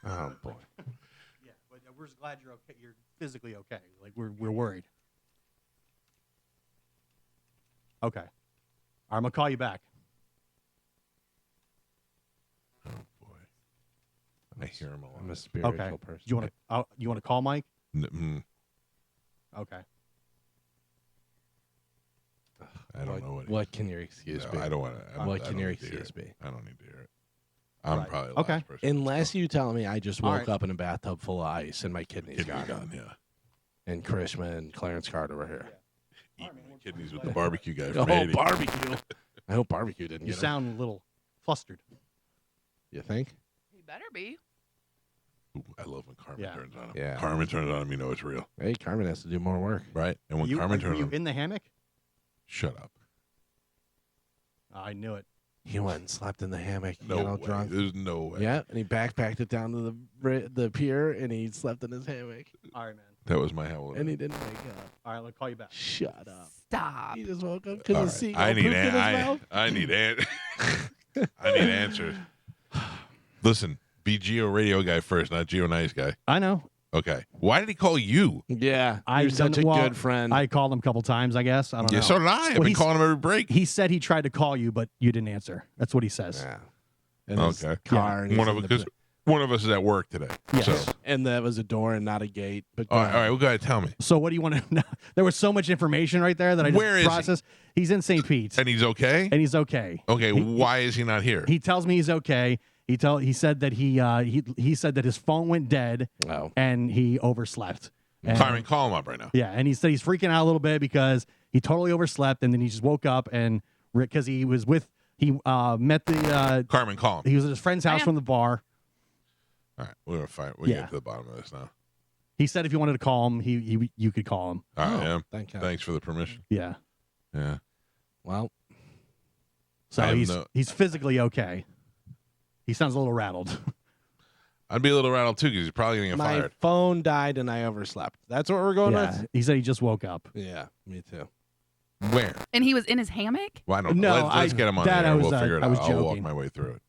Oh, boy. Yeah, but we're just glad you're okay. You're physically okay. Like we're worried. Okay. I'm gonna call you back. I hear him a lot. I'm a spiritual Okay. person. You want to call Mike? Okay. I don't know what can your excuse No, be? I don't want to. What can your excuse be? I don't need to hear it. I'm Right. probably the Okay. last person. Unless you tell me I just All woke right. up in a bathtub full of ice and my kidneys Kidney gone. gone, yeah. And Krishma and Clarence Carter were here. Eating my kidneys with the barbecue guy Oh, from Haiti. barbecue. I hope barbecue didn't You get him. sound a little flustered. You think? He better be. Ooh, I love when Carmen Yeah. turns on him. Yeah. Carmen turns on him, you know it's real. Hey, Carmen has to do more work. Right? And when you, Carmen were turns you on him, in the hammock? shut up. I knew it. He went and slept in the hammock. He No got all way. drunk. There's no way. Yeah, and he backpacked it down to the pier, and he slept in his hammock. All right, man. That was my holiday. And he didn't wake up. All right, I'll call you back. Shut up. Stop. He just woke up because All the right. seagull I pooped need in his mouth. I need I need answers. Listen, be Geo radio guy first, not Geo nice guy. I know. Okay. Why did he call you? Yeah, I you're such a well, good friend. I called him a couple times, I guess. I don't know. Yeah, so did I. I've been he's- calling him every break. He said he tried to call you, but you didn't answer. That's what he says. yeah. In his Okay. car. And he's One in of the because one of us is at work today. Yes. So and that was a door and not a gate. But all right, well, go ahead, tell me. So what do you want to know? There was so much information right there that I just Where is he? processed. He's in St. Pete, And he's okay? and he's okay. Okay, why is he not here? He tells me he's okay. He said that he said that his phone went dead Oh. and he overslept. And- Carmen, call him up right now. Yeah, and he said he's freaking out a little bit because he totally overslept, and then he just woke up and because he was with met the Carmen, call him. he was at his friend's house from the bar. All right, we're gonna find. We Yeah. get to the bottom of this now. He said if you wanted to call him, you could call him. All right, Oh, yeah. thank God. Thanks for the permission. Yeah. Yeah. Well, So I have he's no- he's physically okay. He sounds a little rattled. I'd be a little rattled too because he's probably gonna get my fired. phone died and I overslept. That's what we're going Yeah. with? He said he just woke up. Yeah, me too. Where? And he was in his hammock? Well, I don't know. No, Let's get him on that the I air. was, We'll figure it I out. was I'll walk joking. my way through it.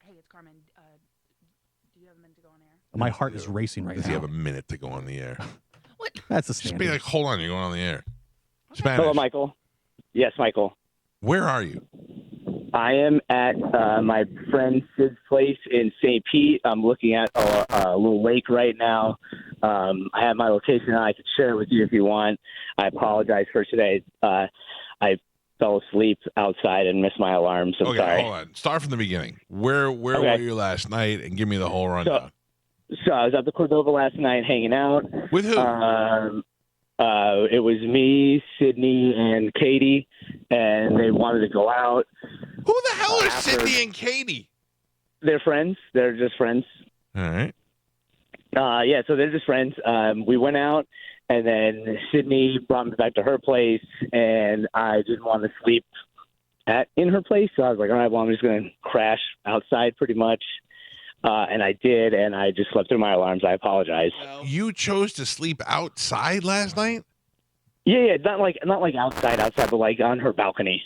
Hey, it's Carmen. Do you have a minute to go on air? My heart is racing right Does now. he have a minute to go on the air? What? That's a Just be standard. like, hold on, you're going on the air. Spanish. Hello, Michael. Yes, Michael. Where are you? I am at my friend Sid's place in St. Pete. I'm looking at a little lake right now. I have my location. I could share it with you if you want. I apologize for today. I fell asleep outside and missed my alarm, so Okay, sorry. hold on. Start from the beginning. Where Okay. were you last night? And give me the whole rundown. So I was at the Cordova last night hanging out. With who? It was me, Sydney, and Katie, and they wanted to go out. Who the hell are after- Sydney and Katie? They're friends. They're just friends. All right. Yeah, so they're just friends. We went out, and then Sydney brought me back to her place, and I didn't want to sleep in her place, so I was like, all right, well, I'm just going to crash outside pretty much. And I did, and I just slept through my alarms. I apologize. You chose to sleep outside last night? Yeah, not like outside, but like on her balcony.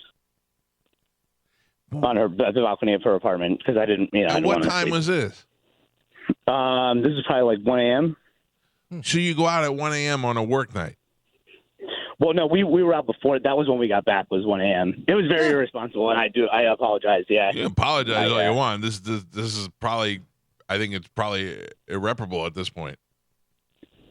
On the balcony of her apartment, because I didn't, I At didn't what wanna time sleep. was this? This is probably like 1 a.m. So you go out at 1 a.m. on a work night? Well, no, we were out before. That was when we got back. Was 1 a.m. It was very irresponsible, and I apologize. Yeah, You apologize all you want. This is probably, I think it's probably irreparable at this point.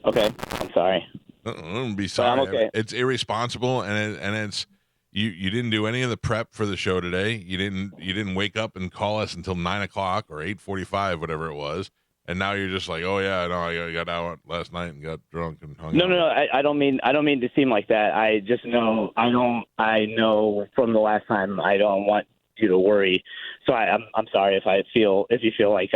Okay, I'm sorry. Don't be sorry. I'm okay. It's irresponsible, and it's you didn't do any of the prep for the show today. You didn't wake up and call us until 9 o'clock or 8:45, whatever it was. And now you're just like, oh yeah, no, I got out last night and got drunk and hung out. No. I don't mean to seem like that. I just know I know from the last time I don't want you to worry. So I'm sorry if you feel like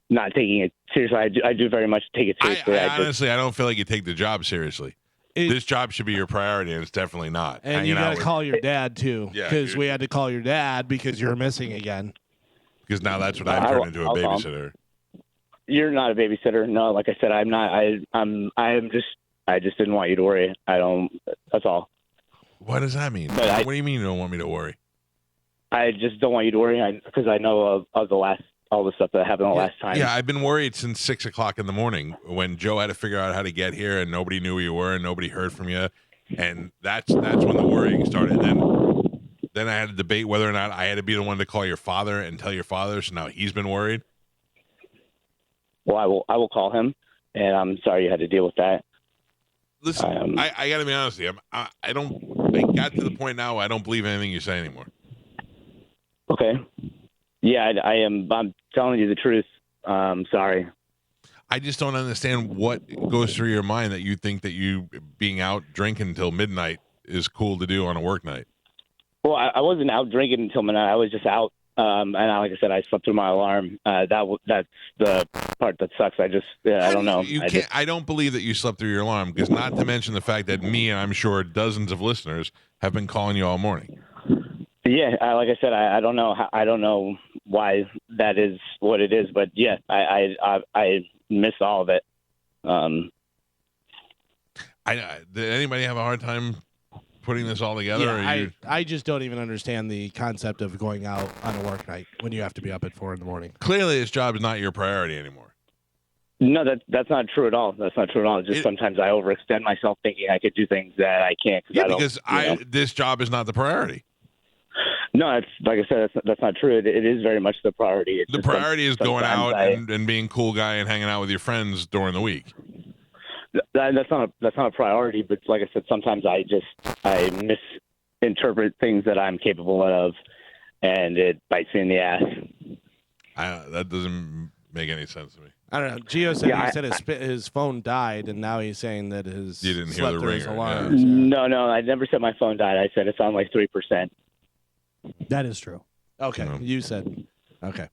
not taking it seriously. I do very much take it seriously. Honestly, I don't feel like you take the job seriously. This job should be your priority, and it's definitely not. And you got to call your dad too, because we had to call your dad because you're missing again. Because now that's what I've turned into a babysitter. You're not a babysitter. No, like I said, I'm not. I just didn't want you to worry. That's all. What does that mean? What do you mean you don't want me to worry? I just don't want you to worry because I know of all the stuff that happened the last time. Yeah, I've been worried since 6 o'clock in the morning when Joe had to figure out how to get here and nobody knew who you were and nobody heard from you. And that's when the worrying started. Then I had to debate whether or not I had to be the one to call your father and tell your father. So now he's been worried. Well, I will call him, and I'm sorry you had to deal with that. Listen, I got to be honest with you. I got to the point now I don't believe anything you say anymore. Okay. Yeah, I am. I'm telling you the truth. Sorry. I just don't understand what goes through your mind that you think that you being out drinking until midnight is cool to do on a work night. Well, I wasn't out drinking until midnight. I was just out, and like I said, I slept through my alarm. That's the part that sucks. I don't know. I don't believe that you slept through your alarm, because not to mention the fact that me and I'm sure dozens of listeners have been calling you all morning. Yeah, like I said, I don't know. I don't know why that is what it is, but yeah, I missed all of it. Did anybody have a hard time putting this all together? Yeah, I just don't even understand the concept of going out on a work night when you have to be up at 4 a.m. Clearly, this job is not your priority anymore. No, that's not true at all. That's not true at all. Just sometimes I overextend myself thinking I could do things that I can't. Because this job is not the priority. No, it's like I said, that's not true. It is very much the priority. The priority is going out and being a cool guy and hanging out with your friends during the week. That's not a priority, but like I said, sometimes I misinterpret things that I'm capable of, and it bites me in the ass. That doesn't make any sense to me. I don't know. Gio said his phone died, and now he's saying that you didn't hear the ringer. Alarms. Yeah. No, I never said my phone died. I said it's on like 3%. That is true. Okay, you said. Okay,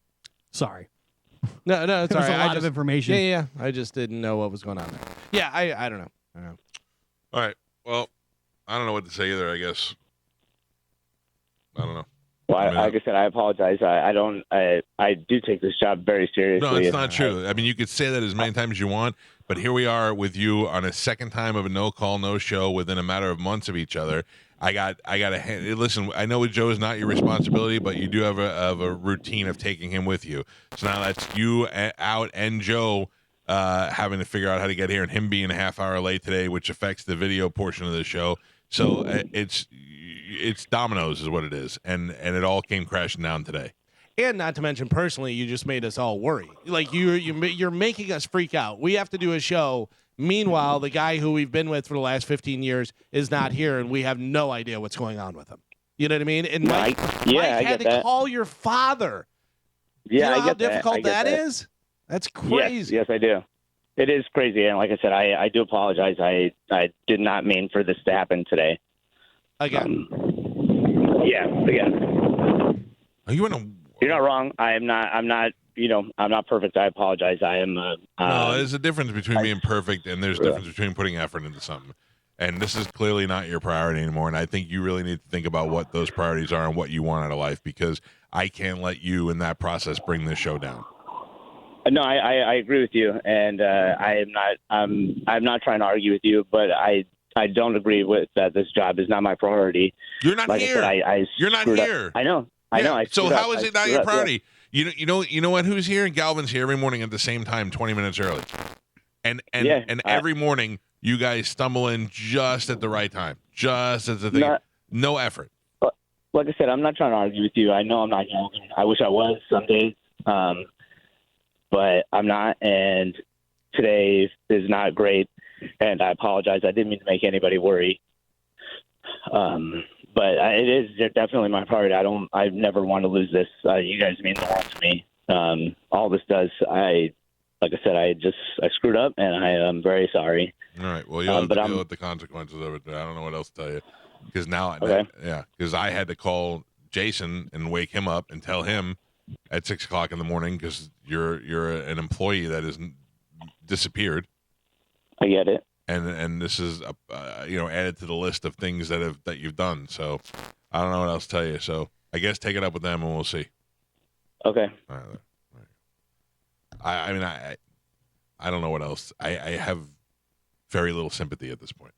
sorry. No, it's all right. A lot of information. Yeah. I just didn't know what was going on there. Yeah, I don't know. All right. Well, I don't know what to say either. I guess. I don't know. Well, like I said, I apologize. I do take this job very seriously. No, it's not true. I mean, you could say that as many times as you want, but here we are with you on a second time of a no call, no show within a matter of months of each other. I got to listen. I know Joe is not your responsibility, but you do have a routine of taking him with you. So now that's you out and Joe having to figure out how to get here, and him being a half hour late today, which affects the video portion of the show. So it's dominoes is what it is, and it all came crashing down today. And not to mention, personally, you just made us all worry. Like you're making us freak out. We have to do a show. Meanwhile, the guy who we've been with for the last 15 years is not here, and we have no idea what's going on with him. You know what I mean? And Mike had to call your father. Yeah, you know how how difficult that is? That's crazy. Yes, I do. It is crazy, and like I said, I do apologize. I did not mean for this to happen today. Again. Again. Are you in a? You're not wrong. I'm not. I'm not perfect. I apologize. I am. No, there's a difference between being perfect and there's a difference between putting effort into something. And this is clearly not your priority anymore. And I think you really need to think about what those priorities are and what you want out of life, because I can't let you in that process bring this show down. No, I agree with you, and I'm not trying to argue with you, but I don't agree with that. This job is not my priority. You're not here. I said, You're not here. I know. So how is it not your priority? Yeah. You know what? Who's here? Galvin's here every morning at the same time, 20 minutes early. And Yeah, every morning you guys stumble in just at the right time, just as the thing. No effort. Like I said, I'm not trying to argue with you. I know I'm not young. I wish I was some days, but I'm not. And today is not great, and I apologize. I didn't mean to make anybody worry. But it is definitely my priority. I never want to lose this. You guys mean the world to me. All this does, like I said, I screwed up, and I am very sorry. All right. Well, you'll have to deal with the consequences of it. I don't know what else to tell you. Because now, because I had to call Jason and wake him up and tell him at 6 o'clock in the morning because you're an employee that is disappeared. I get it. And this is added to the list of things that you've done. So I don't know what else to tell you. So I guess take it up with them and we'll see. Okay. All right. I mean I don't know what else. I have very little sympathy at this point.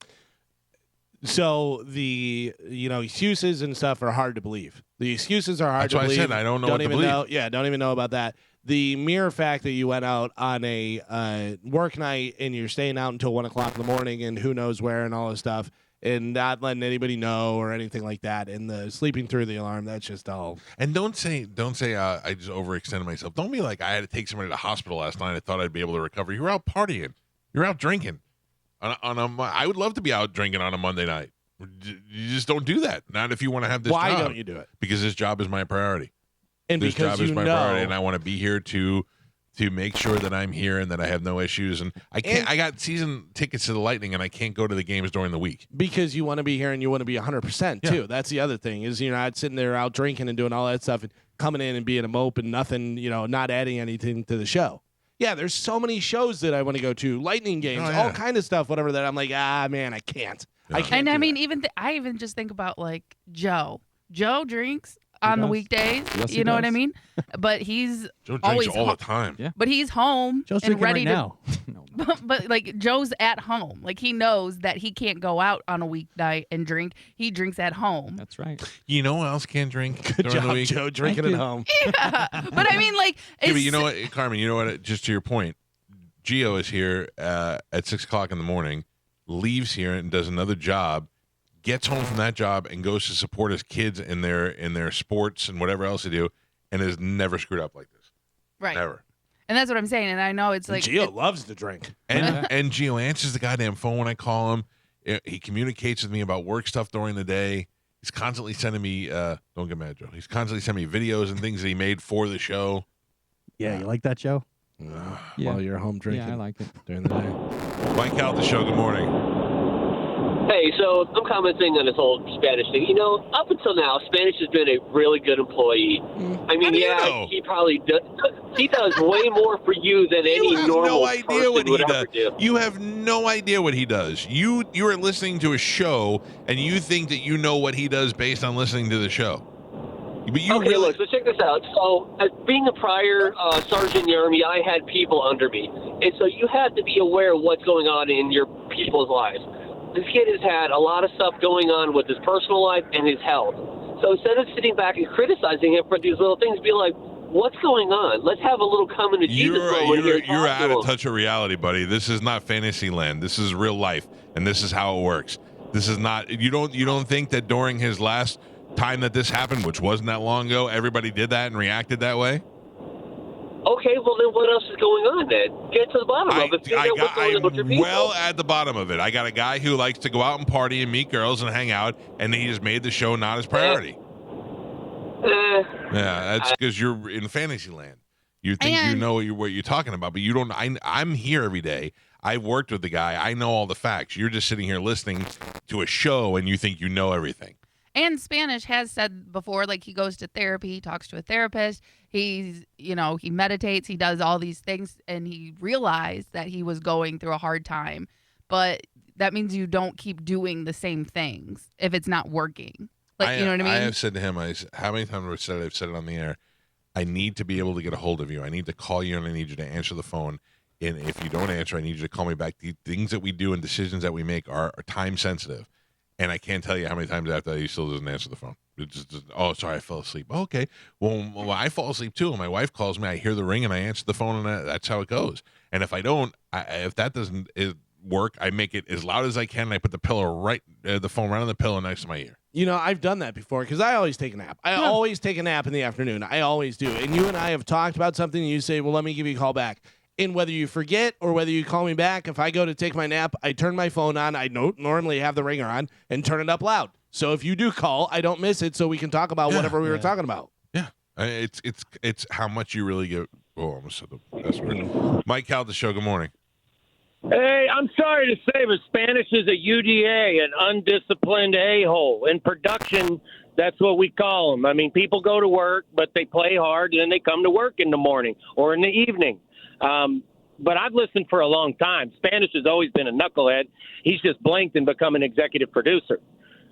So the excuses and stuff are hard to believe. The excuses are hard to believe. That's why I said I don't know what to believe. Don't even know about that. The mere fact that you went out on a work night and you're staying out until 1 o'clock in the morning and who knows where and all this stuff and not letting anybody know or anything like that and the sleeping through the alarm, that's just all. And don't say I just overextended myself. Don't be like I had to take somebody to the hospital last night. I thought I'd be able to recover. You were out partying. You're out drinking. I would love to be out drinking on a Monday night. You just don't do that. Not if you want to have this job. Why don't you do it? Because this job is my priority. And this because job is my you know, priority, and I want to be here to make sure that I'm here and that I have no issues. And I can't. I got season tickets to the Lightning, and I can't go to the games during the week because you want to be here and you want to be 100% too. Yeah. That's the other thing is you're not sitting there out drinking and doing all that stuff and coming in and being a mope and nothing, not adding anything to the show. Yeah, there's so many shows that I want to go to, Lightning games, all kind of stuff, whatever. That I'm like, man, I can't. Yeah. I can't. And I mean, I even just think about like Joe. Joe drinks on the weekdays. Yes, he you know does. what I mean? But he's Joe drinks always all the time. Yeah. But he's home Joe's and drinking ready right to. now. But like Joe's at home. Like he knows that he can't go out on a weeknight and drink. He drinks at home. That's right. You know who else can't drink Good during the job, week? Joe, drinking at home. Yeah. But I mean, like, Yeah, but it's, you know what, Carmen? You know what? Just to your point, Gio is here at 6 o'clock in the morning, leaves here and does another job, gets home from that job and goes to support his kids in their sports and whatever else they do, and has never screwed up like this. right. Never. And that's what I'm saying. And I know it's like Gio loves to drink. And Gio answers the goddamn phone when I call him. He communicates with me about work stuff during the day. He's constantly sending me don't get mad, Joe. He's constantly sending me videos and things that he made for the show. Yeah, you like that, Joe? Yeah. While you're home drinking. Yeah, I like it. During the day. Mike Calta Show, good morning. Hey, so I'm commenting on this whole Spanish thing. Up until now, Spanish has been a really good employee. I mean, he probably does. He does way more for you than any normal person would ever do. You have no idea what he does. You are listening to a show, and you think that you know what he does based on listening to the show. But you Okay, look, so check this out. So, as being a prior sergeant in the Army, I had people under me. And so you have to be aware of what's going on in your people's lives. This kid has had a lot of stuff going on with his personal life and his health. So instead of sitting back and criticizing him for these little things, be like, what's going on? Let's have a little coming to Jesus moment here. You're out of touch of reality, buddy. This is not fantasy land. This is real life, and this is how it works. This is not. You don't think that during his last time that this happened, which wasn't that long ago, everybody did that and reacted that way? Okay, well then what else is going on then? Get to the bottom of it. Figure out what's going on with your people. Well at the bottom of it. I got a guy who likes to go out and party and meet girls and hang out, and he has made the show not his priority. Yeah, that's because you're in fantasy land. You think you know what you're talking about, but you don't. I'm here every day. I've worked with the guy. I know all the facts. You're just sitting here listening to a show, and you think you know everything. And Spanish has said before, like he goes to therapy, he talks to a therapist, he meditates, he does all these things, and he realized that he was going through a hard time. But that means you don't keep doing the same things if it's not working. Like, you know what I mean? I have said to him, how many times have I said it? I've said it on the air. I need to be able to get a hold of you. I need to call you, and I need you to answer the phone. And if you don't answer, I need you to call me back. The things that we do and decisions that we make are time sensitive. And I can't tell you how many times after that he still doesn't answer the phone. It's just, oh, sorry, I fell asleep. Okay. Well, I fall asleep too. And my wife calls me. I hear the ring and I answer the phone, and that's how it goes. And if I don't, If that doesn't work, I make it as loud as I can. And I put the the phone right on the pillow next to my ear. You know, I've done that before because I always take a nap. I always take a nap in the afternoon. I always do. And you and I have talked about something, and you say, well, let me give you a call back. And whether you forget or whether you call me back, if I go to take my nap, I turn my phone on. I don't normally have the ringer on and turn it up loud. So if you do call, I don't miss it so we can talk about whatever we were talking about. Yeah. It's how much you really get. Oh, I almost said the best word. Mike Calta Show, good morning. Hey, I'm sorry to say, but Spanish is a UDA, an undisciplined a-hole. In production, that's what we call them. I mean, people go to work, but they play hard, and then they come to work in the morning or in the evening. But I've listened for a long time. Spanish has always been a knucklehead. He's just blinked and become an executive producer.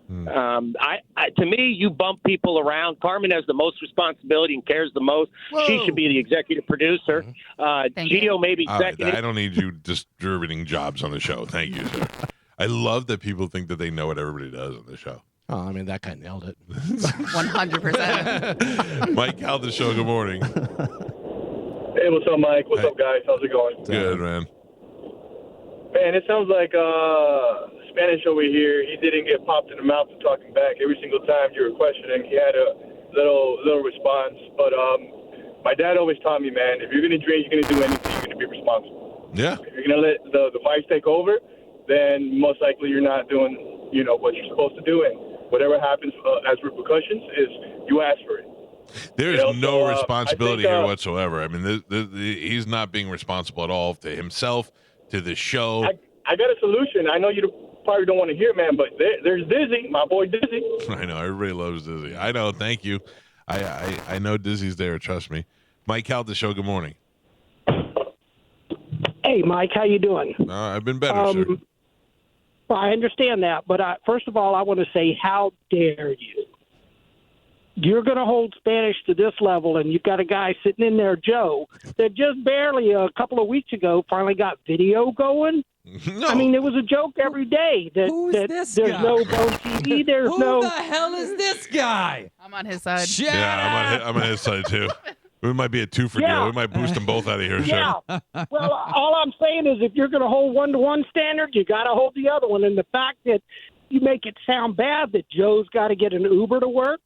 To me, you bump people around. Carmen has the most responsibility and cares the most. Whoa. She should be the executive producer. Gio maybe second. I don't need you distributing jobs on the show. Thank you, sir. I love that people think that they know what everybody does on the show. Oh, I mean, that guy nailed it. 100%. Mike Calta Show, good morning. Hey, what's up, Mike? What's up, guys? How's it going? Good, man. Man, it sounds like Spanish over here. He didn't get popped in the mouth for talking back. Every single time you were questioning, he had a little response. But my dad always taught me, man, if you're going to drink, you're going to do anything, you're going to be responsible. Yeah. If you're going to let the vice take over, then most likely you're not doing, what you're supposed to do. And whatever happens as repercussions is you ask for it. There's no responsibility here whatsoever. I mean, he's not being responsible at all to himself, to the show. I got a solution. I know you probably don't want to hear, man, but there's Dizzy, my boy Dizzy. I know. Everybody loves Dizzy. I know. Thank you. I know Dizzy's there. Trust me. Mike Calta Show, good morning. Hey, Mike, how you doing? I've been better, sir. Well, I understand that, but first of all, I want to say, how dare you? You're going to hold Spanish to this level, and you've got a guy sitting in there, Joe, that just barely a couple of weeks ago finally got video going. No. I mean, it was a joke every day that this there's guy? no Bone TV. There's Who no. the hell is this guy? I'm on his side. I'm on his side, too. We might be a 2 for deal. We might boost them both out of here, Yeah. sir. Well, all I'm saying is if you're going to hold one-to-one standard, you got to hold the other one. And the fact that you make it sound bad that Joe's got to get an Uber to work,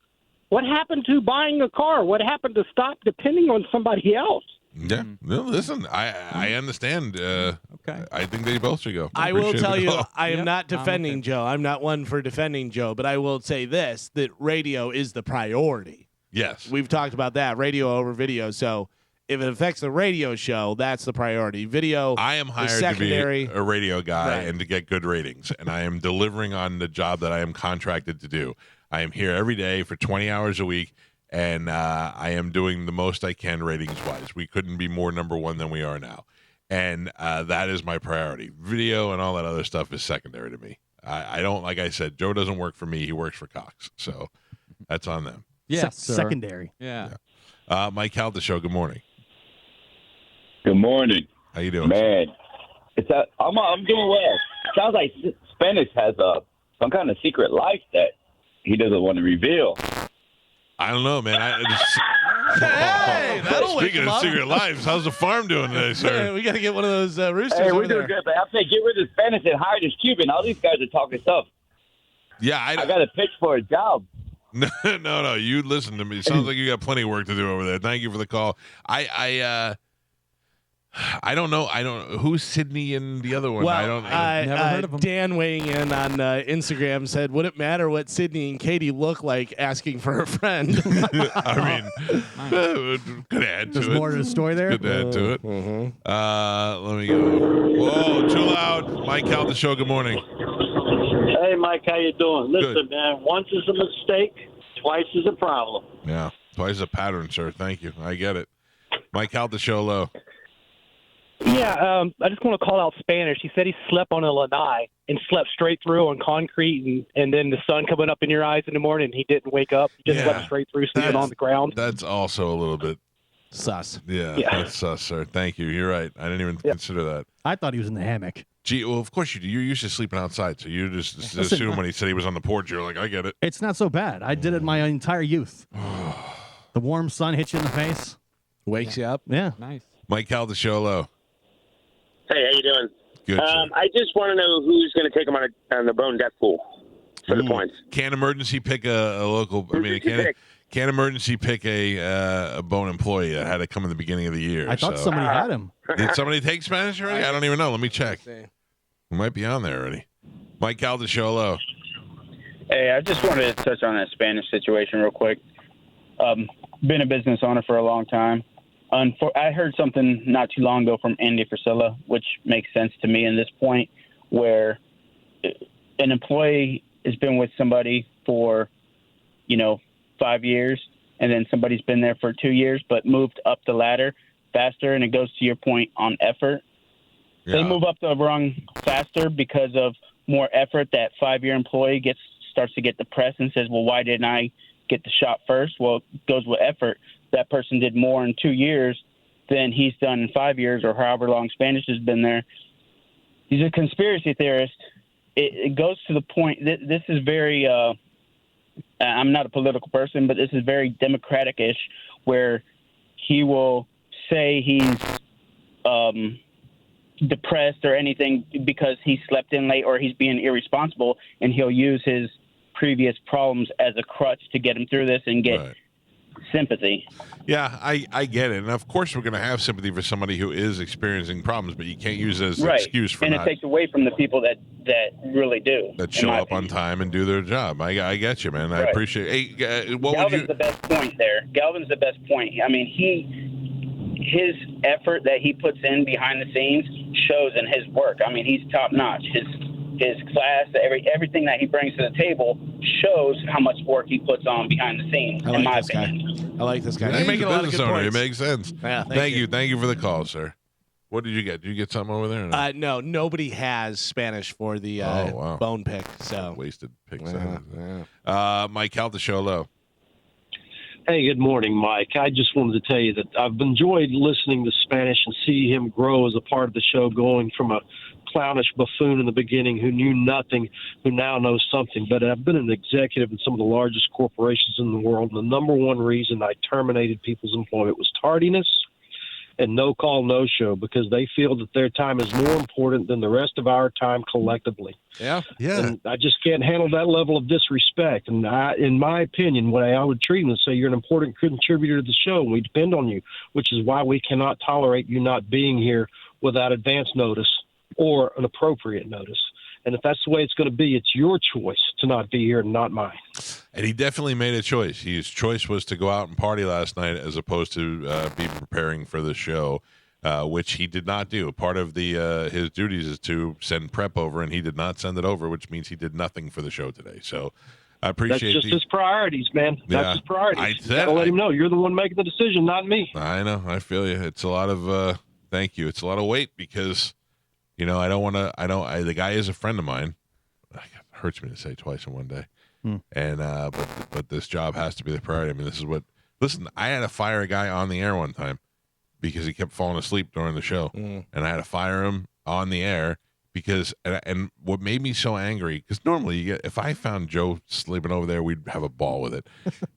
what happened to buying a car? What happened to stop depending on somebody else? Yeah. No, listen, I understand. Okay. I think they both should go. I will appreciate tell the you, call. I am not defending Joe. I'm not one for defending Joe, but I will say this, that radio is the priority. Yes. We've talked about that, radio over video. So if it affects the radio show, that's the priority. Video, I am hired is secondary. to be a radio guy Right. and to get good ratings, and I am delivering on the job that I am contracted to do. I am here every day for 20 hours a week, and I am doing the most I can ratings-wise. We couldn't be more number one than we are now, and that is my priority. Video and all that other stuff is secondary to me. I don't, like I said, Joe doesn't work for me. He works for Cox, so that's on them. Yes, sir. Secondary. Yeah. Mike Calta Show, good morning. Good morning. How you doing? Man, I'm doing well. Sounds like Spanish has some kind of secret life that he doesn't want to reveal. I don't know, man. Hey, that'll wake Speaking him of up. secret lives, how's the farm doing today, sir? We got to get one of those roosters Hey, over we're doing there. good, but I'm saying get rid of Spanish and hire this Cuban. All these guys are talking stuff. Yeah, I got a pitch for a job. No. You listen to me. It sounds like you got plenty of work to do over there. Thank you for the call. I don't know. Who's Sydney and the other one. Well, I don't. Never heard of him. Dan weighing in on Instagram said, would it matter what Sydney and Katie look like asking for a friend? I mean, could add to There's it. more to the story there. Could add to it. Mm-hmm. Let me go. Whoa, too loud. Mike Calta Show. Good morning. Hey, Mike, how you doing? Listen, Good. man, once is a mistake, twice is a problem. Yeah, twice a pattern, sir. Thank you. I get it. Mike Calta Show low. Yeah, I just want to call out Spanish. He said he slept on a lanai and slept straight through on concrete, and then the sun coming up in your eyes in the morning, and he didn't wake up. He just slept straight through, sleeping on the ground. That's also a little bit sus. Yeah, Yeah. that's sus, sir. Thank you. You're right. I didn't even consider that. I thought he was in the hammock. Gee, well, of course you do. You're used to sleeping outside, so you just Listen, assume when he said he was on the porch, you're like, I get it. It's not so bad. I did it my entire youth. The warm sun hits you in the face. Wakes you up. Yeah. Nice. Mike Calta Show low. Hey, how you doing? Good. I just want to know who's going to take him on the bone death pool for the points. Can't emergency pick a local? I mean, can't emergency pick a bone employee that had to come in the beginning of the year. I thought somebody had him. Did somebody take Spanish already? I don't even know. Let me check. We might be on there already. Mike Calta Show, hello. Hey, I just wanted to touch on that Spanish situation real quick. Been a business owner for a long time. I heard something not too long ago from Andy Frisella, which makes sense to me in this point, where an employee has been with somebody for, 5 years, and then somebody's been there for 2 years, but moved up the ladder faster. And it goes to your point on effort. Yeah. They move up the rung faster because of more effort. That 5-year employee starts to get depressed and says, well, why didn't I get the shot first? Well, it goes with effort. That person did more in 2 years than he's done in 5 years or however long Spanish has been there. He's a conspiracy theorist. It goes to the point. This is very I'm not a political person, but this is very Democratic-ish, where he will say he's depressed or anything because he slept in late or he's being irresponsible, and he'll use his previous problems as a crutch to get him through this and get sympathy. Yeah, I get it. And of course we're going to have sympathy for somebody who is experiencing problems, but you can't use it as an excuse for and it takes away from the people that really do. that show up on time and do their job. I get you, man. I Right. appreciate it. Hey, Galvin's the best point there. Galvin's the best point. I mean, his effort that he puts in behind the scenes shows in his work. I mean, he's top notch. His class, everything that he brings to the table shows how much work he puts on behind the scenes. I like this guy. I like this guy. Yeah, You're he's making a a lot of business good owner. points. It makes sense. Yeah, thank you. Thank you for the call, sir. What did you get? Did you get something over there? Or no? No, nobody has Spanish for the bone pick. So wasted picks. Yeah. Mike Calta Show, hello. Hey, good morning, Mike. I just wanted to tell you that I've enjoyed listening to Spanish and see him grow as a part of the show, going from a clownish buffoon in the beginning who knew nothing, who now knows something. But I've been an executive in some of the largest corporations in the world, and the number one reason I terminated people's employment was tardiness and no call, no show, because they feel that their time is more important than the rest of our time collectively. Yeah. And I just can't handle that level of disrespect. And in my opinion, what I would treat them and say, you're an important contributor to the show, and we depend on you, which is why we cannot tolerate you not being here without advance notice or an appropriate notice. And if that's the way it's going to be, it's your choice to not be here, not mine. And he definitely made a choice. His choice was to go out and party last night as opposed to be preparing for the show, which he did not do. Part of his duties is to send prep over, and he did not send it over, which means he did nothing for the show today. So I appreciate That's just his priorities, man. Yeah. That's his priorities. I You said- gotta let him know you're the one making the decision, not me. I know. I feel you. It's a lot of thank you. It's a lot of weight because, I don't want to. The guy is a friend of mine. It hurts me to say twice in one day. And but this job has to be the priority. I mean, this is what. Listen, I had to fire a guy on the air one time because he kept falling asleep during the show, and I had to fire him on the air because. And what made me so angry, because normally if I found Joe sleeping over there, we'd have a ball with it.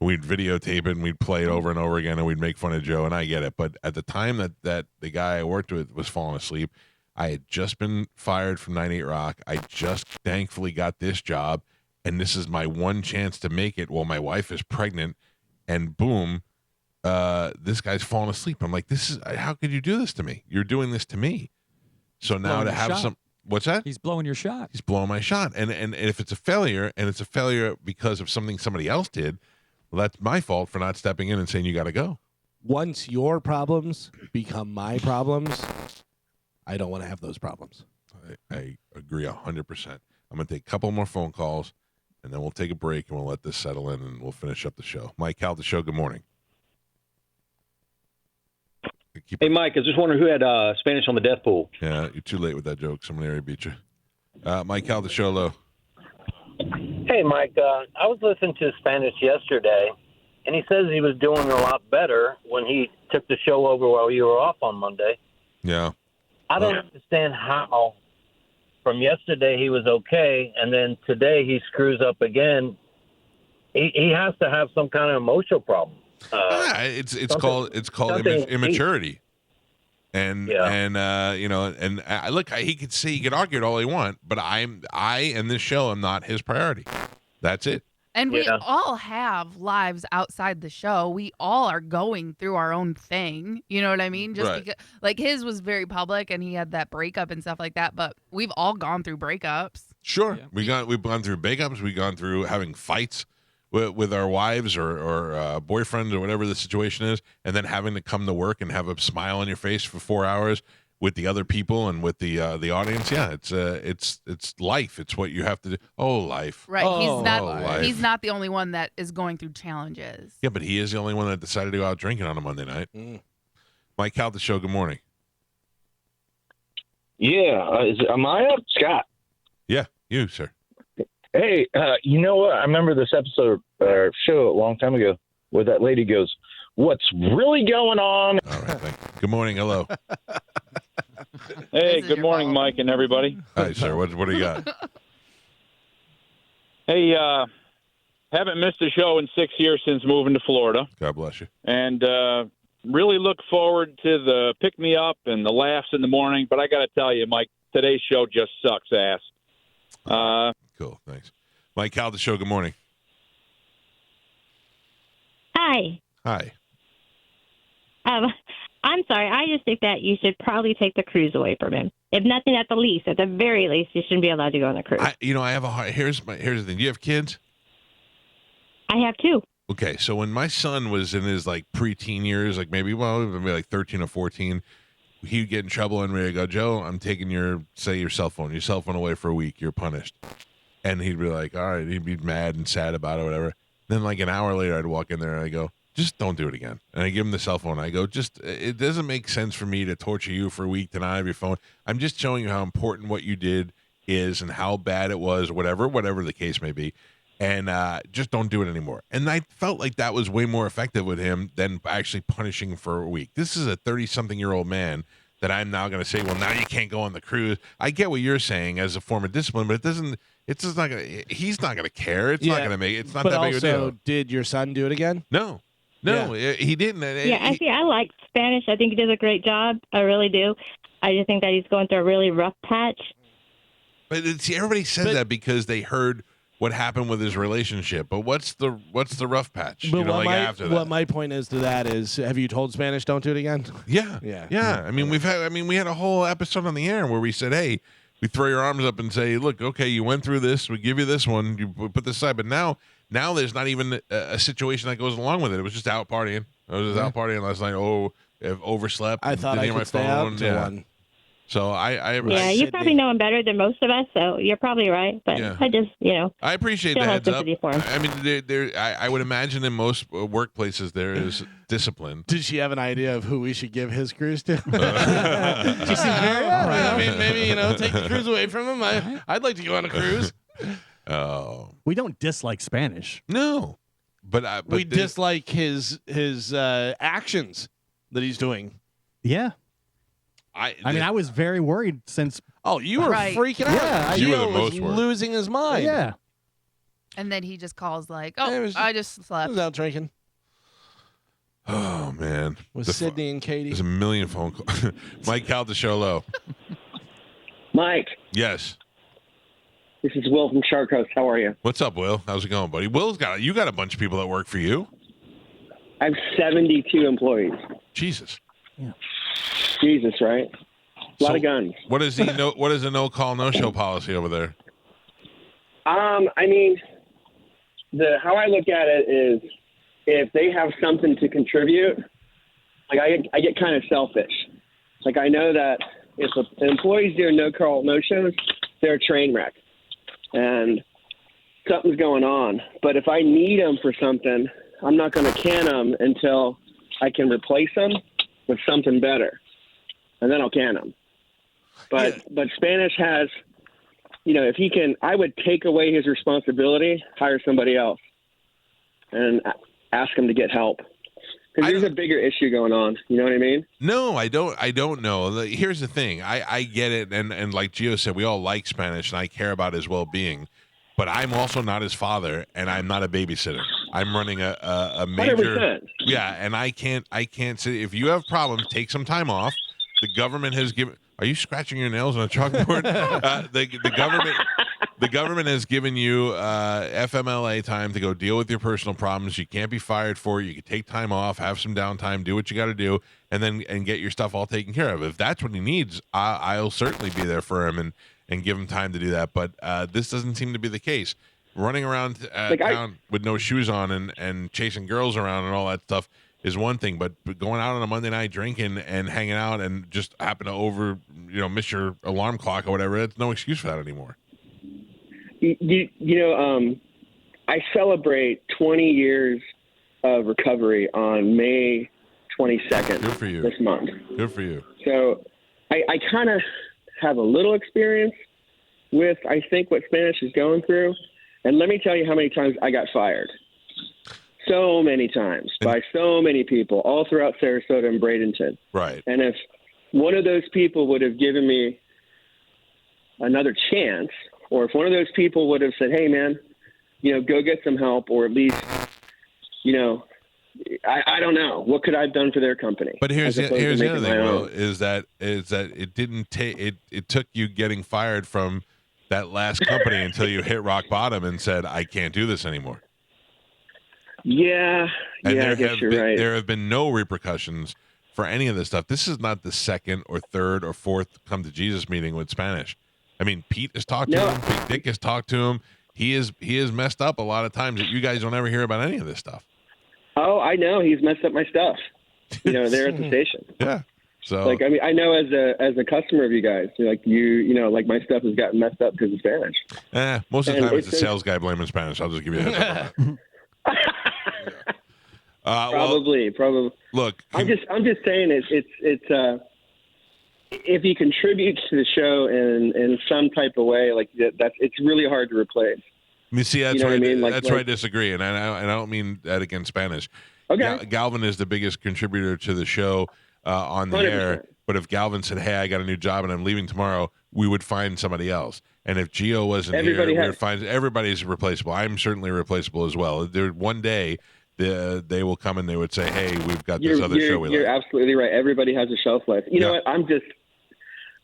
We'd videotape it and we'd play it over and over again, and we'd make fun of Joe. And I get it, but at the time that the guy I worked with was falling asleep, I had just been fired from 98 Rock. I just thankfully got this job, and this is my one chance to make it while my wife is pregnant, and boom, this guy's falling asleep. I'm like, how could you do this to me? You're doing this to me. So now to have some, what's that? He's blowing your shot. He's blowing my shot. And if it's a failure, and it's a failure because of something somebody else did, well, that's my fault for not stepping in and saying, you got to go. Once your problems become my problems, I don't want to have those problems. I agree 100%. I'm going to take a couple more phone calls, and then we'll take a break, and we'll let this settle in, and we'll finish up the show. Mike Calta Show, good morning. Hey, Mike, I was just wondering who had Spanish on the death pool. Yeah, you're too late with that joke. Somebody already beat you. Mike Calta Show, low. Hey, Mike, I was listening to Spanish yesterday, and he says he was doing a lot better when he took the show over while you were off on Monday. Yeah. I don't understand how from yesterday he was okay, and then today he screws up again. He has to have some kind of emotional problem. It's called immaturity. And look, he could argue it all he want, but I and this show am not his priority. That's it. And we all have lives outside the show. We all are going through our own thing. You know what I mean? Just Right. because, like, his was very public and he had that breakup and stuff like that. But we've all gone through breakups. Sure, we've gone through breakups. We've gone through having fights with our wives or boyfriends or whatever the situation is, and then having to come to work and have a smile on your face for 4 hours with the other people and with the audience. Yeah, it's life. It's what you have to do. Oh, life. Right. Life. He's not the only one that is going through challenges. Yeah, but he is the only one that decided to go out drinking on a Monday night. Mike Calta Show, good morning. Yeah. Am I up? Scott. Yeah, you, sir. Hey, you know what? I remember this episode or show a long time ago where that lady goes, "What's really going on?" All right, thank you. Good morning. Hello. Hey, good morning, Mike and everybody. Hi, sir. What do you got? Hey, haven't missed a show in 6 years since moving to Florida. God bless you. And really look forward to the pick-me-up and the laughs in the morning. But I got to tell you, Mike, today's show just sucks ass. Cool, thanks. Mike Calta Show, good morning. Hi. Hi. I'm sorry. I just think that you should probably take the cruise away from him. If nothing, at the very least, you shouldn't be allowed to go on a cruise. I have a hard. Here's the thing. Do you have kids? I have two. Okay, so when my son was in his like preteen years, like maybe like 13 or 14, he'd get in trouble and we'd go, "Joe, I'm taking your cell phone away for a week. You're punished." And he'd be like, "All right." He'd be mad and sad about it, whatever. Then like an hour later, I'd walk in there and I go, "Just don't do it again." And I give him the cell phone. I go, it doesn't make sense for me to torture you for a week to not have your phone. I'm just showing you how important what you did is and how bad it was, whatever the case may be. And just don't do it anymore. And I felt like that was way more effective with him than actually punishing for a week. This is a 30-something-year-old man that I'm now going to say, well, now you can't go on the cruise. I get what you're saying as a form of discipline, but it's just not going to, he's not going to care. It's not going to make, it's not that big of a deal. Did your son do it again? No, he didn't. I like Spanish. I think he does a great job. I really do. I just think that he's going through a really rough patch. But see, everybody says that because they heard what happened with his relationship. But what's the rough patch? But After that? what my point is to that is, have you told Spanish don't do it again? Yeah. I mean, we had a whole episode on the air where we said, hey, we throw your arms up and say, look, okay, you went through this. We give you this one. We put this aside. But now there's not even a situation that goes along with it. It was just out partying. I was just out partying last night. Oh, overslept. I thought I could stay out till one. So you probably know him better than most of us, so you're probably right. But I just, I appreciate still the have heads up. sympathy for him. I mean, I would imagine in most workplaces there is discipline. Did she have an idea of who we should give his cruise to? She seemed very I mean, maybe take the cruise away from him. I'd like to go on a cruise. Oh, we don't dislike Spanish. No, but we dislike his actions that he's doing. Yeah. I mean, I was very worried since. Oh, you were freaking out. Yeah, you were the was most worried. losing his mind. Yeah. And then he just calls like, "Oh, I just slept." I was out drinking. Oh man, with Sydney and Katie. There's a million phone calls. Mike Calta Show, low. Mike. Yes. This is Will from Shark Coast. How are you? What's up, Will? How's it going, buddy? You got a bunch of people that work for you. I have 72 employees. Jesus. Yeah. Jesus, right? A lot of guns. What is the no call, no show policy over there? I mean, how I look at it is, if they have something to contribute, like I get kind of selfish. Like I know that if an employee's doing no call, no shows, they're a train wreck, and something's going on. But if I need them for something, I'm not going to can them until I can replace them with something better, and then I'll can them. But Spanish has, if he can, I would take away his responsibility, hire somebody else, and ask him to get help. Because there's a bigger issue going on. You know what I mean? No, I don't know. Here's the thing. I get it, and like Gio said, we all like Spanish, and I care about his well-being. But I'm also not his father, and I'm not a babysitter. I'm running a major. 100%. Yeah, and I can't say, if you have problems, take some time off. The government has given. Are you scratching your nails on a chalkboard? The government has given you FMLA time to go deal with your personal problems. You can't be fired for it. You can take time off, have some downtime, do what you got to do, and get your stuff all taken care of. If that's what he needs, I'll certainly be there for him and give him time to do that. But this doesn't seem to be the case. Running around town with no shoes on and chasing girls around and all that stuff is one thing, but going out on a Monday night drinking and hanging out and just happen to miss your alarm clock or whatever, that's no excuse for that anymore. I celebrate 20 years of recovery on May 22nd. Good for you. This month. Good for you. So I kind of have a little experience with, I think, what Spanish is going through. And let me tell you how many times I got fired. So many times by so many people all throughout Sarasota and Bradenton. Right. And if one of those people would have given me another chance, or if one of those people would have said, hey, man, go get some help, or at least, I don't know. What could I have done for their company? But here's the other thing, Will, is that it didn't take it took you getting fired from that last company until you hit rock bottom and said, I can't do this anymore. Yeah, and I guess you're right. There have been no repercussions for any of this stuff. This is not the second or third or fourth come to Jesus meeting with Spanish. I mean, Pete has talked to him. Big Dick has talked to him. He is messed up a lot of times that you guys don't ever hear about any of this stuff. Oh, I know. He's messed up my stuff. There at the station. Yeah. So, I mean, I know as a customer of you guys, my stuff has gotten messed up because of Spanish. Most of the time it's the sales guy blaming Spanish. I'll just give you a heads up on that. Probably. Look, I'm just saying it's if he contributes to the show in some type of way, it's really hard to replace. You see, that's what I mean? That's where I disagree, and I don't mean that against Spanish. Okay. Galvin is the biggest contributor to the show on the 100%. air. But if Galvin said, "Hey, I got a new job and I'm leaving tomorrow," we would find somebody else. And if Gio wasn't here, we would find everybody's replaceable. I'm certainly replaceable as well. One day, they will come and they would say, "Hey, we've got this other show we like." You're absolutely right. Everybody has a shelf life. You know what?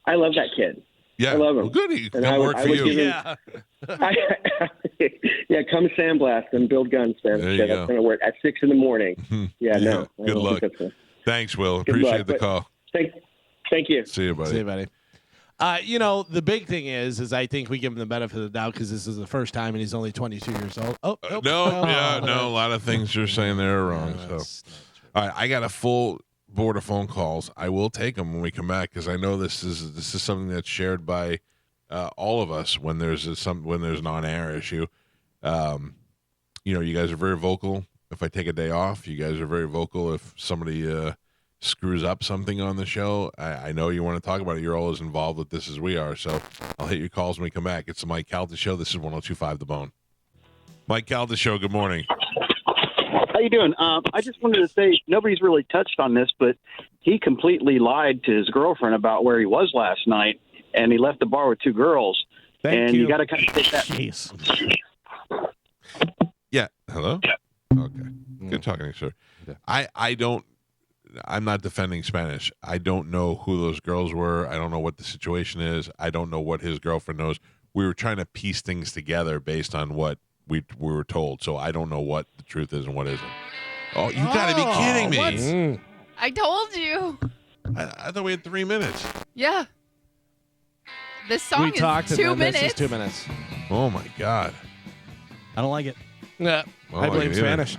I love that kid. Yeah, I love him. Well, good. He can work for you. Yeah, come sandblast and build guns, man. There you That's go. going to work at 6 a.m. Yeah, no. I Good don't luck. think that's Thanks, Will. Good Appreciate luck, the but call. Thank you. See you, buddy. See you, buddy. The big thing is I think we give him the benefit of the doubt because this is the first time and he's only 22 years old. A lot of things you're saying there are wrong. All right, I got a full board of phone calls. I will take them when we come back because I know this is something that's shared by all of us when there's an on-air issue. You guys are very vocal. If I take a day off, you guys are very vocal. If somebody screws up something on the show, I know you want to talk about it. You're all as involved with this as we are. So I'll hit your calls when we come back. It's the Mike Calta Show. This is 102.5 The Bone. Mike Calta Show, good morning. How you doing? I just wanted to say nobody's really touched on this, but he completely lied to his girlfriend about where he was last night, and he left the bar with two girls. Thank you got to kind of take that. Jeez. Yeah. Hello? Okay. Good talking to you, sir. I'm not defending Spanish. I don't know who those girls were. I don't know what the situation is. I don't know what his girlfriend knows. We were trying to piece things together based on what we were told. So I don't know what the truth is and what isn't. Oh, you got to be kidding me. I told you. I thought we had 3 minutes. Yeah. This song is 2 minutes. This is 2 minutes. Oh, my God. I don't like it. Yeah. Well, I I blame get it. Spanish.